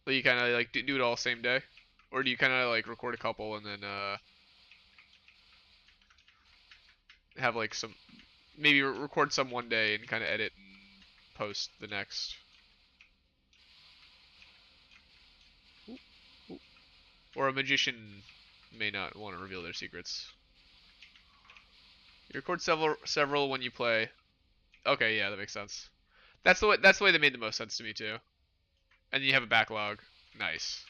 Or you kind of like do it all same day, or do you kind of like record a couple and then have like some maybe record some one day and kind of edit and post the next? Ooh, ooh. Or a magician may not want to reveal their secrets. You record several when you play. Okay, yeah, that makes sense. That's the way that made the most sense to me too. And you have a backlog. Nice.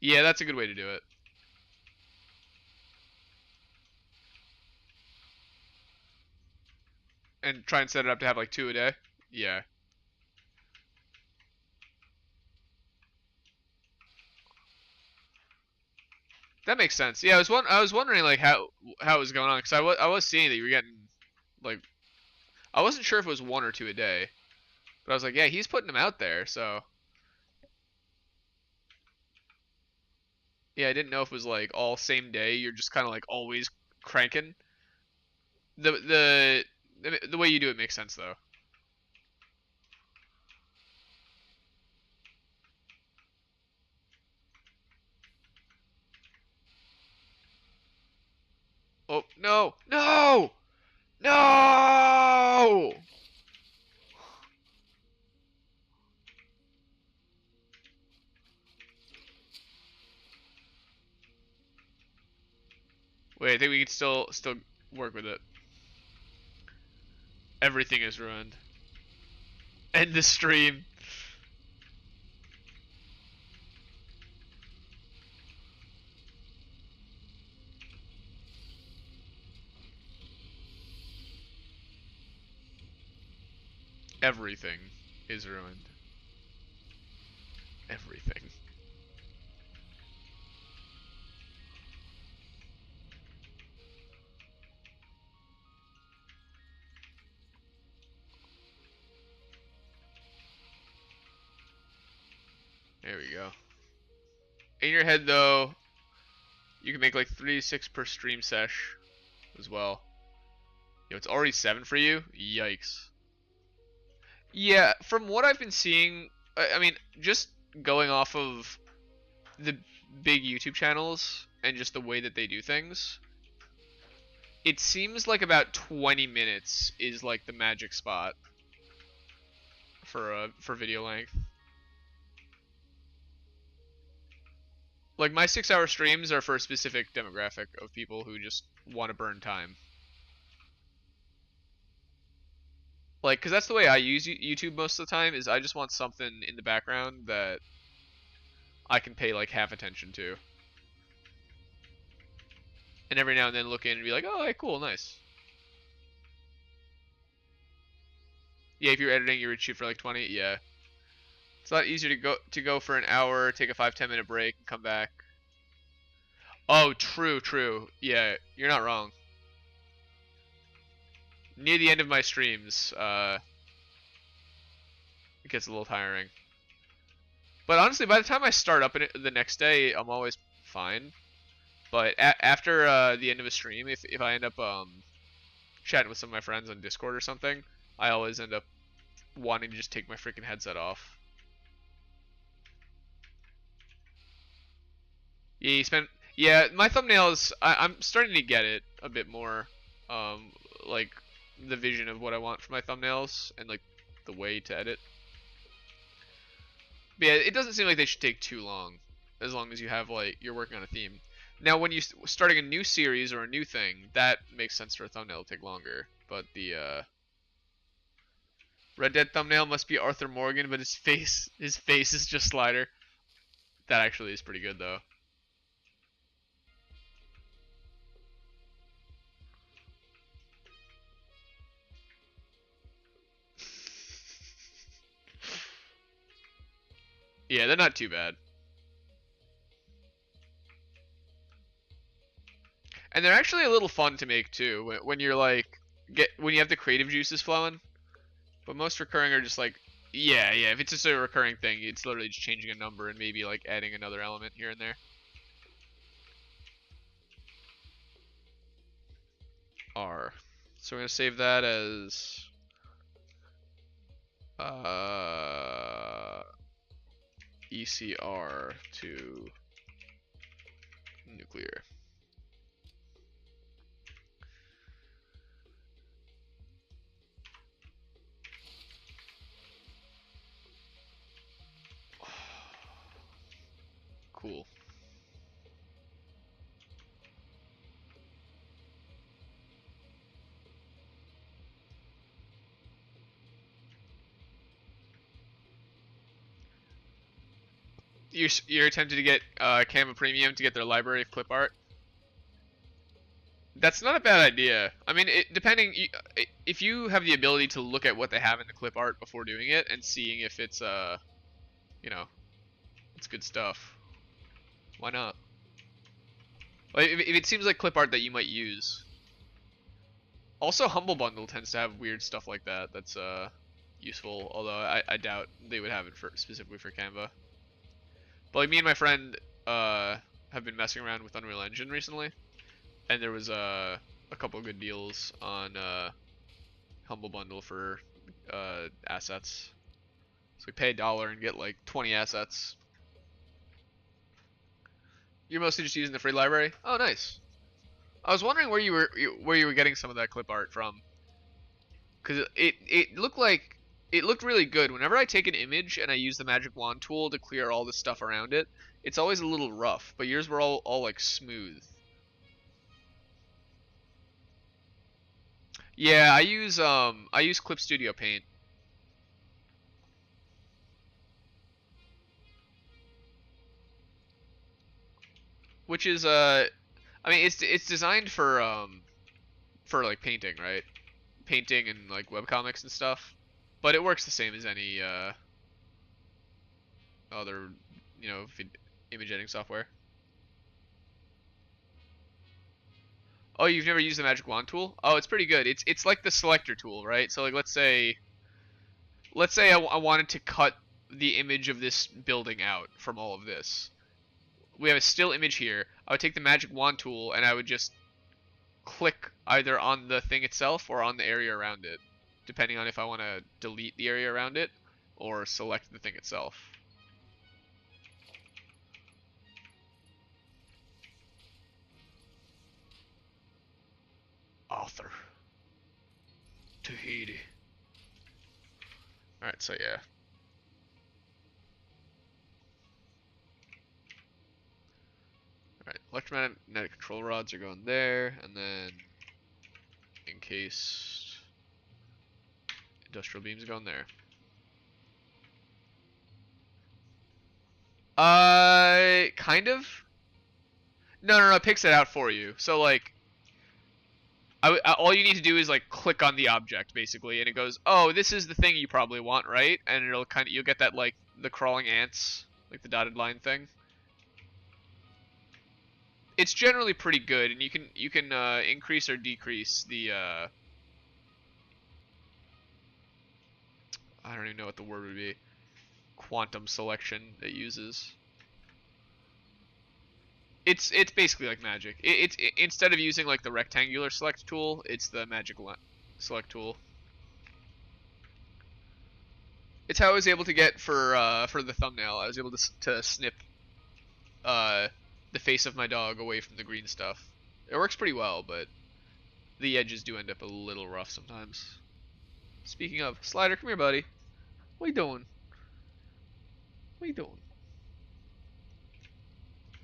Yeah, that's a good way to do it. And try and set it up to have like 2 a day. Yeah. That makes sense. Yeah, I was wondering like how it was going on because I was seeing that you were getting like I wasn't sure if it was 1 or 2 a day, but I was like, yeah, he's putting them out there, so Yeah, I didn't know if it was like all same day. You're just kind of like always cranking. The the way you do it makes sense though. Oh no, no, no! Wait, I think we can still work with it. Everything is ruined. End the stream. Everything is ruined. Everything. There we go. In your head though, you can make like 3 to 6 per stream sesh as well. Yo, it's already 7 for you? Yikes. Yeah, from what I've been seeing, I mean, just going off of the big YouTube channels and just the way that they do things, it seems like about 20 minutes is like the magic spot for video length. Like my 6 hour streams are for a specific demographic of people who just want to burn time. Like, cause that's the way I use YouTube most of the time. Is I just want something in the background that I can pay like half attention to, and every now and then look in and be like, oh, hey, cool, nice. Yeah, if you're editing, you would shoot for like 20. Yeah, it's a lot easier to go for an hour, take a 5-10 minute break, and come back. Oh, true, true. Yeah, you're not wrong. Near the end of my streams, it gets a little tiring. But honestly, by the time I start up in it the next day, I'm always fine. But after the end of a stream, if I end up chatting with some of my friends on Discord or something, I always end up wanting to just take my freaking headset off. Yeah, you spent. Yeah, my thumbnails. I'm starting to get it a bit more. Like the vision of what I want for my thumbnails and like the way to edit. But yeah, it doesn't seem like they should take too long as you have like you're working on a theme. Now, when you starting a new series or a new thing, that makes sense for a thumbnail to take longer. But the Red Dead thumbnail must be Arthur Morgan, but his face is just Slider. That actually is pretty good though. Yeah, they're not too bad. And they're actually a little fun to make too when you're like when you have the creative juices flowing. But most recurring are just like yeah, if it's just a recurring thing, it's literally just changing a number and maybe like adding another element here and there. R. So we're gonna save that as ECR to nuclear. Cool. You're tempted to get Canva Premium to get their library of clip art. That's not a bad idea. I mean, depending if you have the ability to look at what they have in the clip art before doing it and seeing if it's you know, it's good stuff. Why not? Like, if it seems like clip art that you might use. Also, Humble Bundle tends to have weird stuff like that. That's useful. Although I doubt they would have it for specifically for Canva. But like me and my friend have been messing around with Unreal Engine recently, and there was a couple good deals on Humble Bundle for assets. So we pay $1 and get like 20 assets. You're mostly just using the free library? Oh, nice. I was wondering where you were getting some of that clip art from, because it looked really good. Whenever I take an image and I use the magic wand tool to clear all the stuff around it, it's always a little rough. But yours were all like smooth. Yeah, I use Clip Studio Paint, which is I mean it's designed for like painting, right? Painting and like webcomics and stuff. But it works the same as any other, image editing software. Oh, you've never used the magic wand tool? Oh, it's pretty good. It's like the selector tool, right? So like let's say I wanted to cut the image of this building out from all of this. We have a still image here. I would take the magic wand tool and I would just click either on the thing itself or on the area around it, depending on if I want to delete the area around it or select the thing itself. Author. Tahiti. Alright, so yeah. Alright, electromagnetic control rods are going there, and then encased industrial beams are going there. Kind of. No, it picks it out for you. So like, all you need to do is like click on the object basically, and it goes, "Oh, this is the thing you probably want, right?" And you'll get that like the crawling ants, like the dotted line thing. It's generally pretty good, and you can increase or decrease the I don't even know what the word would be. Quantum selection it uses. It's basically like magic. Instead of using like the rectangular select tool, it's the magic select tool. It's how I was able to get for the thumbnail. I was able to snip uh the face of my dog away from the green stuff. It works pretty well, but the edges do end up a little rough sometimes. Speaking of, Slider, come here, buddy. What you doing? What you doing?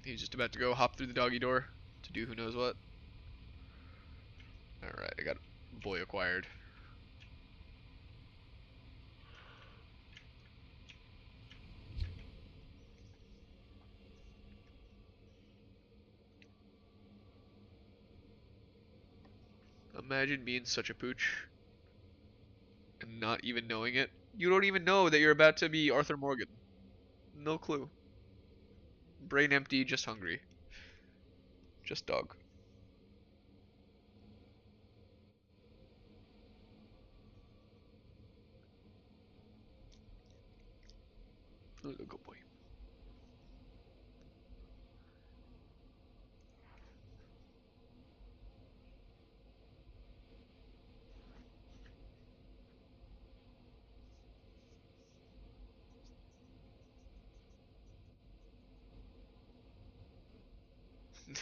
He's just about to go hop through the doggy door to do who knows what. Alright, I got boy acquired. Imagine being such a pooch and not even knowing it. You don't even know that you're about to be Arthur Morgan. No clue. Brain empty, just hungry. Just dog. Good boy.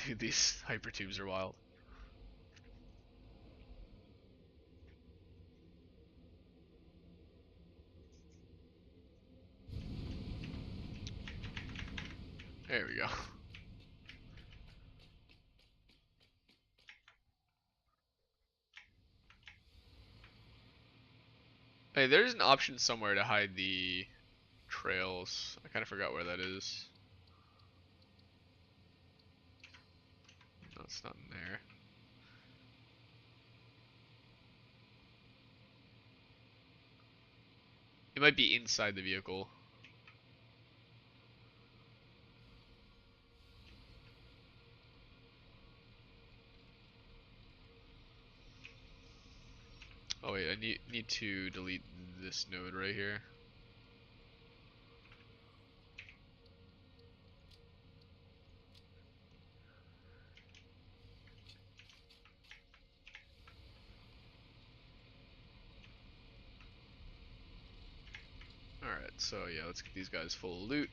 Dude, these hypertubes are wild. There we go. Hey, there's an option somewhere to hide the trails. I kind of forgot where that is. No, it's not in there. It might be inside the vehicle. Oh wait, I need to delete this node right here. Alright, so yeah, let's get these guys full of loot.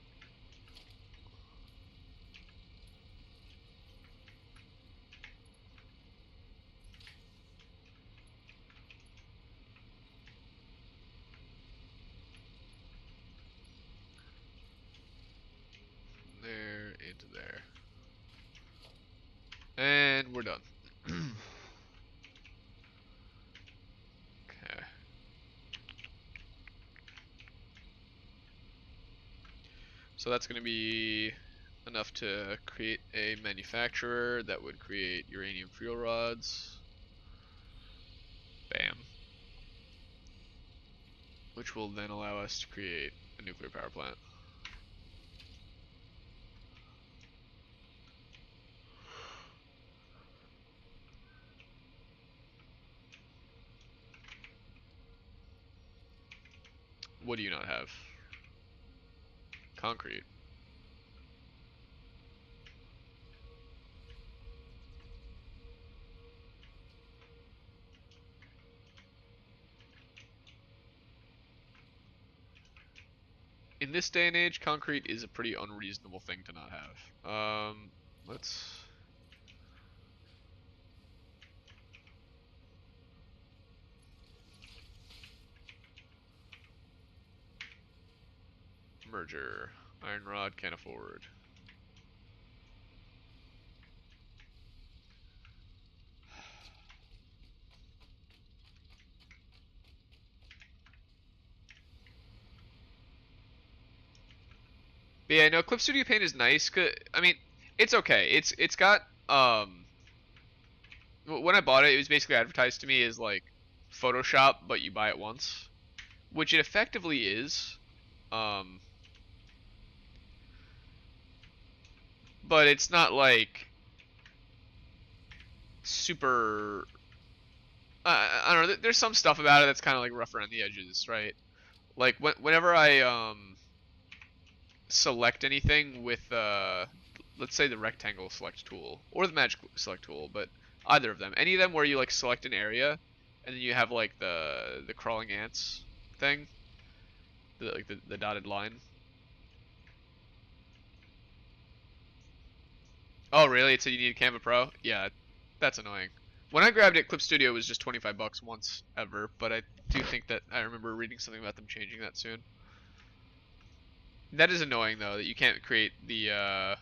There, into there. And we're done. Okay. So that's going to be enough to create a manufacturer that would create uranium fuel rods. Bam. Which will then allow us to create a nuclear power plant. What do you not have? Concrete. In this day and age, concrete is a pretty unreasonable thing to not have. Let's... Merger. Iron rod can't afford. But yeah, no, Clip Studio Paint is nice. I mean, it's okay. It's got when I bought it, it was basically advertised to me as like Photoshop, but you buy it once, which it effectively is. Um, but it's not like super. I don't know. There's some stuff about it that's kind of like rough around the edges, right? Like whenever I select anything with let's say the rectangle select tool or the magic select tool, but either of them, any of them where you like select an area and then you have like the crawling ants thing, like the dotted line. Oh really? It said you need a Canva Pro? Yeah, that's annoying. When I grabbed it, Clip Studio was just 25 bucks once ever, but I do think that I remember reading something about them changing that soon. That is annoying though, that you can't create the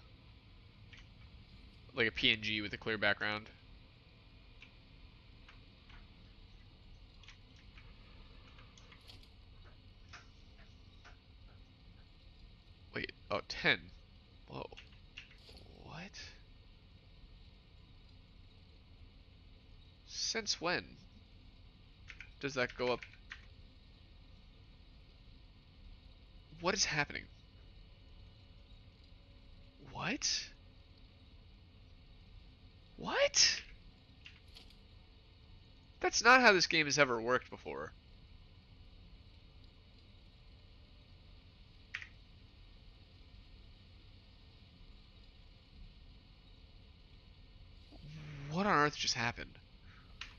like a PNG with a clear background. Wait, oh, 10. Whoa. What? Since when does that go up? What is happening? What? What? That's not how this game has ever worked before. What on earth just happened?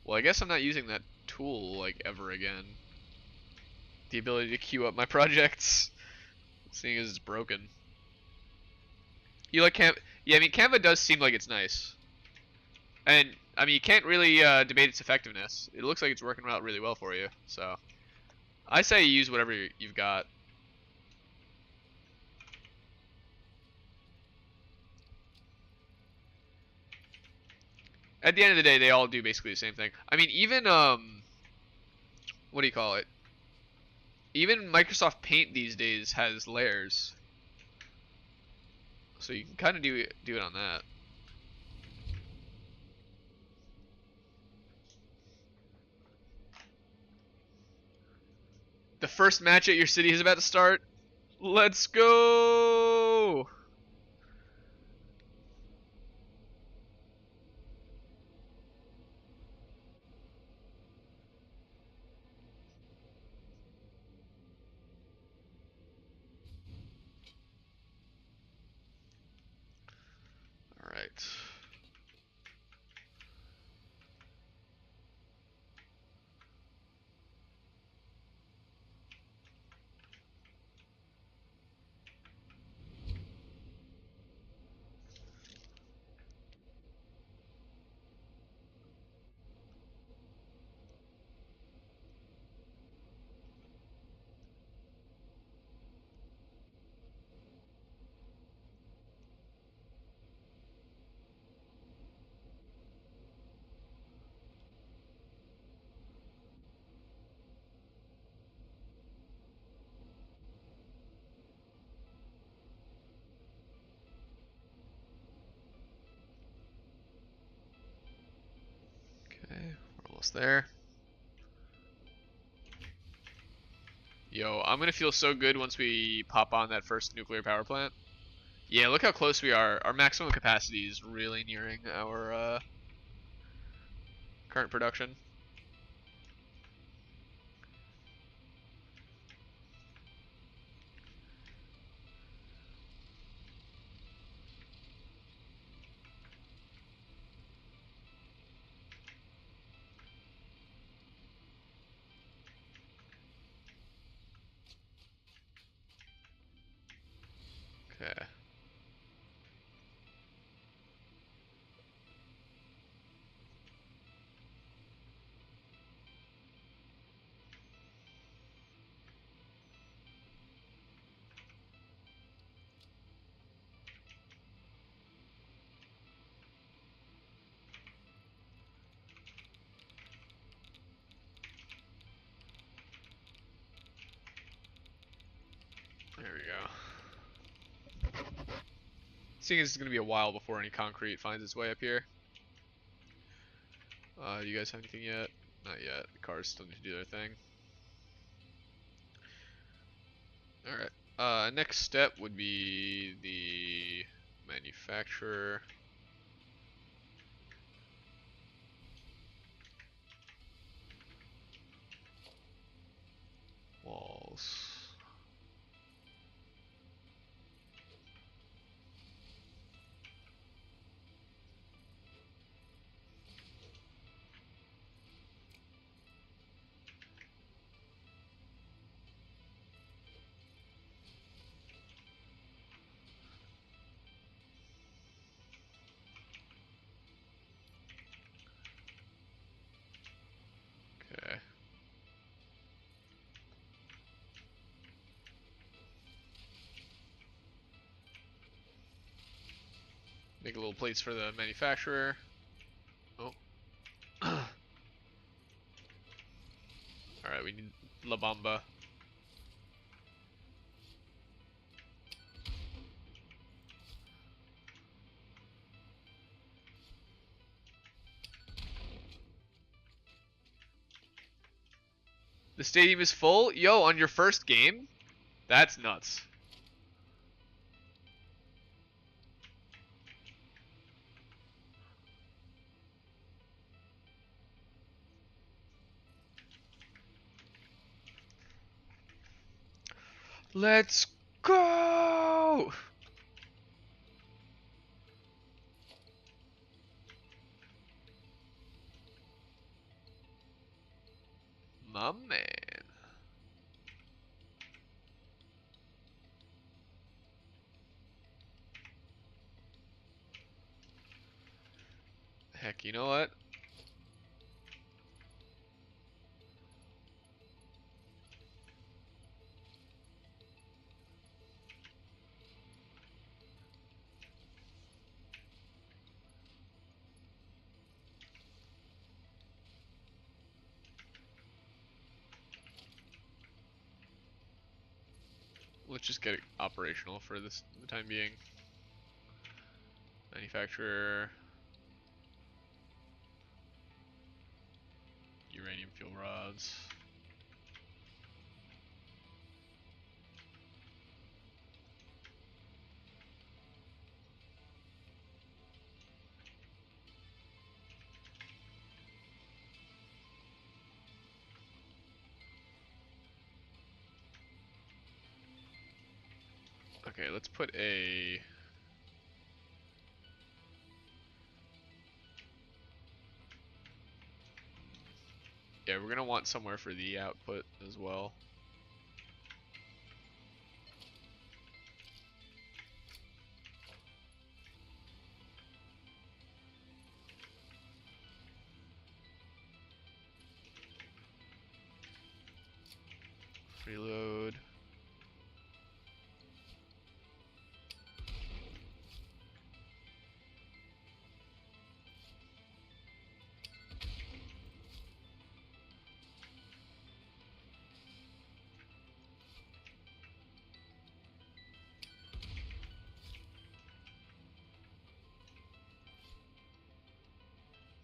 Well, I guess I'm not using that tool, like, ever again. The ability to queue up my projects, seeing as it's broken. You like Canva? Yeah, I mean, Canva does seem like it's nice. And, I mean, you can't really debate its effectiveness. It looks like it's working out really well for you, so. I say you use whatever you've got. At the end of the day, they all do basically the same thing. I mean, even, what do you call it? Even Microsoft Paint these days has layers. So you can kind of do it on that. The first match at your city is about to start. Let's go! Alright. Almost there. Yo, I'm gonna feel so good once we pop on that first nuclear power plant. Yeah, look how close we are. Our maximum capacity is really nearing our current production. Okay. There we go. Seeing as it's gonna be a while before any concrete finds its way up here. Do you guys have anything yet? Not yet. The cars still need to do their thing. Alright. Next step would be the manufacturer. Walls. Okay. Make little plates for the manufacturer. Oh. Alright, we need La Bamba. The stadium is full? Yo, on your first game? That's nuts. Let's go! My man. Heck, you know what? Let's just get it operational for this the time being. Manufacturer. Uranium fuel rods. Okay, let's put a... Yeah, we're gonna want somewhere for the output as well. Reload.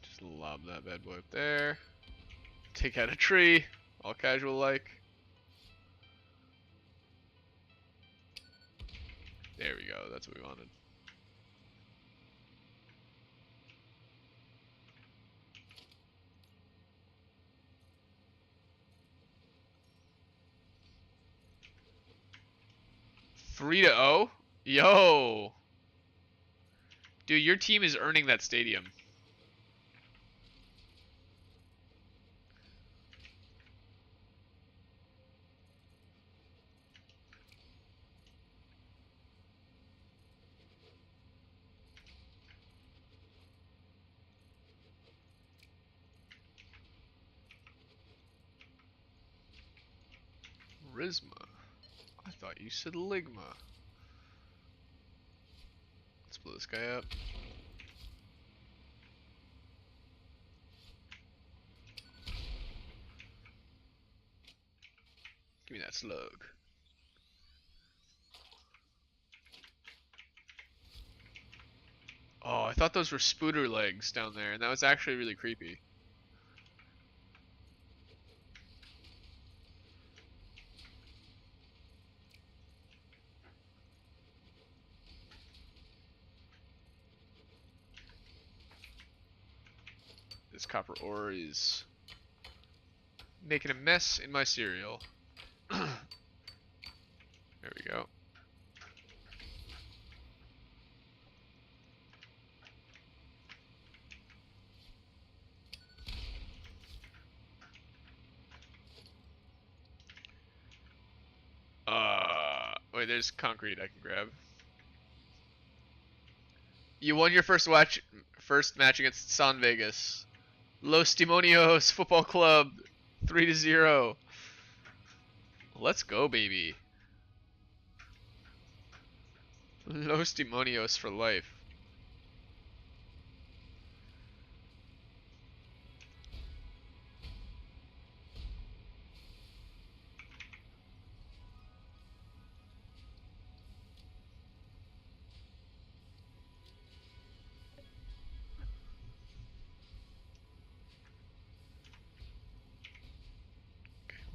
Just lob that bad boy up there. Take out a tree. All casual like. There we go. That's what we wanted. Three to 0? Yo. Dude, your team is earning that stadium. Risma. I thought you said Ligma. Let's blow this guy up. Give me that slug. Oh, I thought those were spooter legs down there, and that was actually really creepy. This copper ore is making a mess in my cereal. There we go. Wait, there's concrete I can grab. You won your first match against San Vegas. Los Demonios Football Club, 3-0. Let's go, baby. Los Demonios for life.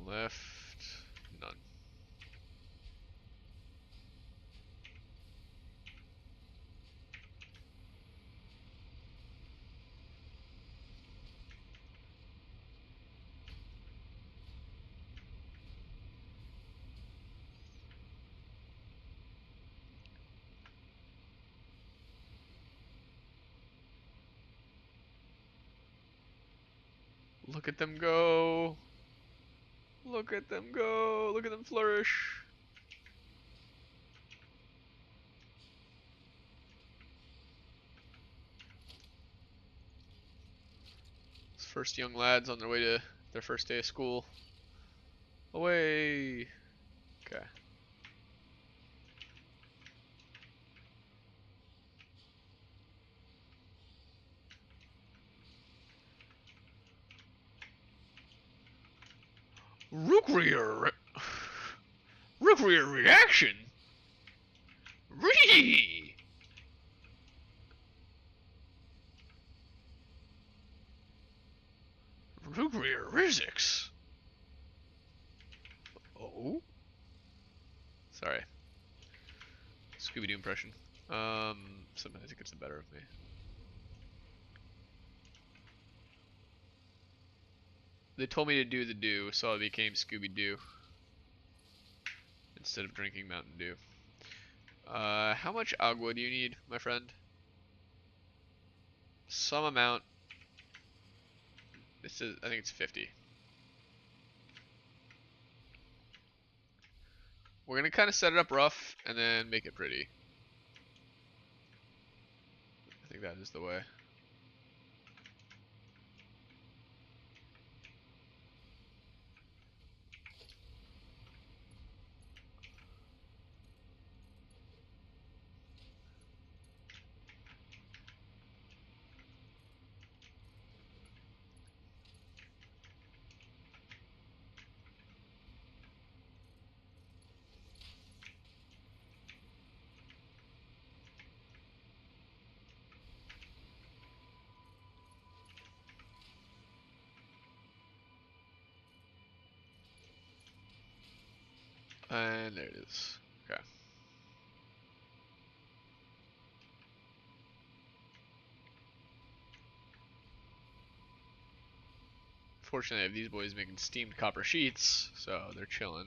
Left, none. Look at them go. Look at them go. Look at them flourish. These first young lads on their way to their first day of school. Away. Okay. Rookrear reaction. Ree. Rookrear Rizix. Oh. Sorry. Scooby-Doo impression. Sometimes it gets the better of me. They told me to do the do, so I became Scooby-Doo. Instead of drinking Mountain Dew. How much agua do you need, my friend? Some amount. This is, I think it's 50. We're gonna kind of set it up rough and then make it pretty. I think that is the way. And there it is. Okay. Fortunately, I have these boys making steamed copper sheets, so they're chilling.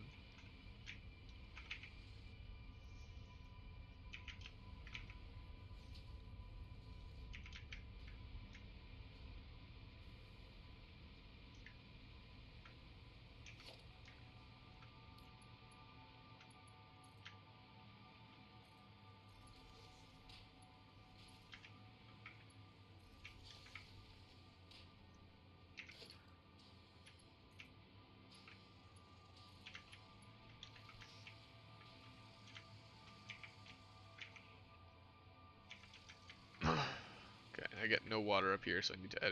Okay, I get no water up here, so I need to add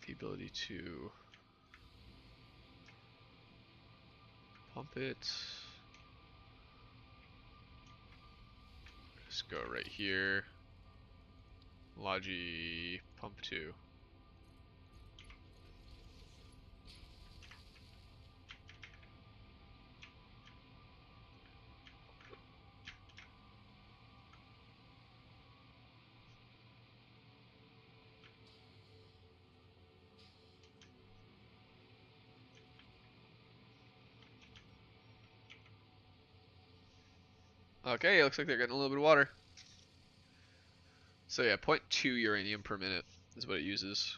the ability to pump it. Just go right here. Logi pump 2. Okay, it looks like they're getting a little bit of water. So yeah, 0.2 uranium per minute is what it uses.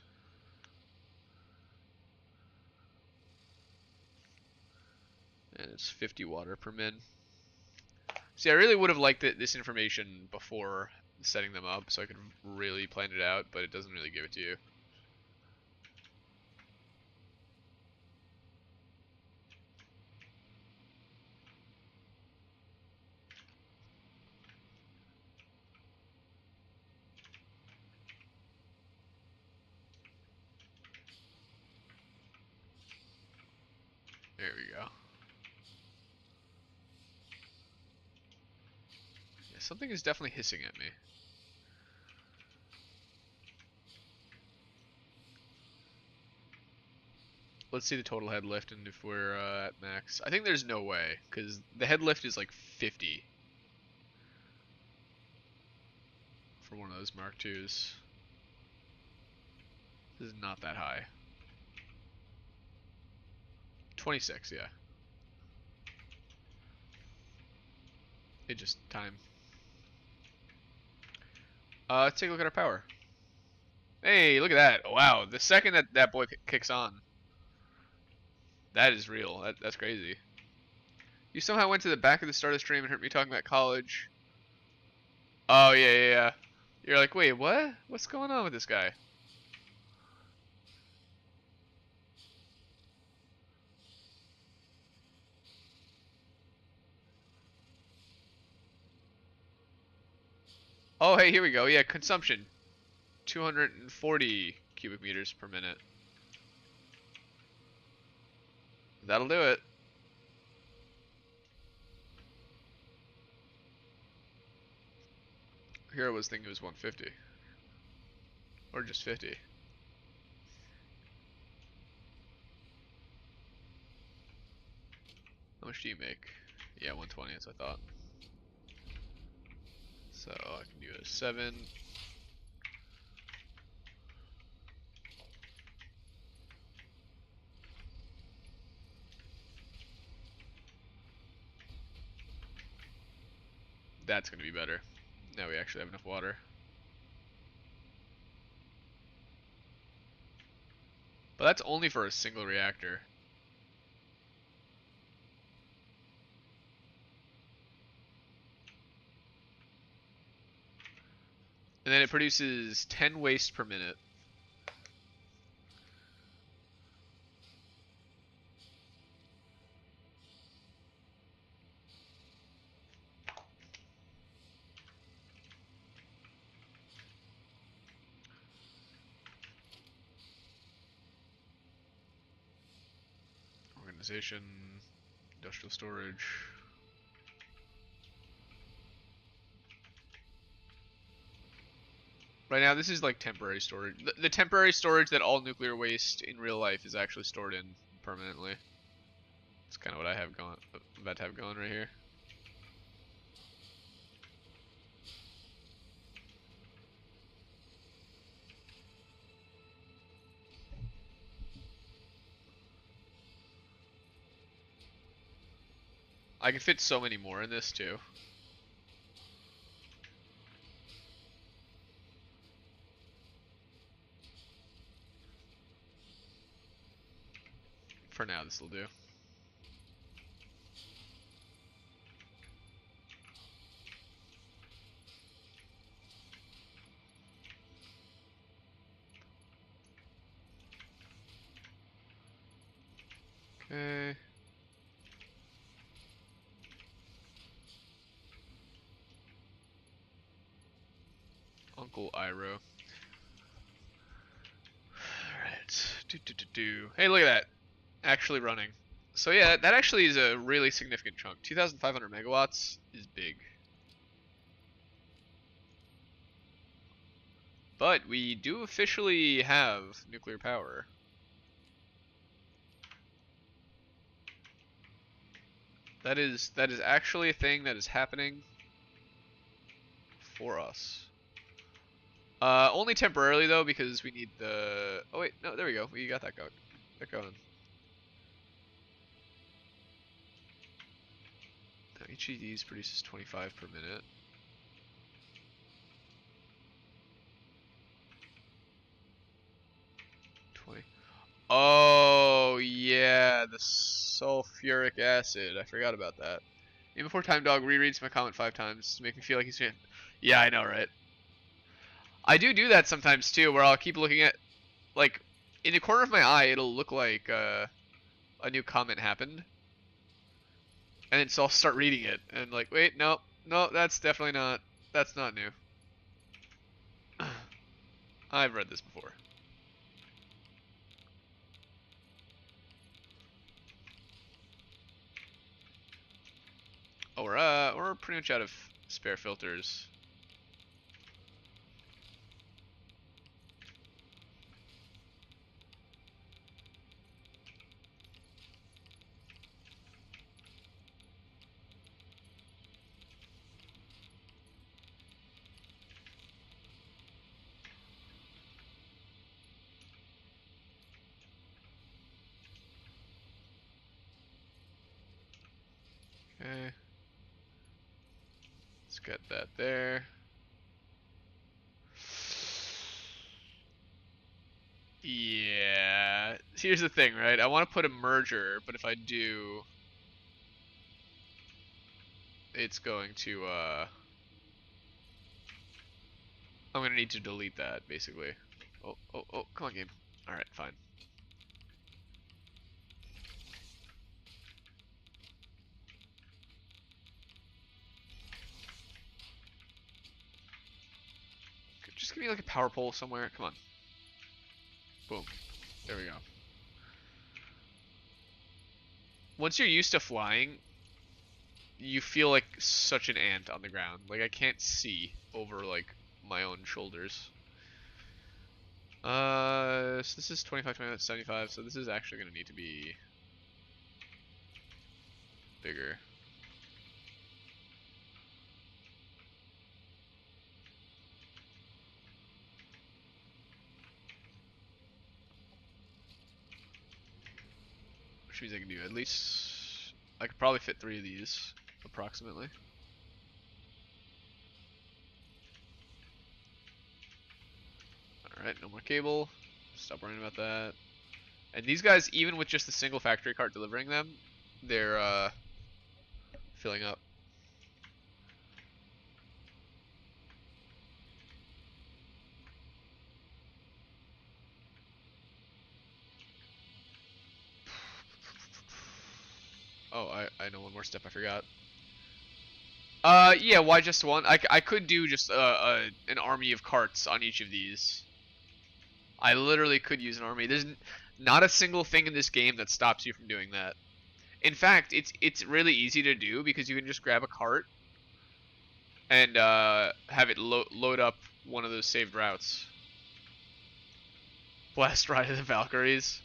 And it's 50 water per min. See, I really would have liked this information before setting them up, so I could really plan it out, but it doesn't really give it to you. There we go. Yeah, something is definitely hissing at me. Let's see the total head lift and if we're at max. I think there's no way, because the head lift is like 50 for one of those Mark IIs. This is not that high. 26, yeah. It just time. Let's take a look at our power. Hey, look at that. Oh, wow, the second that boy kicks on. That is real. That's crazy. You somehow went to the back of the start of the stream and heard me talking about college. Oh, yeah, yeah, yeah. You're like, wait, what? What's going on with this guy? Oh, hey, here we go. Yeah, consumption. 240 cubic meters per minute. That'll do it. Here I was thinking it was 150. Or just 50. How much do you make? Yeah, 120, as I thought. So I can do a 7. That's going to be better. Now we actually have enough water. But that's only for a single reactor. And then it produces 10 waste per minute. Organization, industrial storage. Right now, this is like temporary storage. The temporary storage that all nuclear waste in real life is actually stored in permanently. It's kind of what I have going, about to have going right here. I can fit so many more in this too. For now, this will do. Okay. Uncle Iroh. Alright. Hey, look at that. Actually running. So yeah, that actually is a really significant chunk. 2,500 megawatts is big. But we do officially have nuclear power. That is actually a thing that is happening for us. Only temporarily though, because we need the. Oh wait, no, there we go. We got that going. Now, each of these produces 25 per minute. Oh yeah, the sulfuric acid. I forgot about that. Even before Time Dog rereads my comment 5 times to make me feel like he's. Yeah, I know, right? I do that sometimes too, where I'll keep looking at, like, in the corner of my eye, it'll look like a new comment happened, and then so I'll start reading it, and like, wait, no, no, that's definitely not. That's not new. I've read this before. Oh, we're pretty much out of spare filters. Okay. Let's get that there. Yeah. Here's the thing, right? I want to put a merger, but if I do, it's going to, I'm going to need to delete that, basically. Oh, come on, game. Alright, fine. Just give me like a power pole somewhere. Come on. Boom. There we go. Once you're used to flying, you feel like such an ant on the ground. Like I can't see over like my own shoulders. So this is 25, 25, 75, so this is actually going to need to be bigger. Which means I can do at least, I could probably fit 3 of these, approximately. Alright, no more cable. Stop worrying about that. And these guys, even with just a single factory cart delivering them, they're filling up. Oh, I know one more step I forgot. Yeah, why just one? I could do just an army of carts on each of these. I literally could use an army. There's not a single thing in this game that stops you from doing that. In fact, it's really easy to do because you can just grab a cart and have it load up one of those saved routes. Blast Ride of the Valkyries.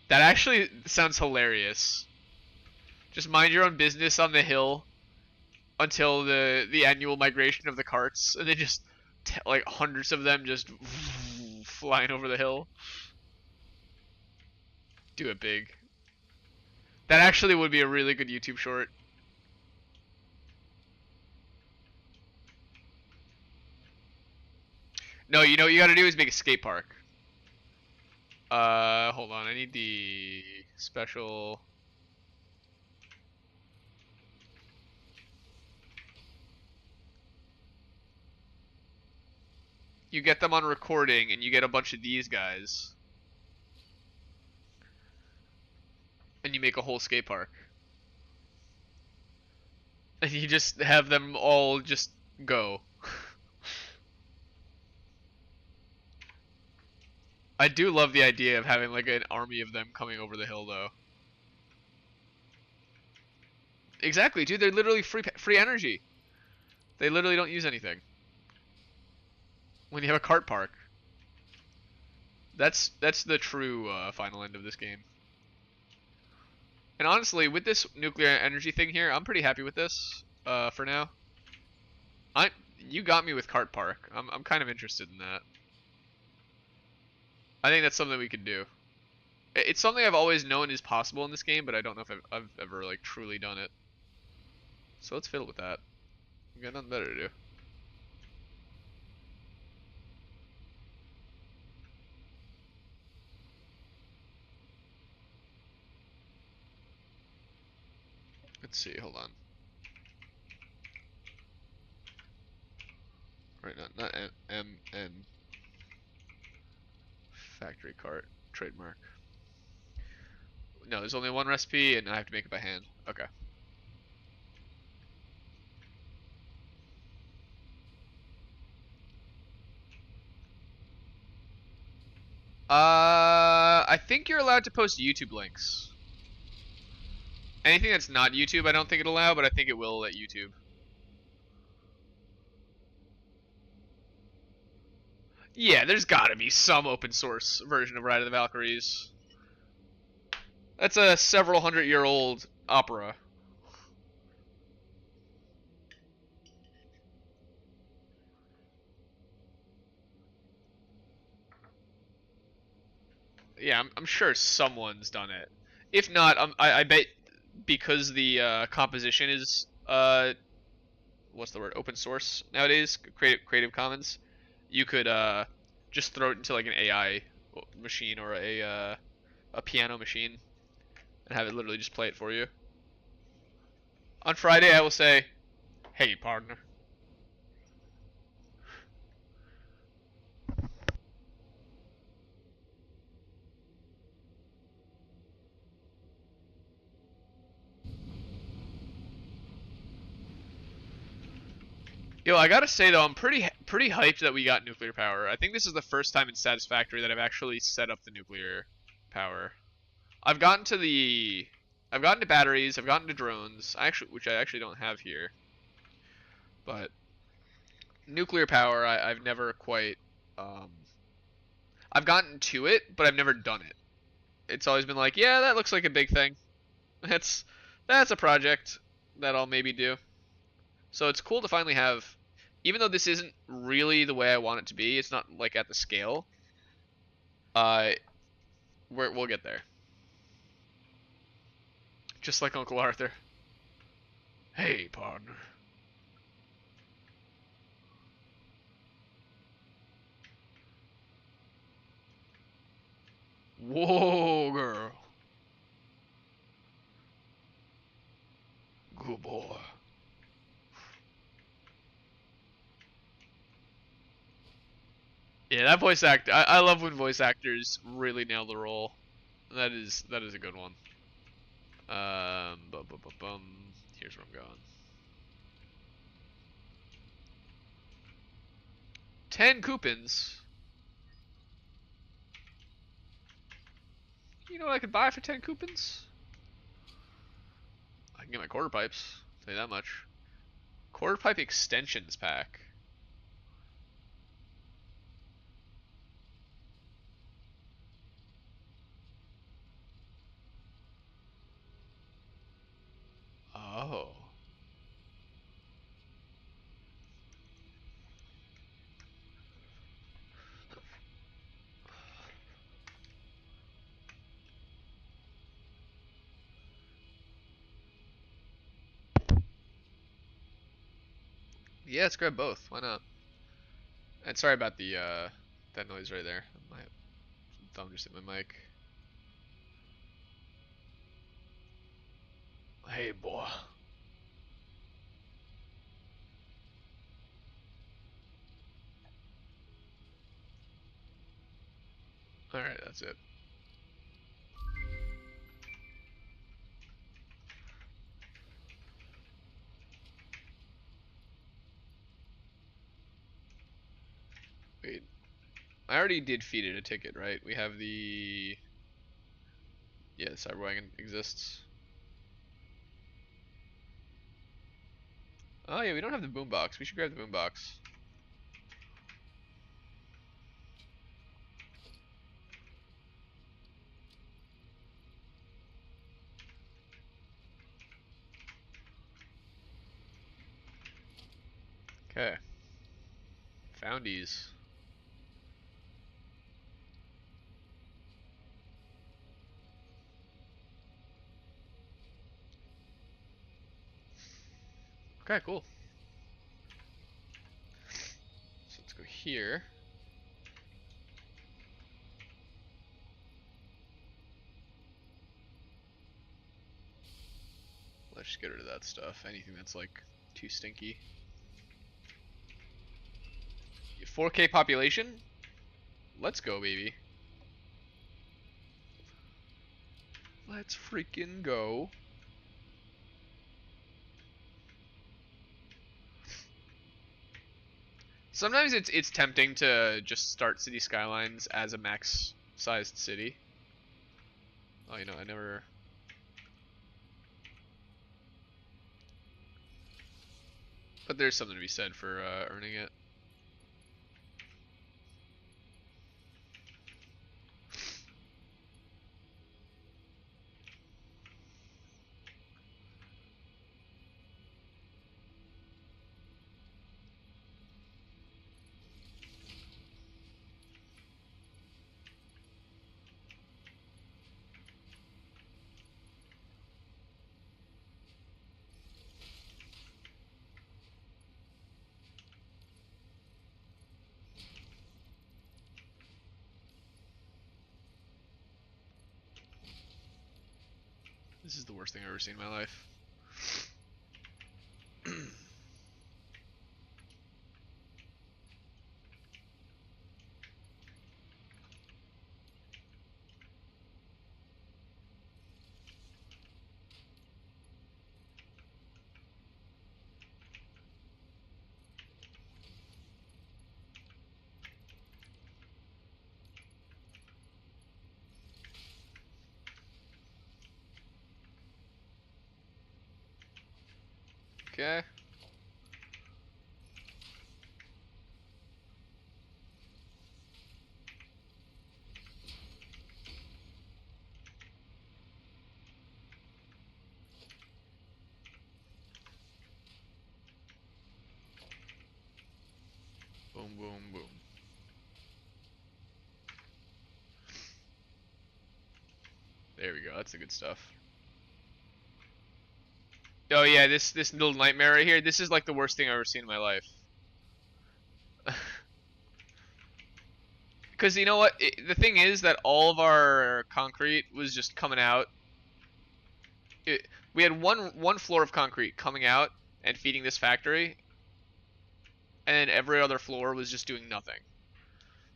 That actually sounds hilarious. Just mind your own business on the hill until the annual migration of the carts, and then just like hundreds of them just flying over the hill. Do it big. That actually would be a really good YouTube short. No, you know what you gotta do is make a skate park. Hold on, I need the special. You get them on recording, and you get a bunch of these guys. And you make a whole skate park. And you just have them all just go. I do love the idea of having like an army of them coming over the hill, though. Exactly, dude. They're literally free energy. They literally don't use anything. When you have a cart park, that's the true final end of this game. And honestly, with this nuclear energy thing here, I'm pretty happy with this for now. You got me with cart park. I'm kind of interested in that. I think that's something we could do. It's something I've always known is possible in this game, but I don't know if I've ever like truly done it. So let's fiddle with that. We got nothing better to do. Let's see, hold on. Right, not M factory cart trademark. No, there's only one recipe, and I have to make it by hand. Okay. I think you're allowed to post YouTube links. Anything that's not YouTube, I don't think it'll allow, but I think it will at YouTube. Yeah, there's gotta be some open source version of Ride of the Valkyries. That's a several hundred-year-old opera. Yeah, I'm sure someone's done it. If not, I bet because the composition is what's the word? Open source nowadays, Creative Commons. You could just throw it into like an AI machine or a piano machine and have it literally just play it for you. On Friday, I will say, "Hey, partner." Yo, I gotta say though, I'm pretty hyped that we got nuclear power. I think this is the first time in Satisfactory that I've actually set up the nuclear power. I've gotten to the, I've gotten to batteries, I've gotten to drones, which I actually don't have here. But nuclear power, I've never quite, um, I've gotten to it, but I've never done it. It's always been like, yeah, that looks like a big thing. That's that's a project that I'll maybe do. So it's cool to finally have, even though this isn't really the way I want it to be, it's not like at the scale. Uh, we'll get there. Just like Uncle Arthur. Hey, partner. Whoa, girl. Good boy. Yeah, that voice act. I love when voice actors really nail the role. That is a good one. Bum. Here's where I'm going. 10 coupons. You know what I could buy for 10 coupons? I can get my quarter pipes. Say that much. Quarter pipe extensions pack. Yeah, let's grab both. Why not? And sorry about the that noise right there. My thumb just hit my mic. Hey, boy. All right, that's it. Wait, I already did feed it a ticket, right? We have the yeah, the Cyberwagon exists. Oh yeah, we don't have the boombox. We should grab the boombox. Okay, foundies. Okay, cool. So let's go here. Let's just get rid of that stuff. Anything that's like too stinky. 4K population? Let's go, baby. Let's freaking go. Sometimes it's tempting to just start City Skylines as a max-sized city. Oh, you know, I never. But there's something to be said for earning it. This is the worst thing I've ever seen in my life. Okay. Boom, boom, boom. There we go. That's the good stuff. Oh yeah, this little nightmare right here. This is like the worst thing I've ever seen in my life. Because you know what? The thing is that all of our concrete was just coming out. We had one floor of concrete coming out and feeding this factory, and every other floor was just doing nothing.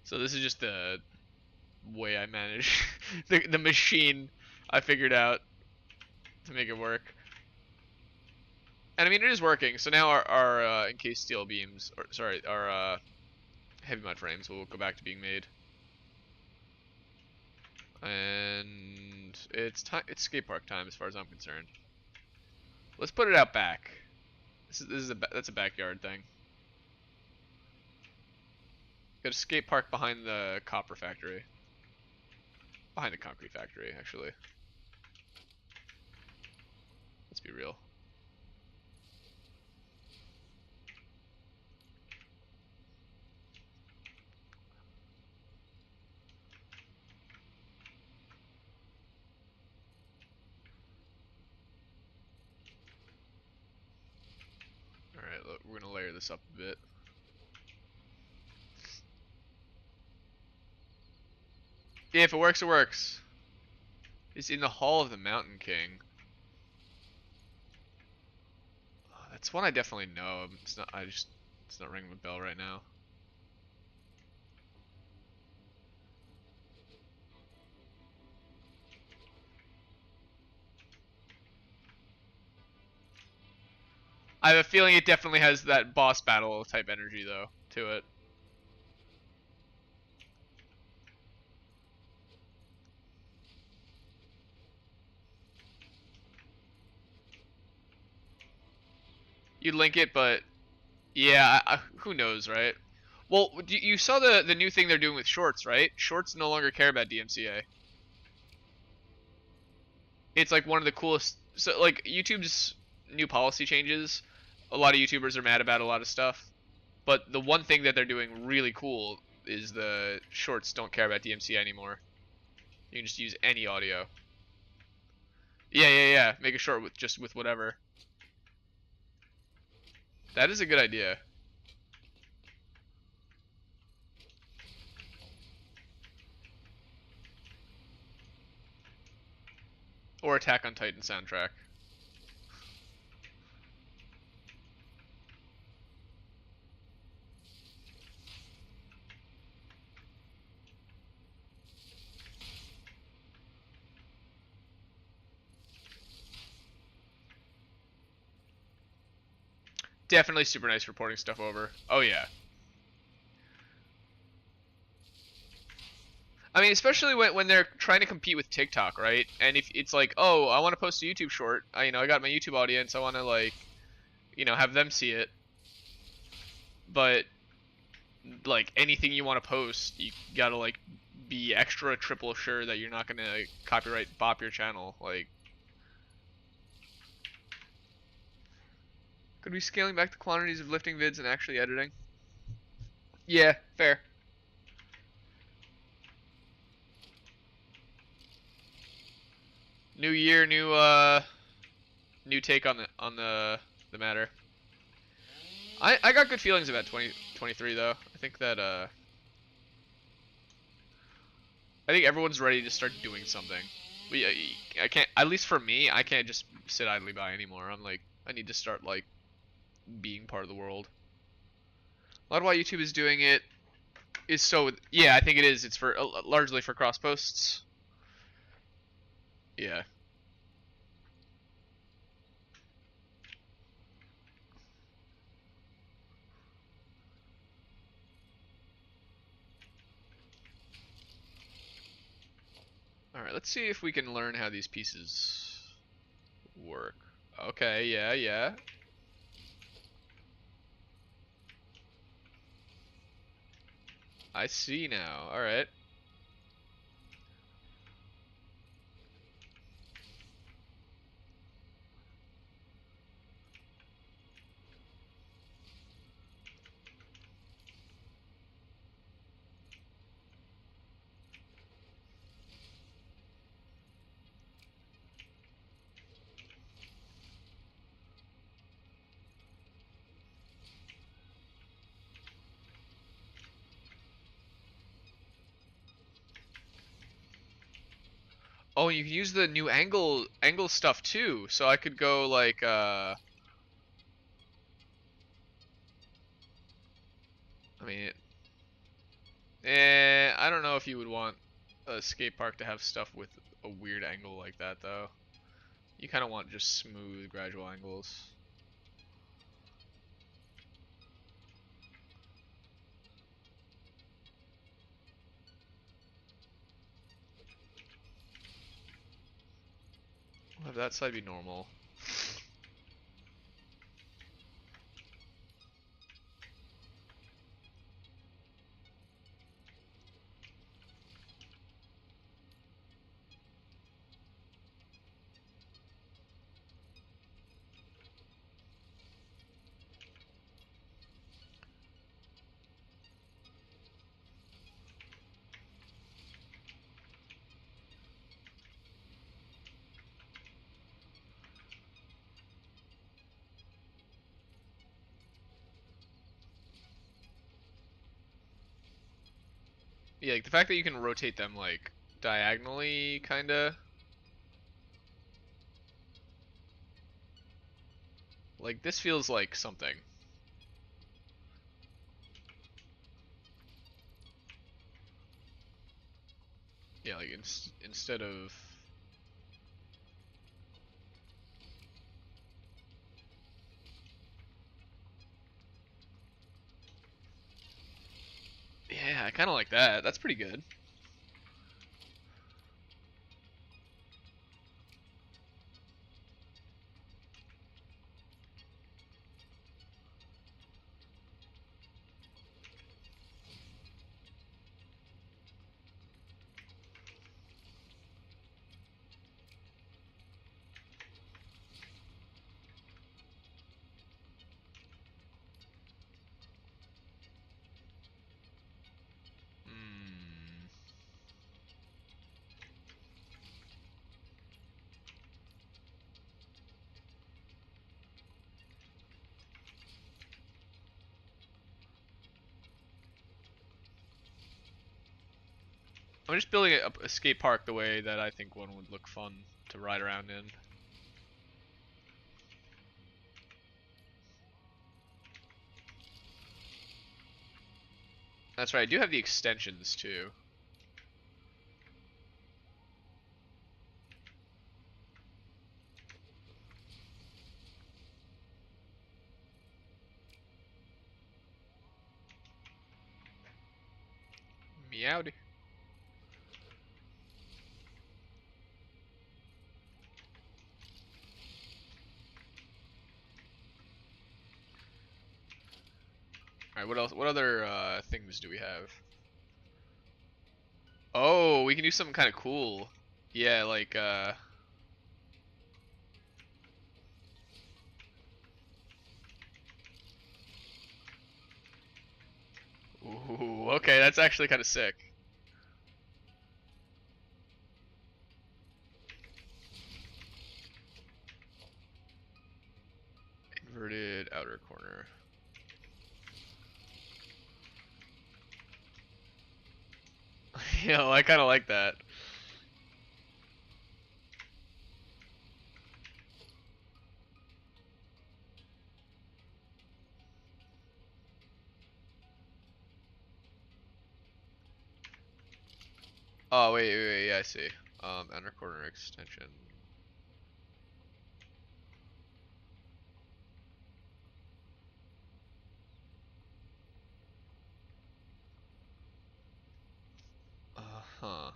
So this is just the way I manage the machine I figured out to make it work. And I mean, it is working. So now our encased steel beams, or sorry, our heavy mud frames will go back to being made. And it's time. It's skate park time, as far as I'm concerned. Let's put it out back. That's a backyard thing. Got a skate park behind the copper factory. Behind the concrete factory, actually. Let's be real. Alright, look, we're gonna layer clear this up a bit. Yeah, if it works, it works. It's in the Hall of the Mountain King. Oh, that's one I definitely know. It's not. It's not ringing a bell right now. I have a feeling it definitely has that boss battle type energy though to it. You'd link it, but yeah, who knows, right? Well, you saw the new thing they're doing with shorts, right? Shorts no longer care about DMCA. It's like one of the coolest. So like YouTube's new policy changes, a lot of YouTubers are mad about a lot of stuff. But the one thing that they're doing really cool is the shorts don't care about DMCA anymore. You can just use any audio. Yeah, yeah, yeah. Make a short with just with whatever. That is a good idea. Or Attack on Titan soundtrack. Definitely super nice for porting stuff over. Oh yeah. I mean, especially when they're trying to compete with TikTok, right? And if it's like, oh, I want to post a YouTube short, I got my YouTube audience, I want to like, have them see it. But like anything you want to post, you gotta like be extra triple sure that you're not gonna copyright bop your channel. Like, could we scaling back the quantities of lifting vids and actually editing? Yeah, fair. New year, new take on the matter. I got good feelings about 2023 though. I think everyone's ready to start doing something. I can't, at least for me, I can't just sit idly by anymore. I'm like, I need to start like being part of the world. A lot of why YouTube is doing it is so, yeah, I think it is. It's for largely for cross posts. Yeah. All right, let's see if we can learn how these pieces work. Okay, yeah, yeah. I see now. All right. Oh, you can use the new angle stuff too. So I could go like I mean, I don't know if you would want a skate park to have stuff with a weird angle like that though. You kind of want just smooth gradual angles. We'll have that side be normal. Yeah, like the fact that you can rotate them like diagonally, kinda. Like this feels like something. Yeah, like instead of. Yeah, I kind of like that. That's pretty good. Hmm. I'm just building a skate park the way that I think one would look fun to ride around in. That's right. I do have the extensions too. Meowdy. All right. What else? What other things do we have? Oh, we can do something kind of cool. Yeah, like Ooh, okay, that's actually kind of sick. Inverted outer corner. I kind of like that. Oh, wait, yeah, I see. Outer corner extension. Uh-huh.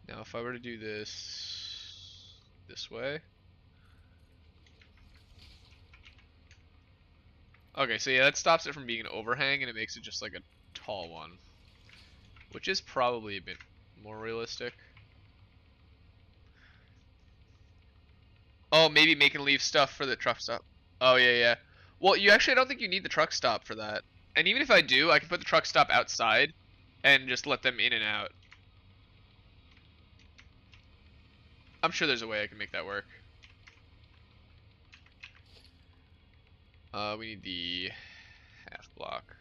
Now, if I were to do this way. Okay, so yeah, that stops it from being an overhang and it makes it just like a tall one, which is probably a bit more realistic. Oh, maybe make and leave stuff for the truck stop. Oh, yeah, yeah. Well, I don't think you need the truck stop for that. And even if I do, I can put the truck stop outside and just let them in and out. I'm sure there's a way I can make that work. We need the half block.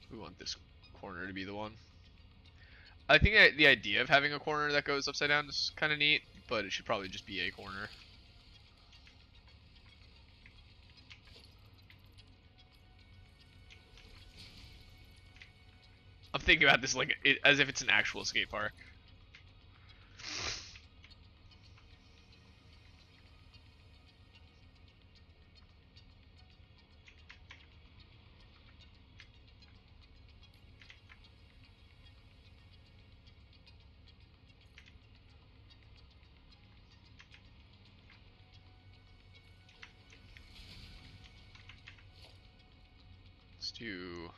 We want this corner to be the one. I think the idea of having a corner that goes upside down is kind of neat, but it should probably just be a corner. I'm thinking about this like as if it's an actual skate park. Let's do.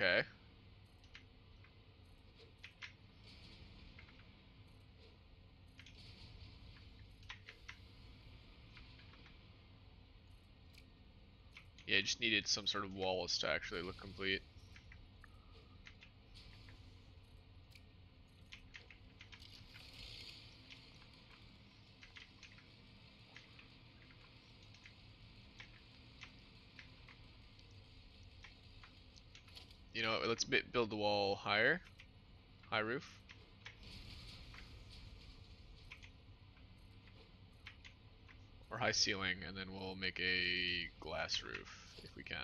Okay. Yeah, I just needed some sort of walls to actually look complete. You know, let's build the wall higher. High roof. Or high ceiling, and then we'll make a glass roof if we can.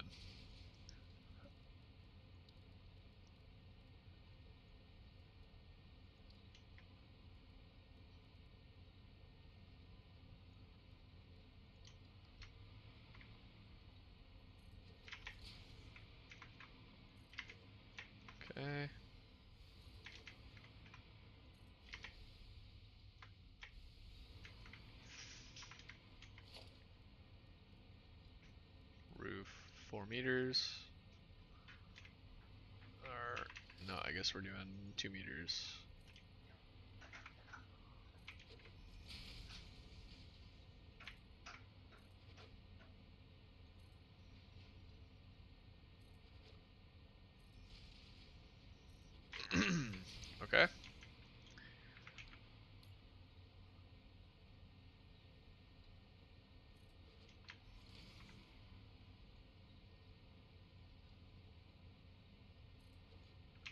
Okay. Roof 4 meters. Or no, I guess we're doing 2 meters. Okay.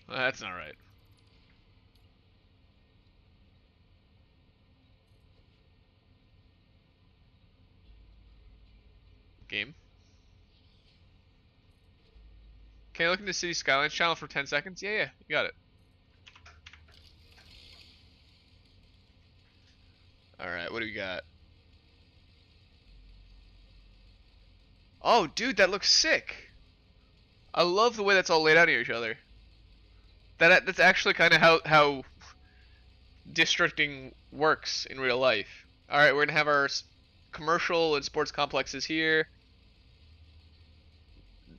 That's not right. Game. Can I look into City Skylines channel for 10 seconds? Yeah, yeah, you got it. Alright, what do we got? Oh, dude, that looks sick. I love the way that's all laid out near each other. That's actually kind of how districting works in real life. All right, we're gonna have our commercial and sports complexes here.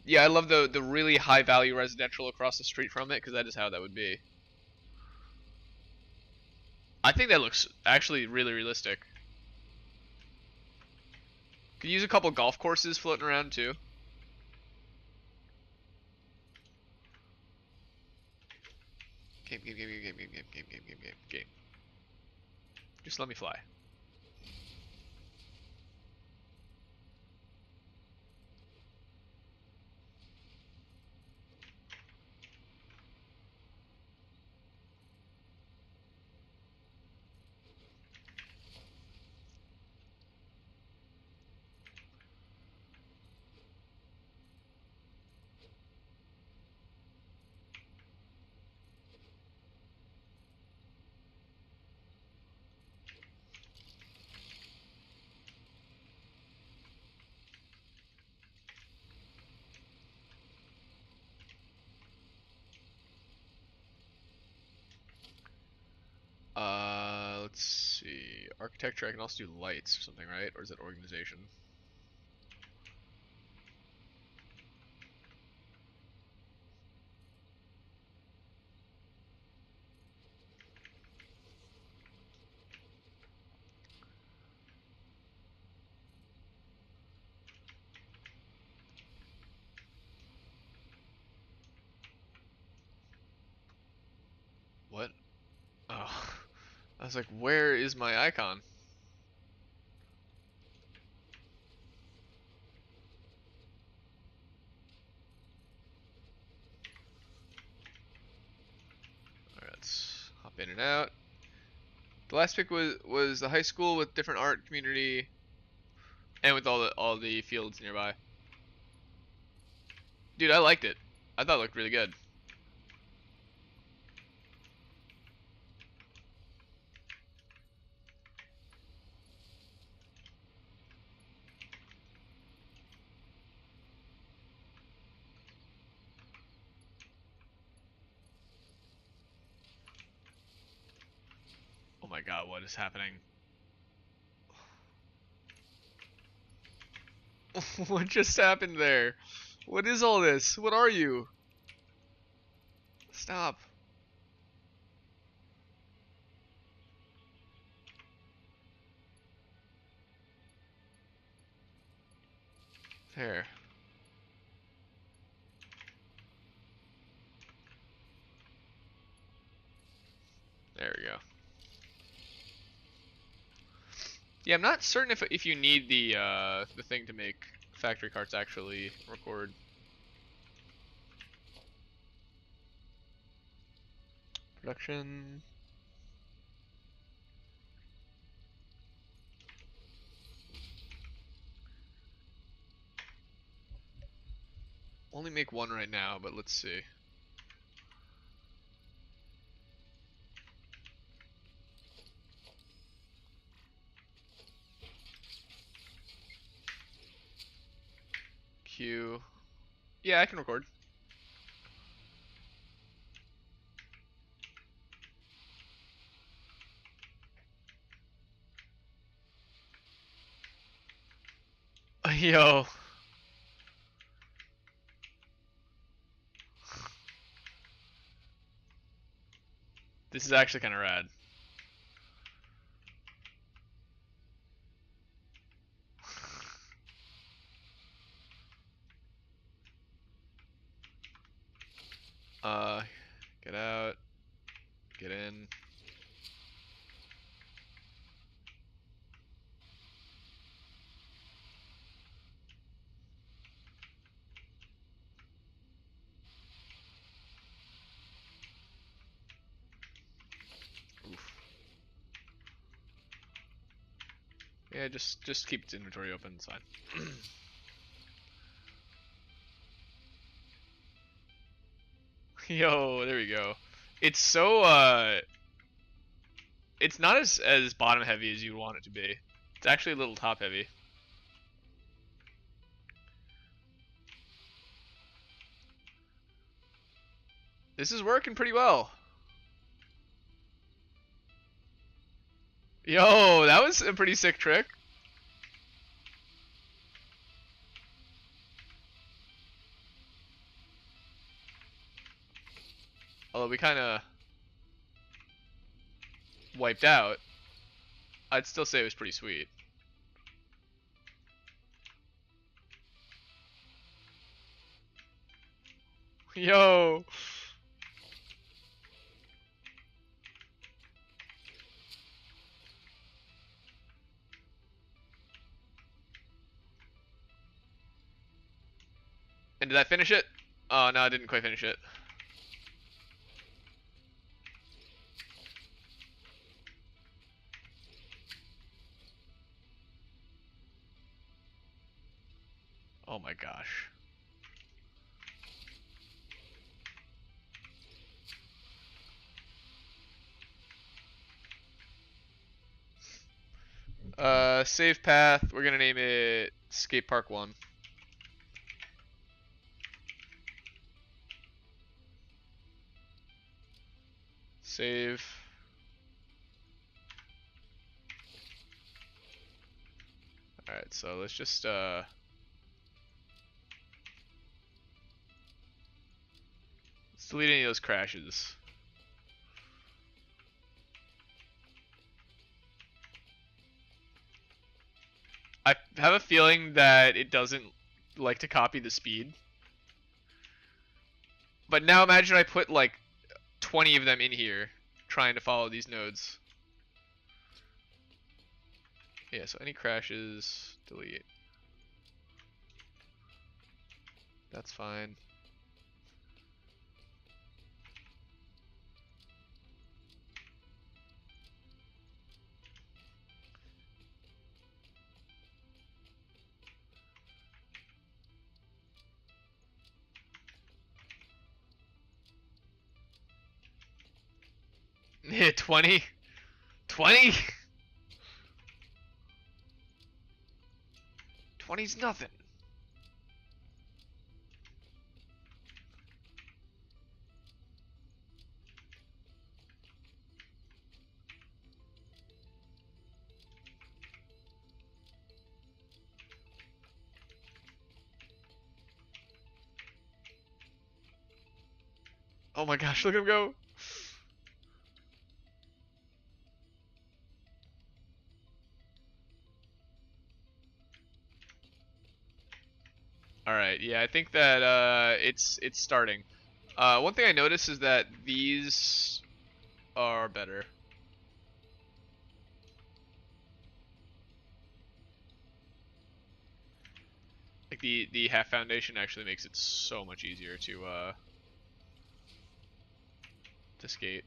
Yeah, I love the really high value residential across the street from it because that is how that would be. I think that looks actually really realistic. Could use a couple golf courses floating around too. Game. Just let me fly. Let's see. Architecture, I can also do lights or something, right? Or is it organization? What? Oh, I was like, where is my icon? Alright, let's hop in and out. The last pick was the high school with different art community and with all the fields nearby. Dude, I liked it. I thought it looked really good. Oh my god, what is happening? What just happened there? What is all this? What are you? Stop. There. There we go. Yeah, I'm not certain if you need the thing to make factory carts actually record. Production. Only make one right now, but let's see. Q. Yeah, I can record. Yo. This is actually kind of rad. Get out. Get in. Oof. Yeah, just keep its inventory open, it's fine. Yo, there we go. It's so it's not as bottom heavy as you want it to be. It's actually a little top heavy. This is working pretty well. Yo, that was a pretty sick trick. Although we kind of wiped out, I'd still say it was pretty sweet. Yo. And did I finish it? Oh, no, I didn't quite finish it. Oh my gosh. Save path. We're gonna name it Skate Park 1. Save. Alright, so let's just let's delete any of those crashes. I have a feeling that it doesn't like to copy the speed. But now imagine I put like 20 of them in here trying to follow these nodes. Yeah, so any crashes, delete. That's fine. Yeah, 20? 20? 20's nothing. Oh my gosh, look at him go. All right, yeah, I think that it's starting. One thing I noticed is that these are better. Like the half foundation actually makes it so much easier to skate.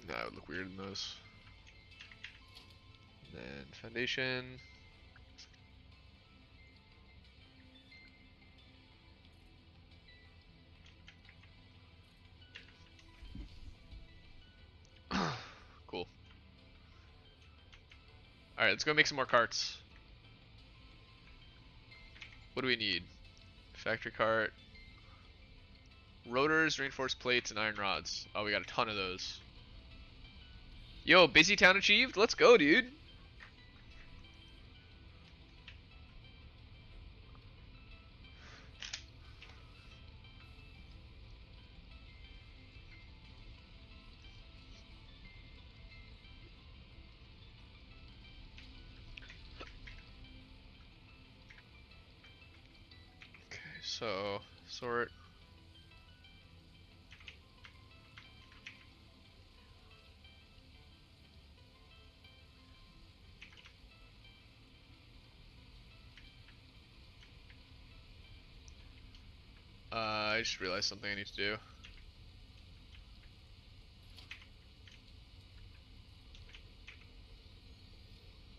That would look weird in those. And then foundation. Cool. All right, let's go make some more carts. What do we need? Factory cart. Rotors, reinforced plates, and iron rods. Oh, we got a ton of those. Yo, busy town achieved? Let's go, dude. Okay, so sort. I just realized something I need to do.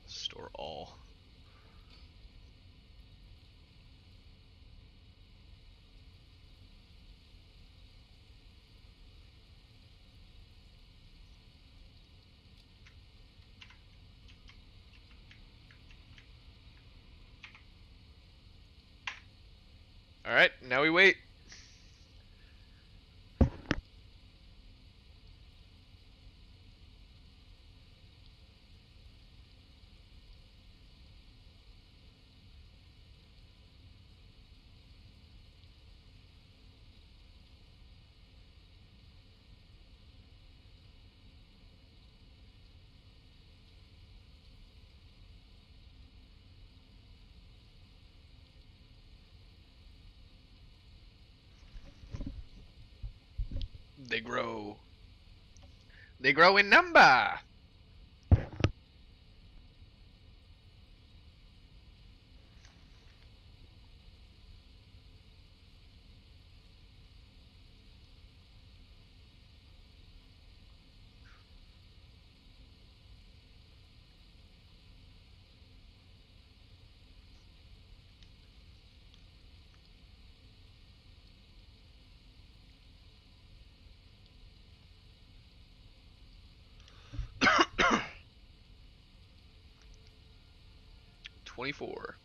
Store all. All right, now we wait. They grow. They grow in number. 24.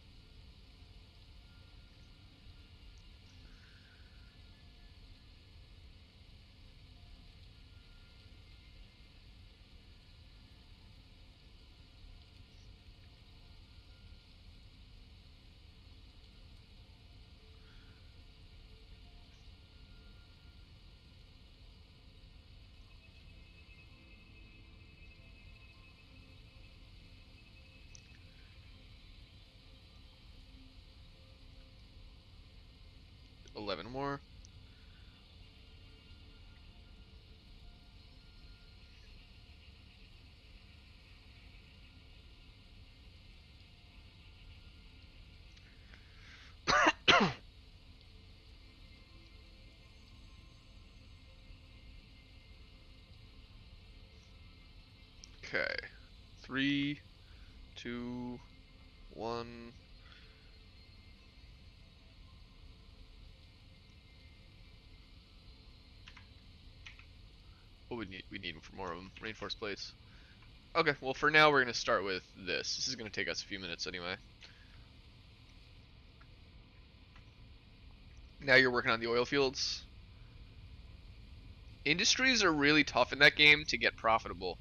$11 more. Okay. 3, 2, 1. What we need for more of them. Reinforced plates. Okay, well for now we're gonna start with this. This is gonna take us a few minutes anyway. Now you're working on the oil fields. Industries are really tough in that game to get profitable.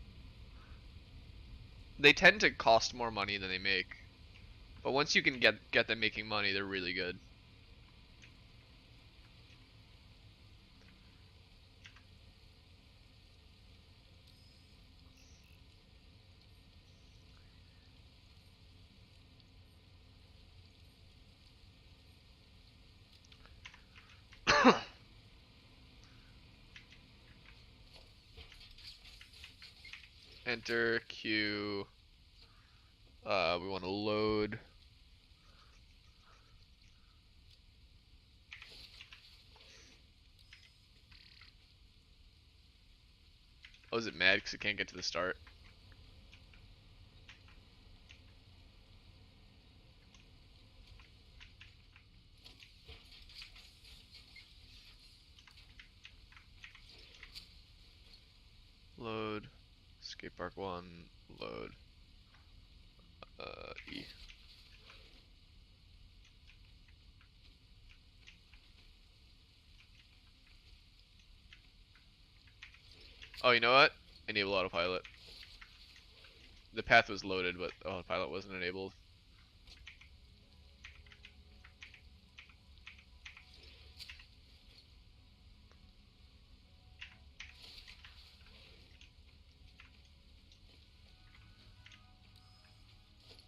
They tend to cost more money than they make. But once you can get them making money, they're really good. Enter Q. We want to load. Oh, is it mad because it can't get to the start? Load. Skate park 1. Load. E. Oh, you know what? Enable autopilot. The path was loaded, but autopilot wasn't enabled.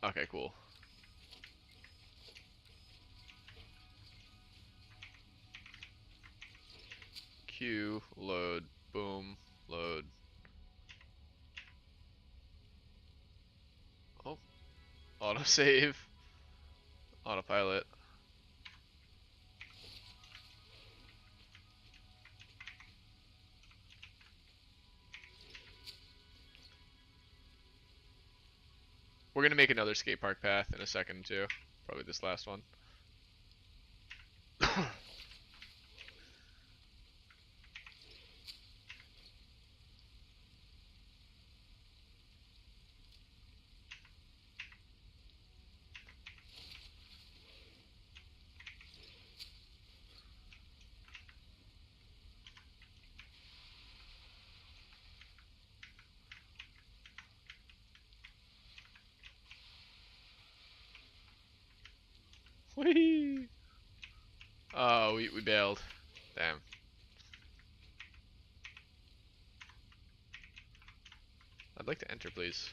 Okay, cool. Q, load, boom, load. Oh, autosave, autopilot. We're gonna make another skate park path in a second too. Probably this last one. Whee! Oh, we bailed. Damn. I'd like to enter, please.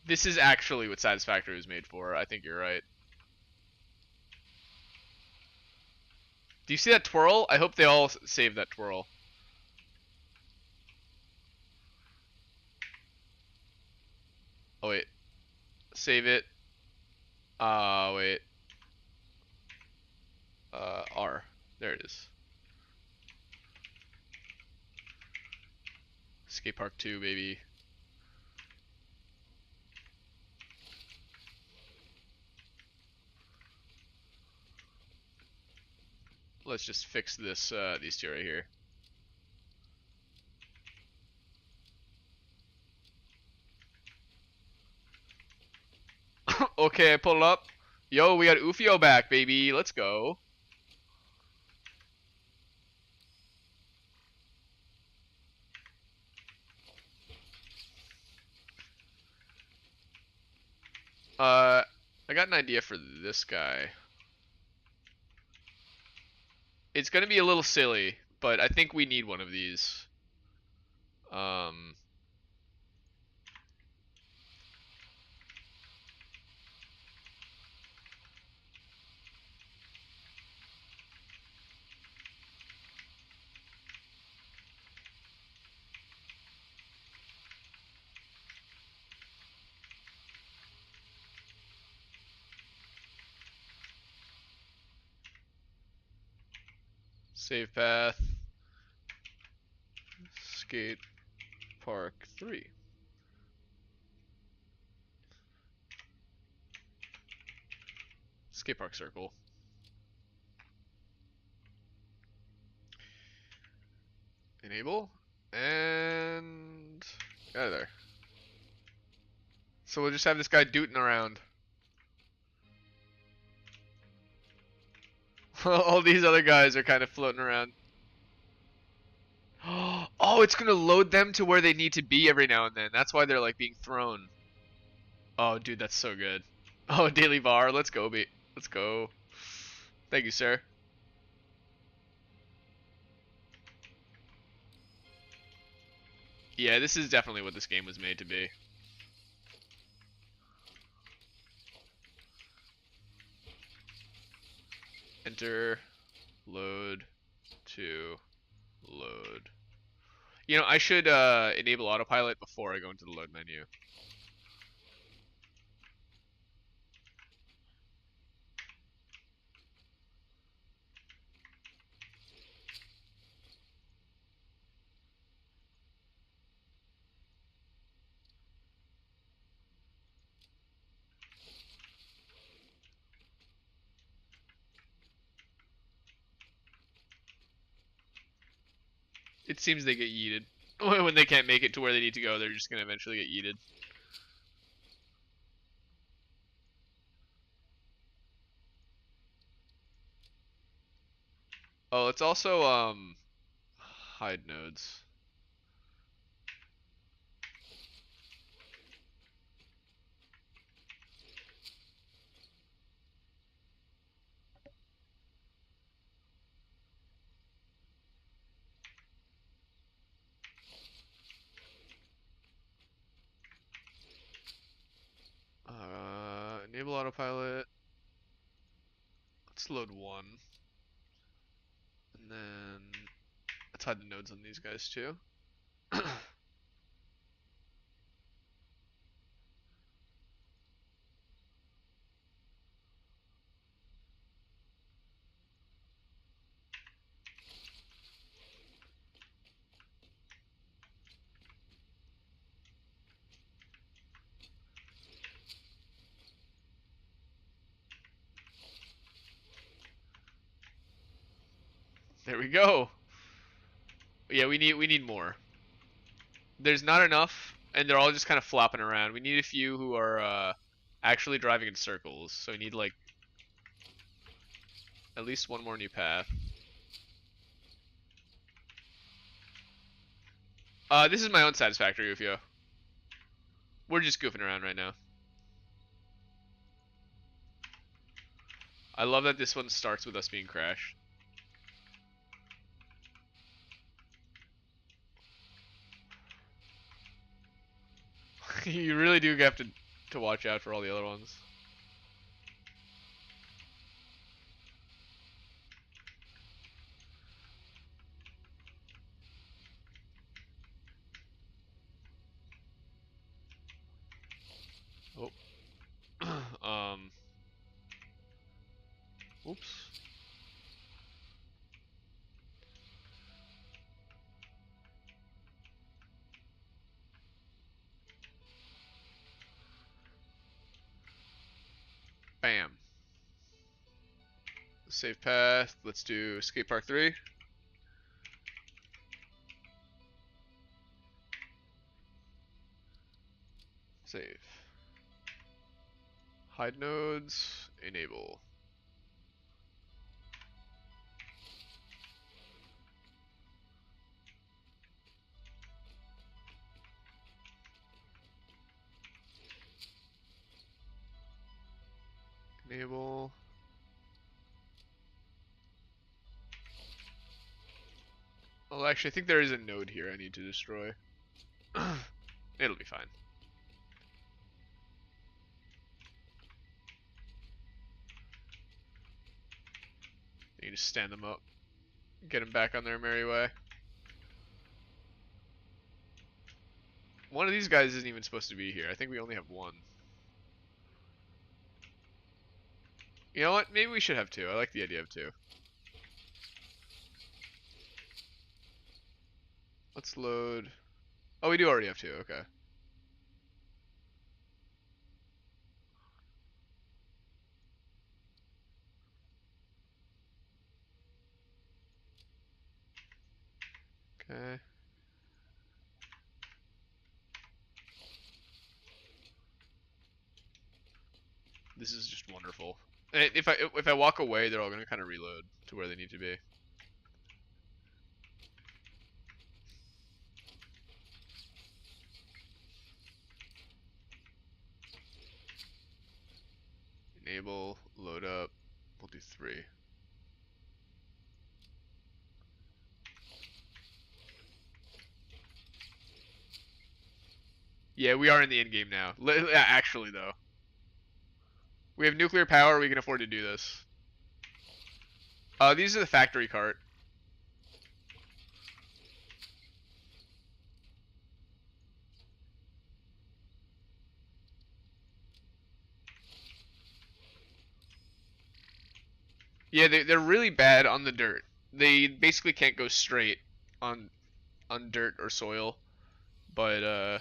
This is actually what Satisfactory was made for. I think you're right. Do you see that twirl? I hope they all save that twirl. Oh, wait. Save it. Wait. R. There it is. Skate Park 2, baby. Let's just fix this, these two right here. Okay, I pulled up. Yo, we got Ufio back, baby. Let's go. I got an idea for this guy. It's gonna be a little silly, but I think we need one of these. Um, Save path. Skate Park 3. Skate Park Circle. Enable. And get out of there. So we'll just have this guy dooting around. All these other guys are kind of floating around. Oh, it's gonna load them to where they need to be every now and then. That's why they're like being thrown. Oh, dude, that's so good. Oh, daily bar. Let's go, let's go. Thank you, sir. Yeah, this is definitely what this game was made to be. Enter, load, to, load. You know, I should enable autopilot before I go into the load menu. It seems they get yeeted. When they can't make it to where they need to go, they're just gonna eventually get yeeted. Oh, let's also hide nodes. Enable autopilot. Let's load one. And then let's hide the nodes on these guys too. There we go. Yeah, we need more. There's not enough, and they're all just kind of flopping around. We need a few who are actually driving in circles. So we need like at least one more new path. This is my own Satisfactory, Ufio. We're just goofing around right now. I love that this one starts with us being crashed. You really do have to watch out for all the other ones. Oh. Oops. Bam. Save path. Let's do Skate Park 3. Save. Hide nodes. Enable. Enable. Well, actually, I think there is a node here I need to destroy. It'll be fine. You can just stand them up. Get them back on their merry way. One of these guys isn't even supposed to be here. I think we only have one. You know what? Maybe we should have two. I like the idea of two. Let's load. Oh, we do already have two. Okay. Okay. Okay. This is just wonderful. And if I walk away, they're all gonna kind of reload to where they need to be. Enable, load up. We'll do 3. Yeah, we are in the end game now. Actually, though, we have nuclear power. We can afford to do this. These are the factory cart. Yeah, they're really bad on the dirt. They basically can't go straight on dirt or soil, but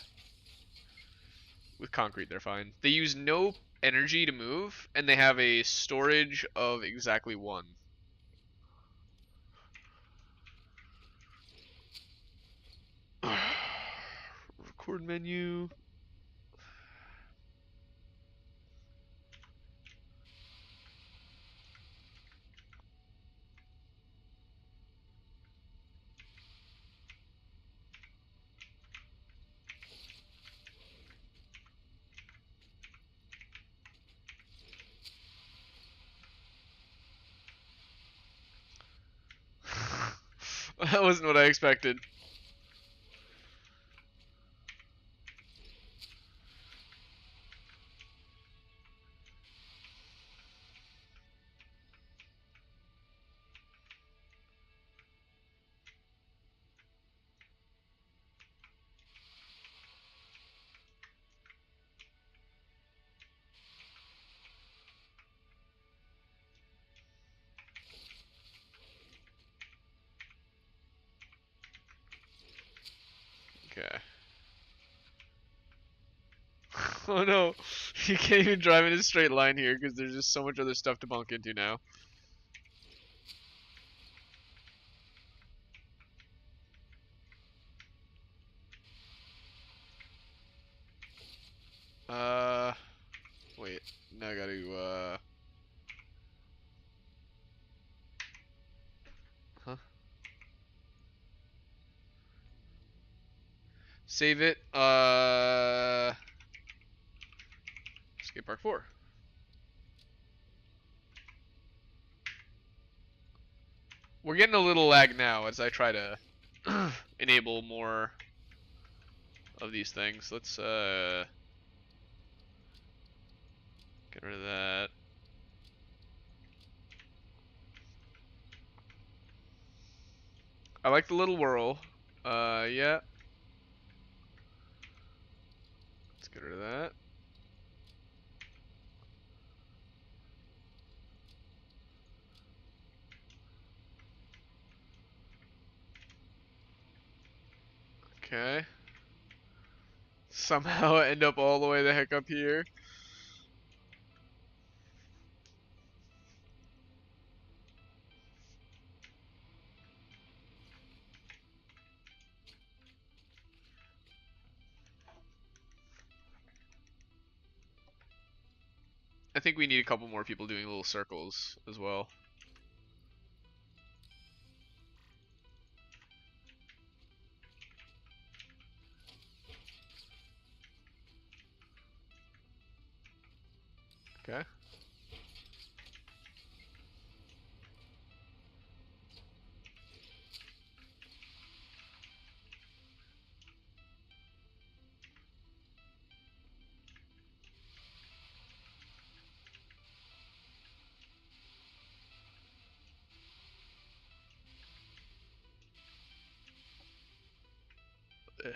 with concrete they're fine. They use no energy to move, and they have a storage of exactly 1. Record menu. That wasn't what I expected. Okay. Oh no, you can't even drive in a straight line here because there's just so much other stuff to bunk into now. Uh, Wait. Now I gotta, huh? Save it. Skate Park 4. We're getting a little lag now as I try to enable more of these things. Let's, get rid of that. I like the little whirl. Yeah. Let's get rid of that. Okay. Somehow end up all the way the heck up here. I think we need a couple more people doing little circles as well. Okay. Eh.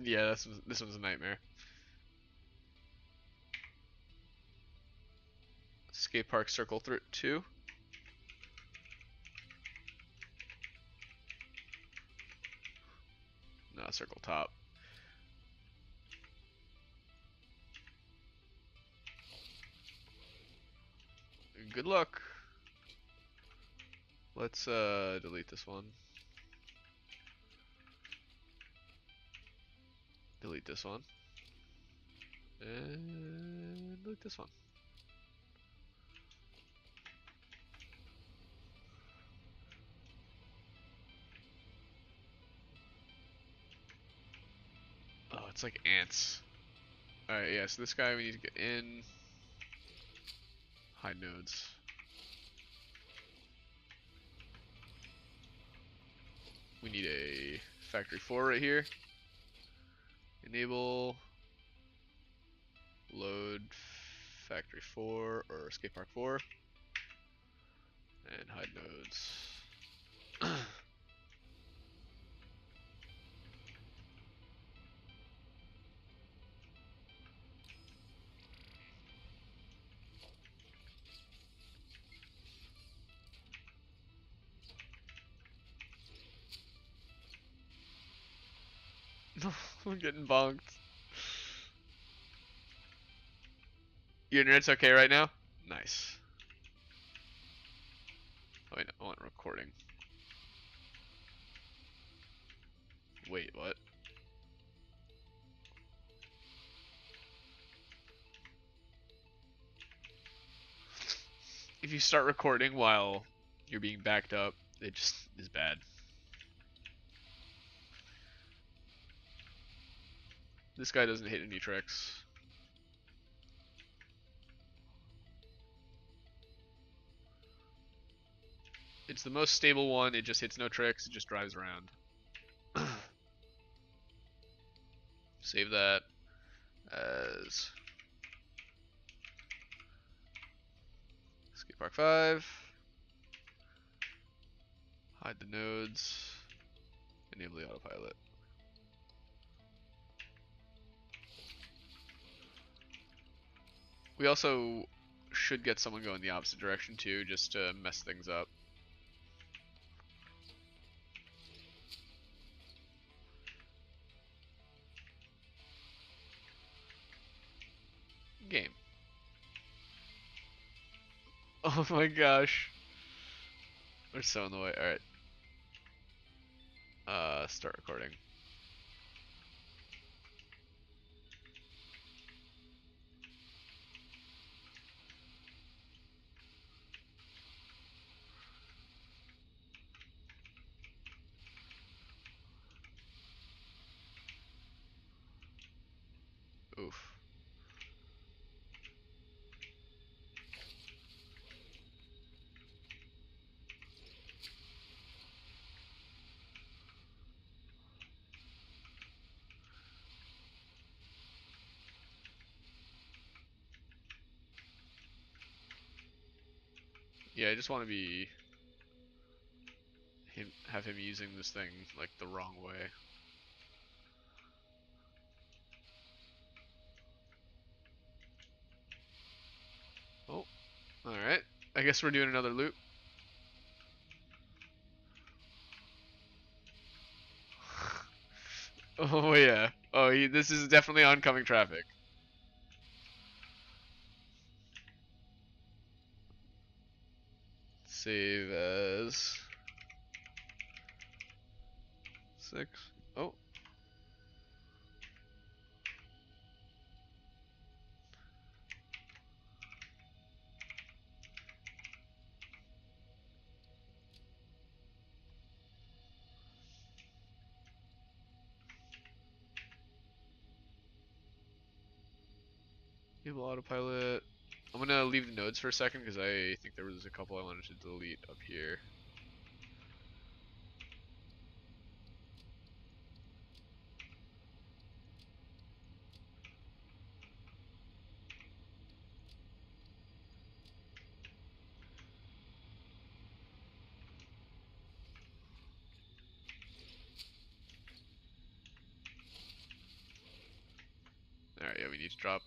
Yeah, this one's a nightmare. Skate Park Circle 2. No, circle top. Good luck. Let's delete this one. Delete this one. And delete this one. Oh, it's like ants. Alright, yeah, so this guy we need to get in. Hide nodes. We need a factory 4 right here. Enable load factory 4 or skate park 4 and hide nodes. I'm getting bonked. Your internet's okay right now? Nice. Oh wait, no, I want recording. Wait, what? If you start recording while you're being backed up, it just is bad. This guy doesn't hit any tricks. It's the most stable one, it just hits no tricks, it just drives around. Save that as skate park 5. Hide the nodes. Enable the autopilot. We also should get someone going the opposite direction too, just to mess things up. Game. Oh my gosh. We're so in the way. Alright. Start recording. Oof. Yeah, I just want to be have him using this thing like the wrong way. Oh, alright. I guess we're doing another loop. Oh yeah. Oh, this is definitely oncoming traffic. Save as 6. Oh. Enable autopilot. I'm gonna leave the nodes for a second because I think there was a couple I wanted to delete up here. Alright, yeah, we need to drop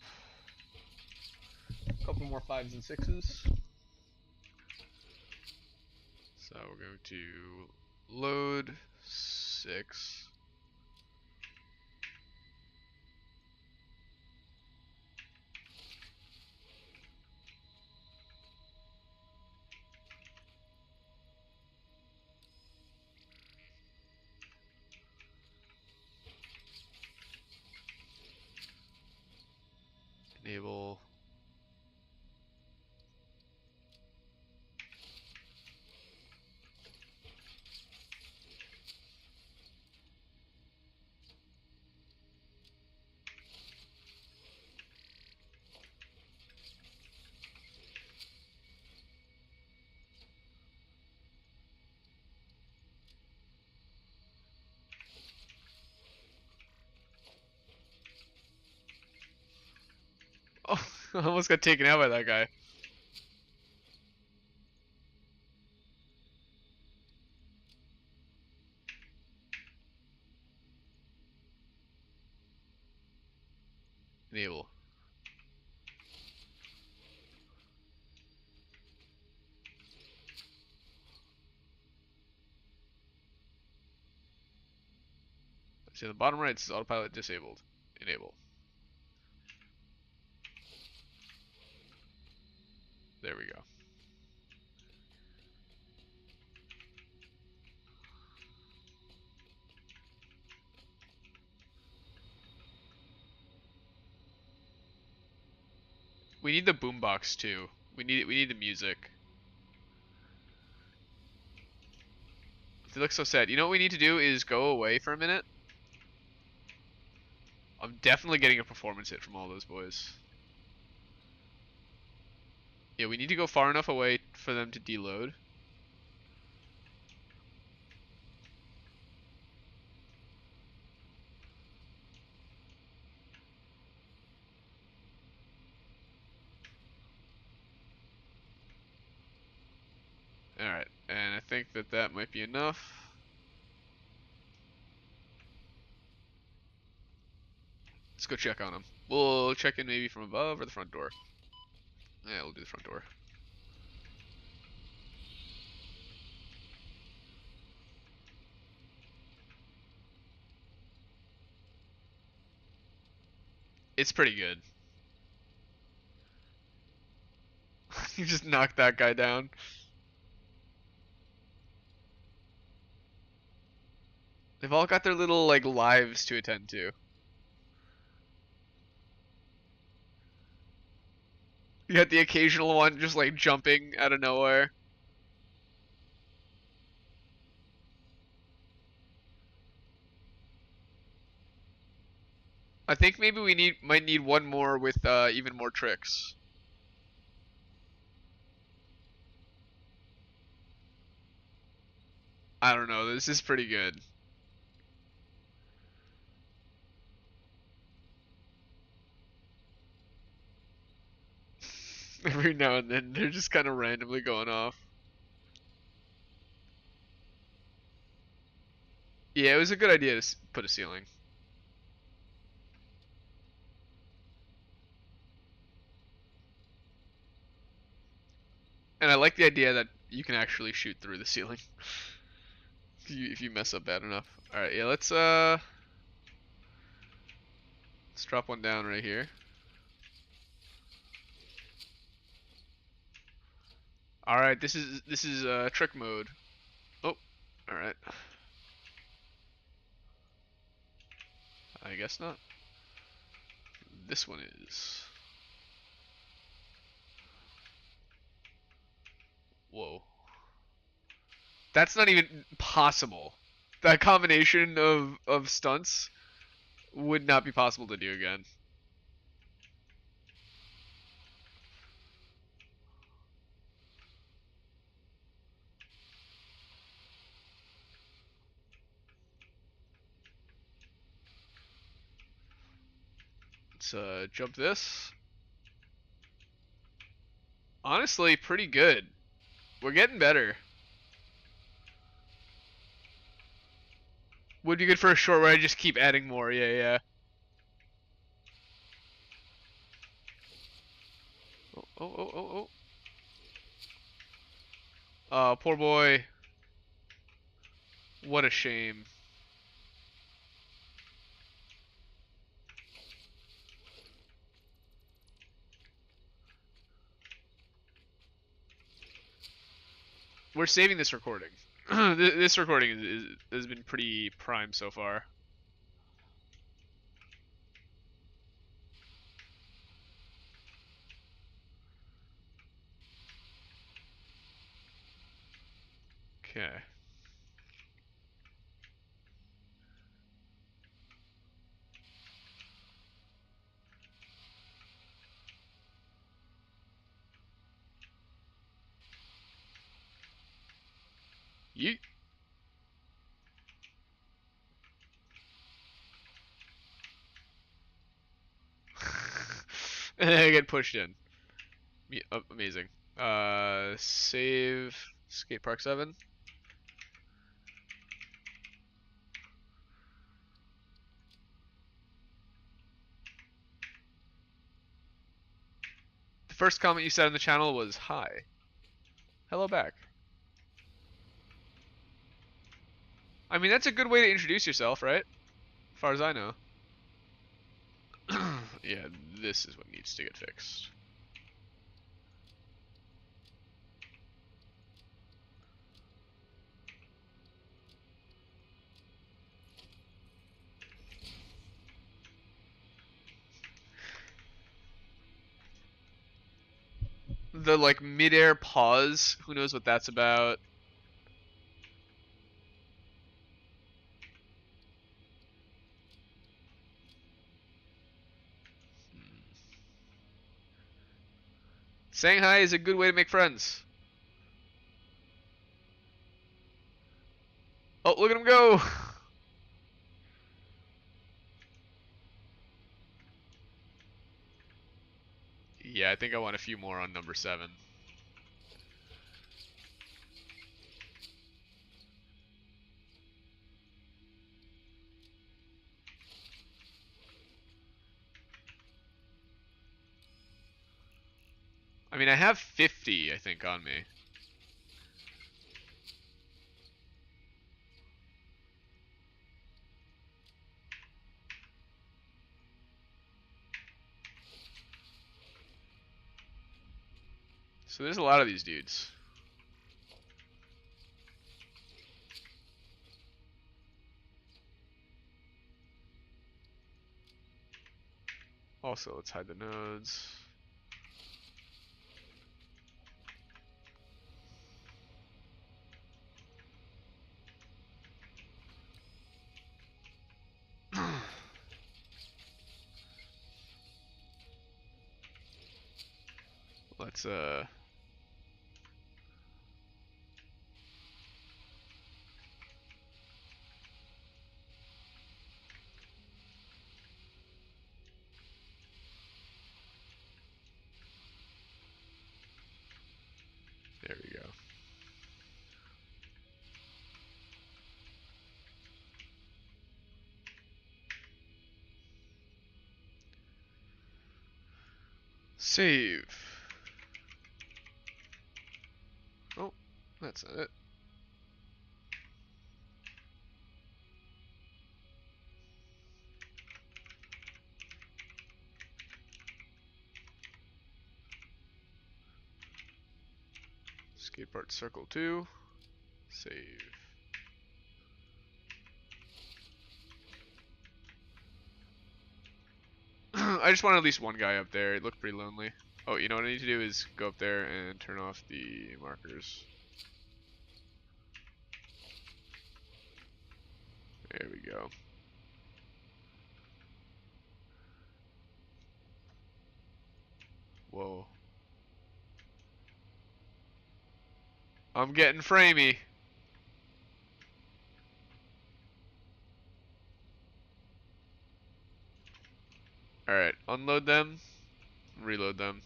a couple more 5s and 6s. So we're going to load 6. Enable. Oh, I almost got taken out by that guy. Enable. See, the bottom right says autopilot disabled. Enable. There we go. We need the boombox too. We need the music. They look so sad. You know what we need to do is go away for a minute. I'm definitely getting a performance hit from all those boys. Yeah, we need to go far enough away for them to deload. Alright, and I think that that might be enough. Let's go check on them. We'll check in maybe from above or the front door. Yeah, we'll do the front door. It's pretty good. You just knocked that guy down. They've all got their little like lives to attend to. You got the occasional one just like jumping out of nowhere. I think maybe we might need one more with even more tricks. I don't know. This is pretty good. Every now and then they're just kind of randomly going off. Yeah, it was a good idea to put a ceiling. And I like the idea that you can actually shoot through the ceiling if you mess up bad enough. All right, yeah, let's drop one down right here. All right, this is trick mode. Oh, all right. I guess not. This one is. Whoa. That's not even possible. That combination of stunts would not be possible to do again. Let's jump this. Honestly, pretty good. We're getting better. Would be good for a short where I just keep adding more. Yeah, yeah. Oh, oh, oh, oh, oh. Poor boy. What a shame. We're saving this recording. This recording has been pretty prime so far. Okay. Yeet. And then I get pushed in. Amazing. Save skate park 7. The first comment you said on the channel was hi. Hello back. I mean, that's a good way to introduce yourself, right? As far as I know. Yeah, this is what needs to get fixed. The like mid-air pause, who knows what that's about. Saying hi is a good way to make friends. Oh, look at him go! Yeah, I think I want a few more on number 7. I mean, I have 50, I think, on me. So there's a lot of these dudes. Also, let's hide the nodes. Let's there we go. Save. Oh, that's not it. Skate part circle 2. Save. I just want at least one guy up there. It looked pretty lonely. Oh, you know what I need to do is go up there and turn off the markers. There we go. Whoa. I'm getting framey. Alright, unload them, reload them.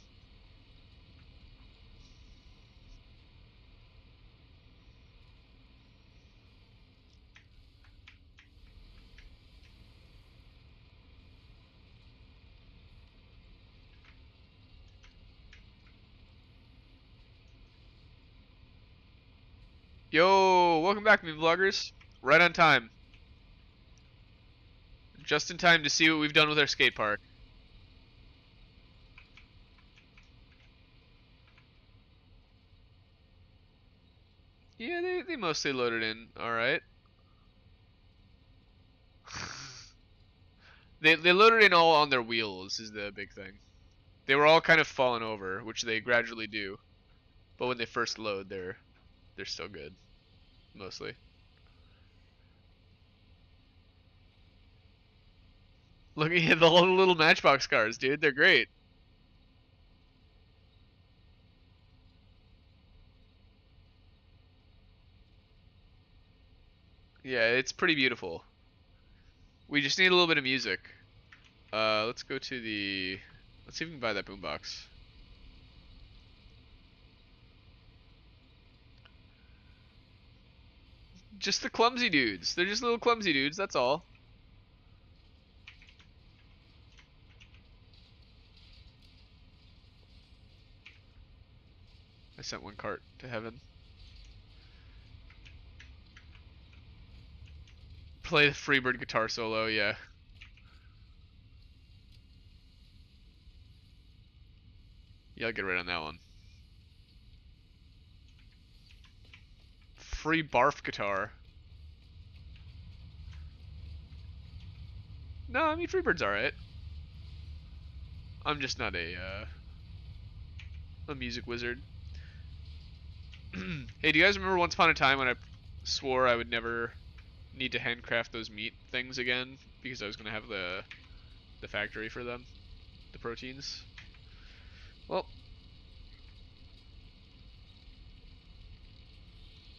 Yo, welcome back, meme vloggers. Right on time. Just in time to see what we've done with our skate park. Yeah, they mostly loaded in alright. They loaded in all on their wheels is the big thing. They were all kind of falling over, which they gradually do. But when they first load, they're still good. mostly. Looking at all the little Matchbox cars, dude. They're great. Yeah, it's pretty beautiful. We just need a little bit of music. Let's go to the... Let's see if we can buy that boombox. Just the clumsy dudes. They're just little clumsy dudes, that's all. I sent one cart to heaven. Play the Freebird guitar solo, yeah. Yeah, I'll get right on that one. Free barf guitar. No, I mean Freebird's alright. I'm just not a music wizard. Hey, do you guys remember once upon a time when I swore I would never need to handcraft those meat things again because I was gonna have the factory for them, the proteins? Well,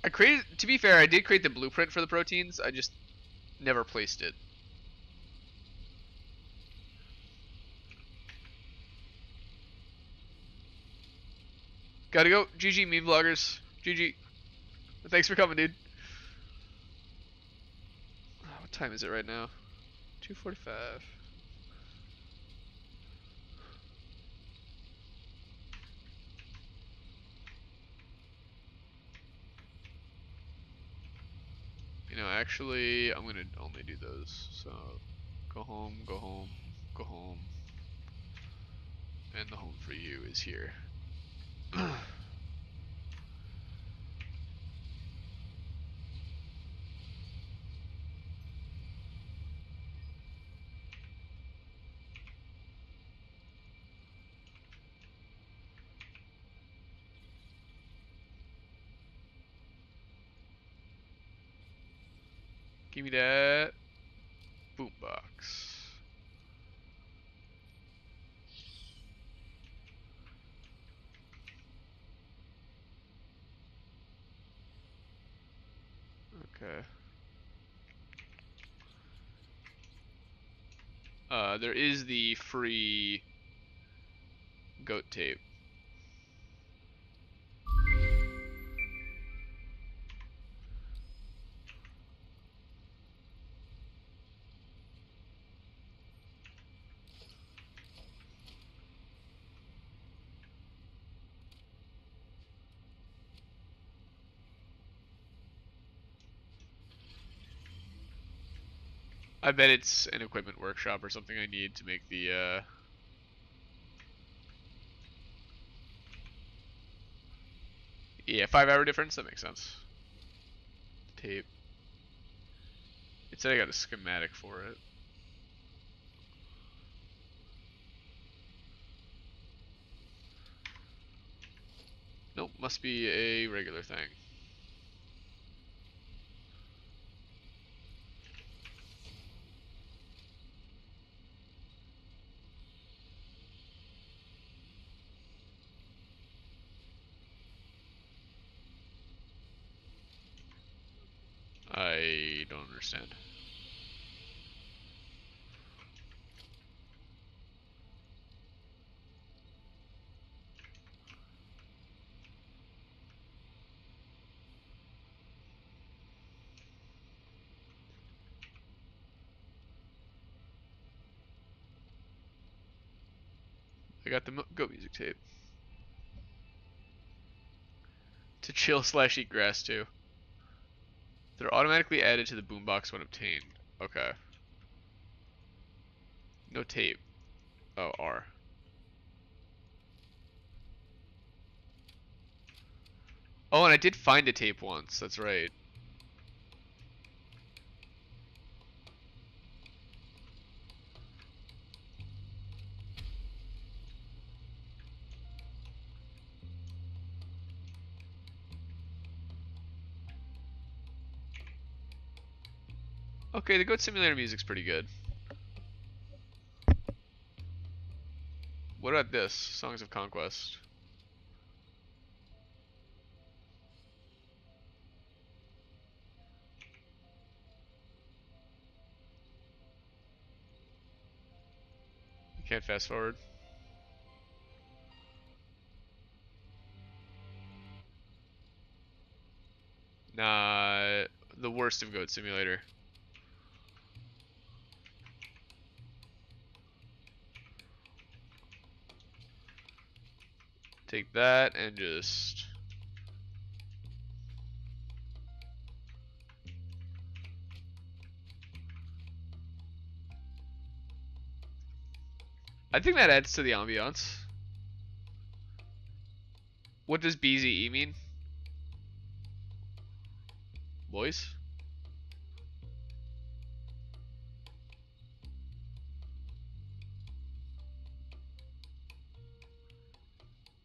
I created. To be fair, I did create the blueprint for the proteins. I just never placed it. Gotta go. GG meme vloggers. GG. Thanks for coming, dude. What time is it right now? 2:45. You know, actually, I'm gonna only do those. So, go home, go home, go home. And the home for you is here. Give me that boombox. Okay. There is the free goat tape. I bet it's an equipment workshop or something I need to make the, yeah, 5 hour difference, that makes sense. Tape. It said I got a schematic for it. Nope, must be a regular thing. I don't understand. I got the goat music tape. To chill slash eat grass too. They're automatically added to the boombox when obtained. Okay. No tape. Oh, R. Oh, and I did find a tape once. That's right. Okay, the Goat Simulator music's pretty good. What about this? Songs of Conquest. You can't fast forward. Nah, the worst of Goat Simulator. Take that and just... I think that adds to the ambiance. What does BZE mean? Voice?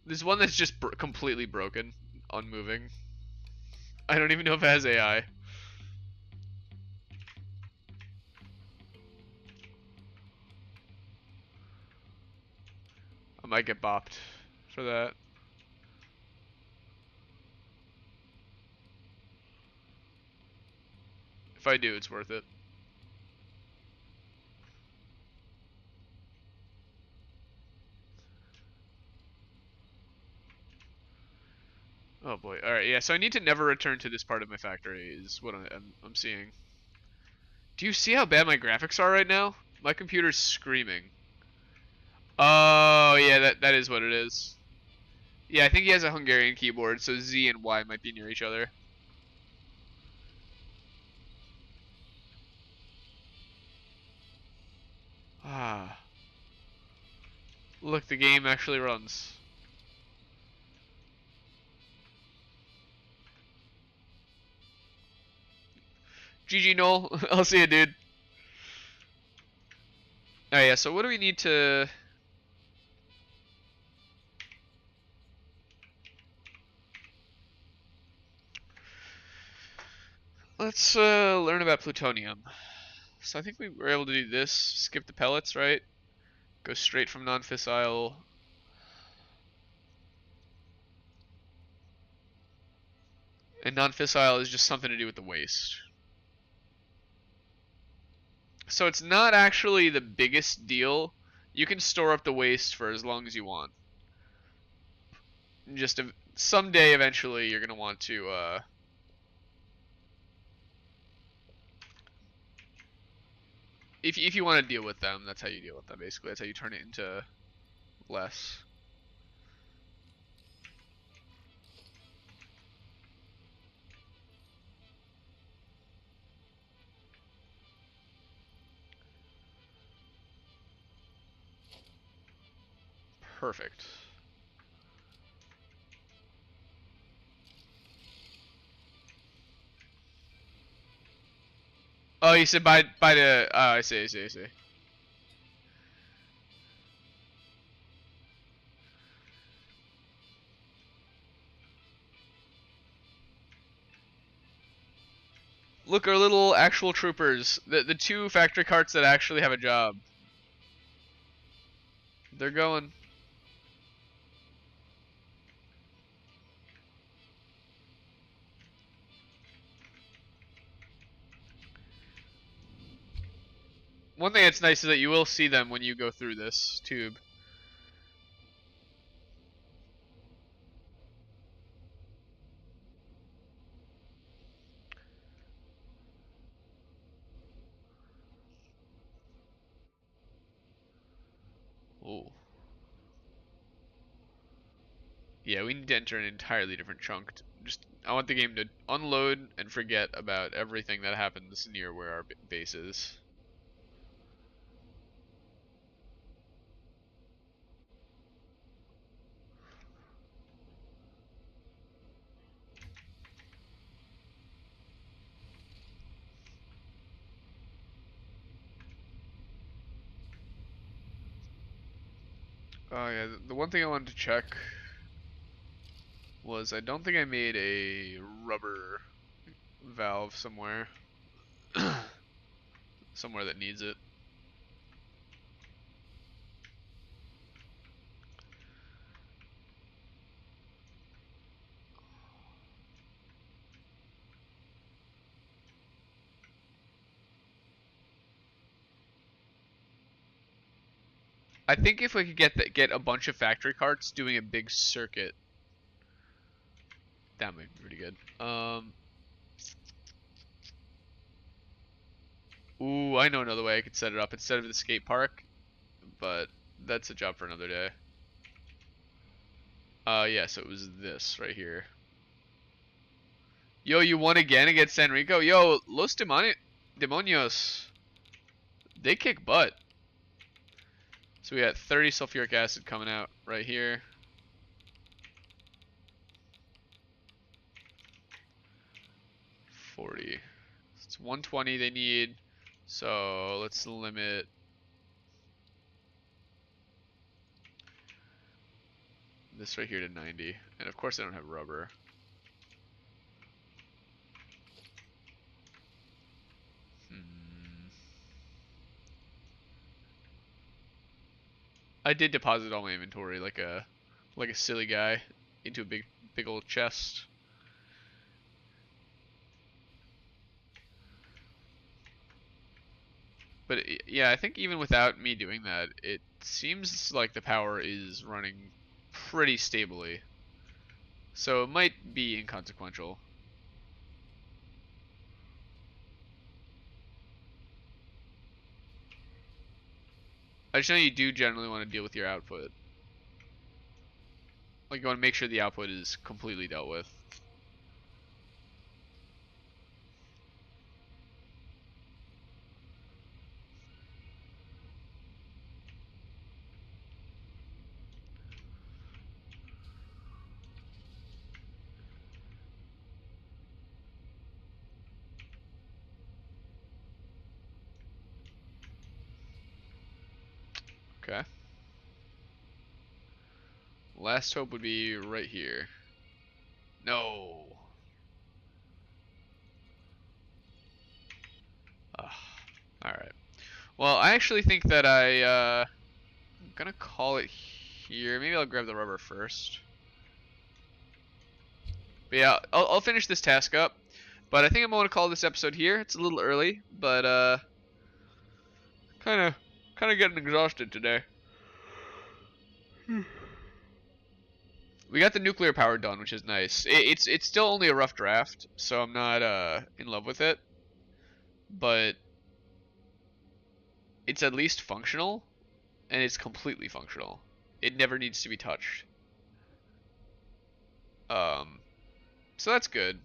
There's one that's just completely broken, unmoving. I don't even know if it has AI. I might get bopped for that. If I do, it's worth it. Oh boy. Alright, yeah, so I need to never return to this part of my factory is what I'm seeing. Do you see how bad my graphics are right now? My computer's screaming. Oh, yeah, that is what it is. Yeah, I think he has a Hungarian keyboard, so Z and Y might be near each other. Ah. Look, the game actually runs. GG Noel. I'll see you, dude. Oh yeah, so what do we need to... Let's learn about plutonium. So I think we were able to do this. Skip the pellets, right? Go straight from non-fissile. And non-fissile is just something to do with the waste. So it's not actually the biggest deal. You can store up the waste for as long as you want. Just someday, eventually, you're gonna want to. If you want to deal with them, that's how you deal with them. Basically, that's how you turn it into less. Perfect. Oh, you said by the. Oh, I see, I see, I see. Look, our little actual troopers. The two factory carts that actually have a job. They're going. One thing that's nice is that you will see them when you go through this tube. Oh. Yeah, we need to enter an entirely different chunk. Just, I want the game to unload and forget about everything that happens near where our base is. Oh yeah, the one thing I wanted to check was I don't think I made a rubber valve somewhere. somewhere that needs it. I think if we could get a bunch of factory carts doing a big circuit, that might be pretty good. Ooh, I know another way I could set it up instead of the skate park, but that's a job for another day. Yeah, so it was this right here. Yo, you won again against San Rico? Yo, Demonios, they kick butt. So we got 30 sulfuric acid coming out right here. 40. It's 120 they need. So let's limit. This right here to 90. And of course I don't have rubber. I did deposit all my inventory like a silly guy into a big old chest. But yeah, I think even without me doing that, it seems like the power is running pretty stably. So it might be inconsequential. I just know you do generally want to deal with your output. Like you want to make sure the output is completely dealt with. Okay. Last hope would be right here. No. Alright. Well, I actually think that I'm gonna call it here. Maybe I'll grab the rubber first. But yeah, I'll finish this task up. But I think I'm gonna call this episode here. It's a little early, but kind of getting exhausted today. We got the nuclear power done, which is nice. It's still only a rough draft, so I'm not in love with it. But it's at least functional, and it's completely functional. It never needs to be touched. Um, so that's good.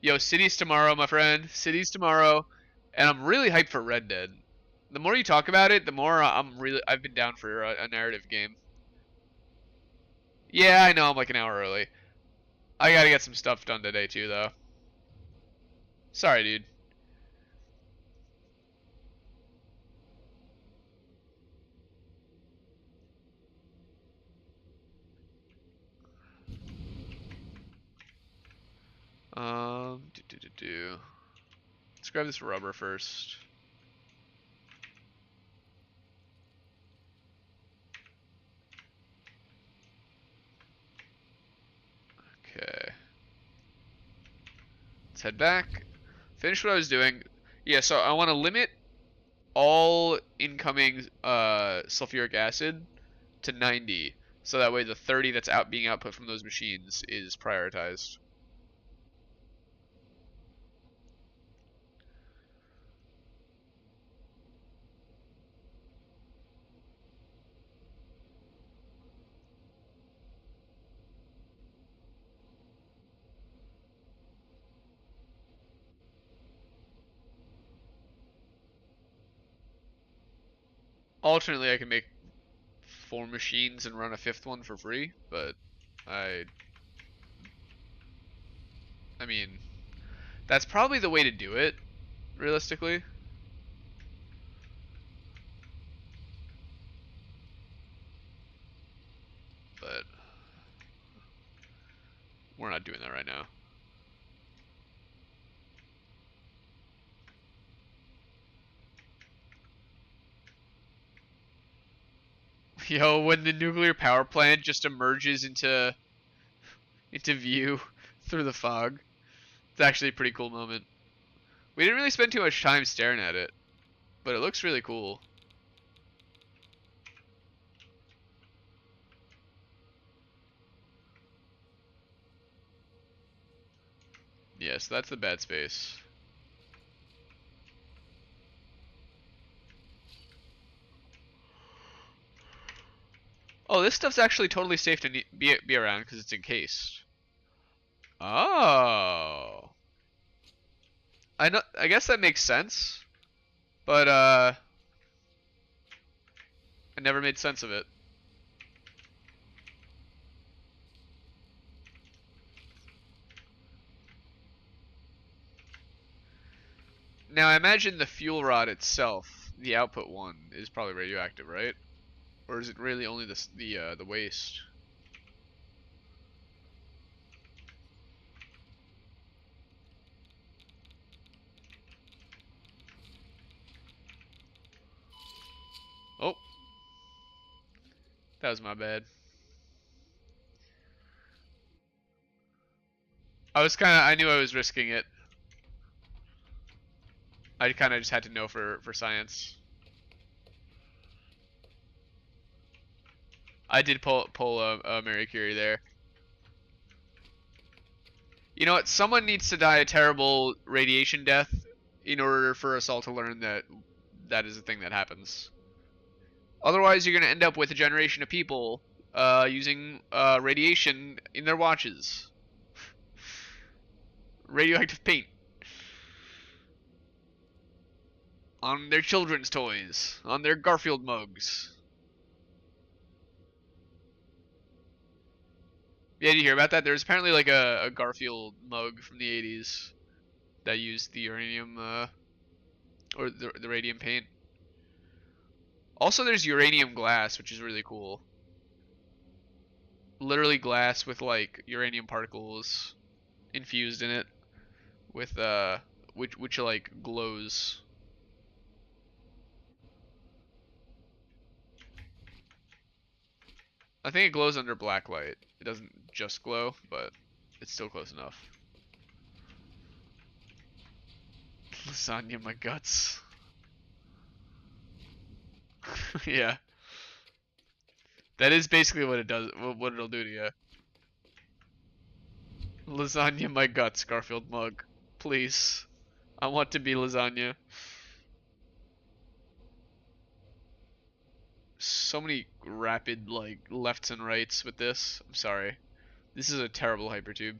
Yo, cities tomorrow, my friend. Cities tomorrow, and I'm really hyped for Red Dead. The more you talk about it, the more I've been down for a narrative game. Yeah, I know I'm like an hour early. I gotta get some stuff done today too, though. Sorry, dude. Do. Let's grab this rubber first. Okay. Let's head back. Finish what I was doing. Yeah, so I want to limit all incoming sulfuric acid to 90. So that way the 30 that's being output from those machines is prioritized. Alternately, I can make 4 machines and run a 5th one for free, but I I mean, that's probably the way to do it, realistically. But we're not doing that right now. Yo, when the nuclear power plant just emerges into view through the fog. It's actually a pretty cool moment. We didn't really spend too much time staring at it, but it looks really cool. Yes, that's the bad space. Oh, this stuff's actually totally safe to be around because it's encased. Oh. I know. I guess that makes sense, but I never made sense of it. Now I imagine the fuel rod itself, the output one, is probably radioactive, right? Or is it really only the waste? Oh, that was my bad. I knew I was risking it. I kind of just had to know for science. I did pull a Mary Curie there. You know what? Someone needs to die a terrible radiation death in order for us all to learn that that is a thing that happens. Otherwise, you're gonna end up with a generation of people using radiation in their watches, radioactive paint on their children's toys, on their Garfield mugs. Yeah, did you hear about that? There's apparently like a Garfield mug from the 80s that used the uranium or the radium paint. Also, there's uranium glass, which is really cool. Literally glass with like uranium particles infused in it with which like glows. I think it glows under black light. It doesn't just glow, but it's still close enough. Lasagna my guts. Yeah. That is basically what it does, what it'll do to you. Lasagna my guts, Garfield mug. Please. I want to be lasagna. So many rapid, like, lefts and rights with this. I'm sorry. This is a terrible hypertube.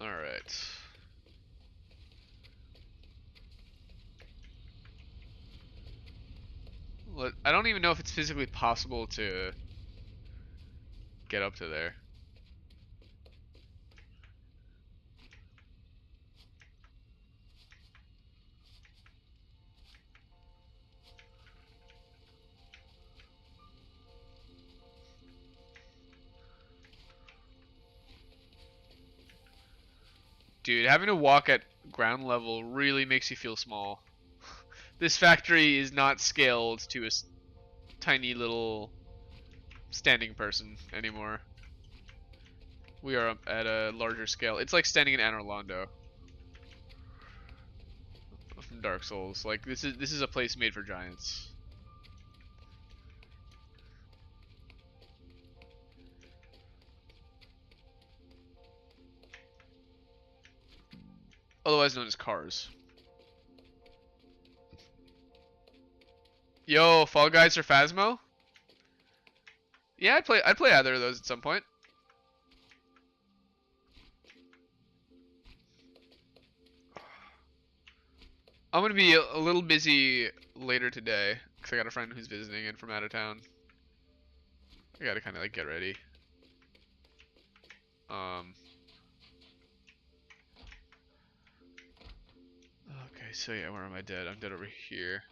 Alright. I don't even know if it's physically possible to get up to there. Dude, having to walk at ground level really makes you feel small. This factory is not scaled to a tiny little standing person anymore. We are at a larger scale. It's like standing in Anor Londo from Dark Souls. Like this is a place made for giants. Otherwise known as cars. Yo, Fall Guys or Phasmo? Yeah, I'd play either of those at some point. I'm gonna be a little busy later today because I got a friend who's visiting in from out of town. I gotta kind of like get ready. So yeah, where am I dead? I'm dead over here.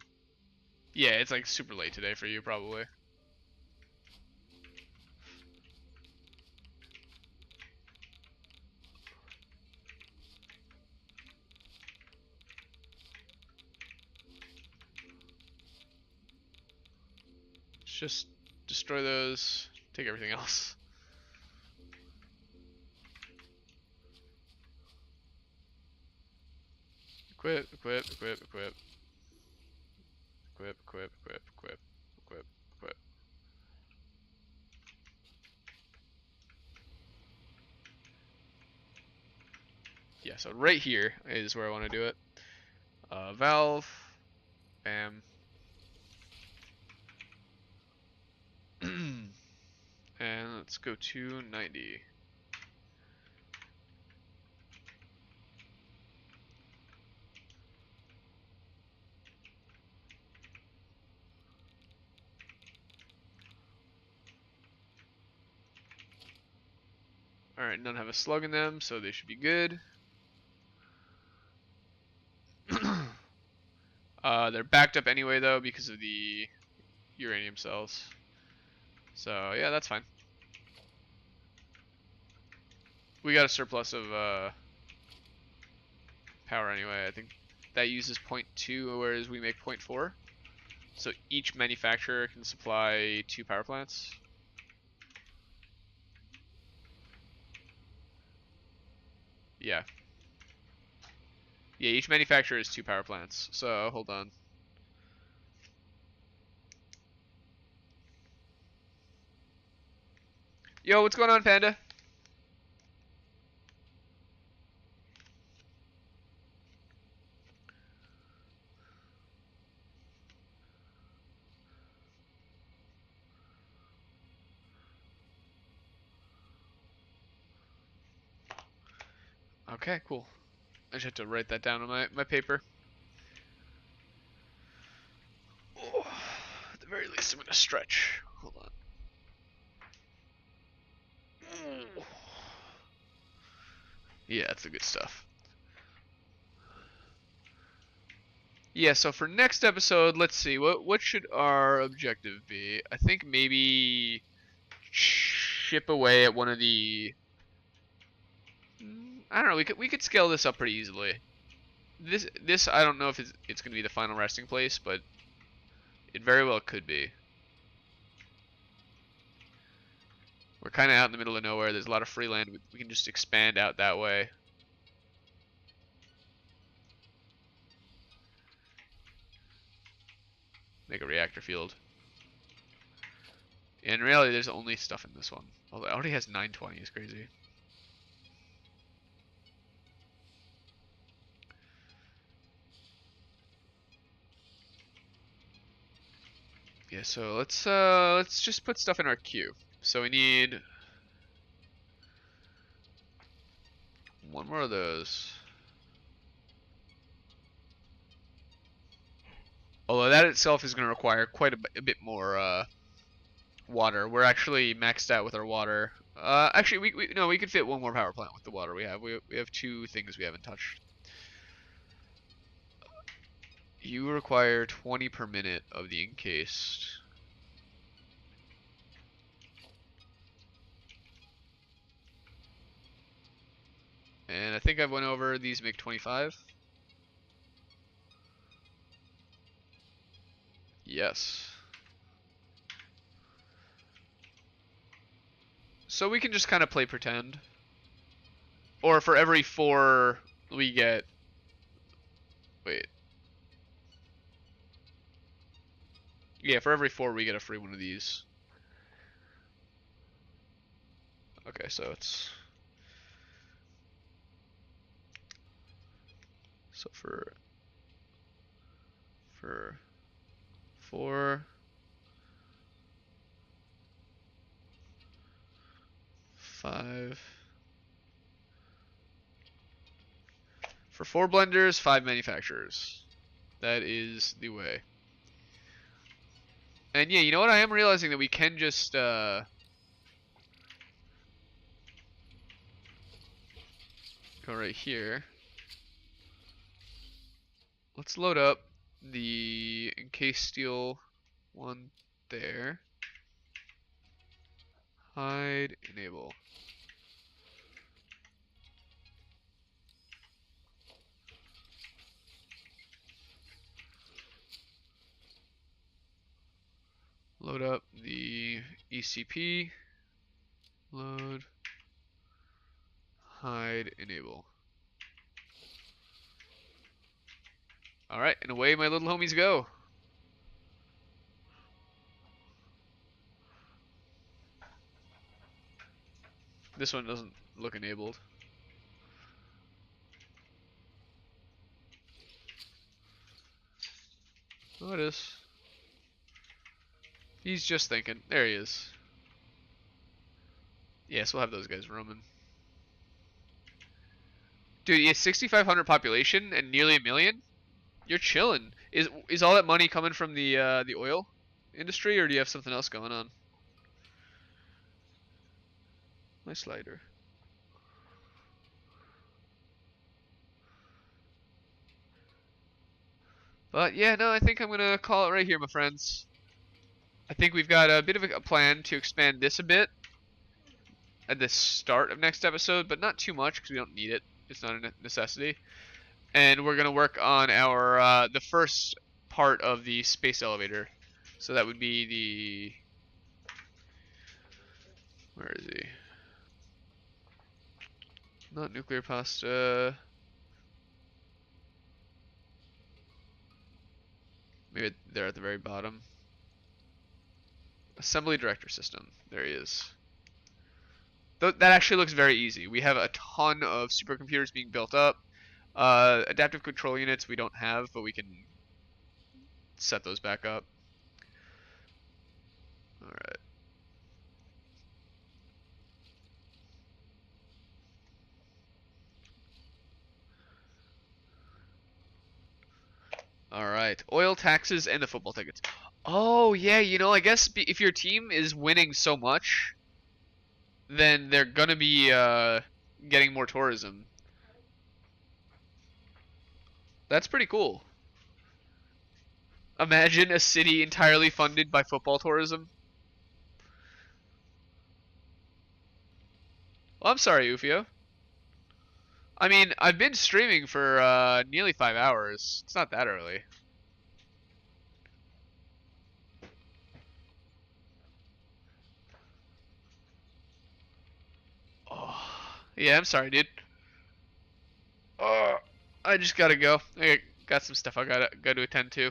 Yeah, it's like super late today for you probably. Let's just destroy those, take everything else. Equip, equip, equip, equip. Equip, equip, equip, equip, equip, equip. Yeah, so right here is where I want to do it. Valve, bam. And let's go to 90. Alright, none have a slug in them, so they should be good. They're backed up anyway though because of the uranium cells. So yeah, that's fine. We got a surplus of power anyway. I think that uses 0.2, whereas we make 0.4. So each manufacturer can supply 2 power plants. Yeah. Yeah, each manufacturer is 2 power plants. So hold on. Yo, what's going on, Panda? Okay, cool. I just have to write that down on my paper. Oh, at the very least, I'm gonna stretch. Hold on. Oh. Yeah, that's the good stuff. Yeah, so for next episode, let's see. What should our objective be? I think maybe chip away at one of the. I don't know. We could scale this up pretty easily. This I don't know if it's gonna be the final resting place, but it very well could be. We're kind of out in the middle of nowhere. There's a lot of free land. We can just expand out that way. Make a reactor field. In reality, there's only stuff in this one. Although it already has 920, it's crazy. Yeah, so let's just put stuff in our queue. So we need one more of those. Although that itself is going to require quite a bit more water. We're actually maxed out with our water. Actually, we could fit one more power plant with the water we have. We have 2 things we haven't touched. You require 20 per minute of the encased. And I think I've went over, these make 25. Yes. So we can just kind of play pretend. Or for every 4 we get... Wait. Yeah, for every 4 we get a free one of these. Okay, so it's... So for 4, 5... For 4 blenders, 5 manufacturers. That is the way. And yeah, you know what? I am realizing that we can just go right here. let's load up the encased steel one there. Hide, enable. Load up the ECP. Load. Hide, enable. Alright, and away my little homies go. This one doesn't look enabled. Oh, it is. He's just thinking. There he is. Yes, we'll have those guys roaming. Dude, he has 6,500 population and nearly a million. You're chilling. Is all that money coming from the oil industry, or do you have something else going on? My slider. But yeah, no, I think I'm gonna call it right here, my friends. I think we've got a bit of a plan to expand this a bit at the start of next episode, but not too much because we don't need it. It's not a necessity. And we're gonna work on our the first part of the space elevator. So that would be the, where is he? Not nuclear pasta. Maybe they're at the very bottom. Assembly director system. There he is. That actually looks very easy. We have a ton of supercomputers being built up. Adaptive control units we don't have, but we can set those back up. Alright. Alright. Oil taxes and the football tickets. Oh, yeah, you know, I guess if your team is winning so much, then they're gonna be getting more tourism. That's pretty cool. Imagine a city entirely funded by football tourism. Well, I'm sorry, Ufio. I mean, I've been streaming for nearly 5 hours. It's not that early. Oh, yeah, I'm sorry, dude. Oh, I just gotta go. I got some stuff I gotta attend to.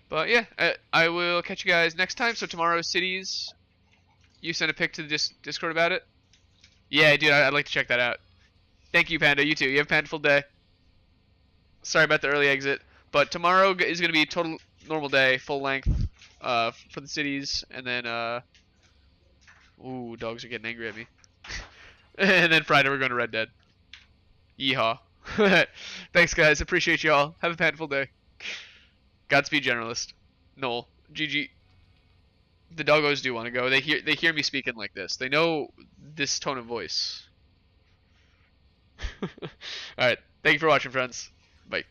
But yeah, I will catch you guys next time. So tomorrow's cities. You sent a pic to the Discord about it? Yeah, dude, I'd like to check that out. Thank you, Panda. You too. You have a pandaful day. Sorry about the early exit, but tomorrow is gonna be a total normal day, full length, for the cities, and then ooh, dogs are getting angry at me. And then Friday we're going to Red Dead. Yeehaw. Thanks, guys. Appreciate y'all. Have a pandaful day. Godspeed, generalist. Noel. GG. The doggos do want to go. They hear me speaking like this. They know this tone of voice. All right. Thank you for watching, friends. Bye.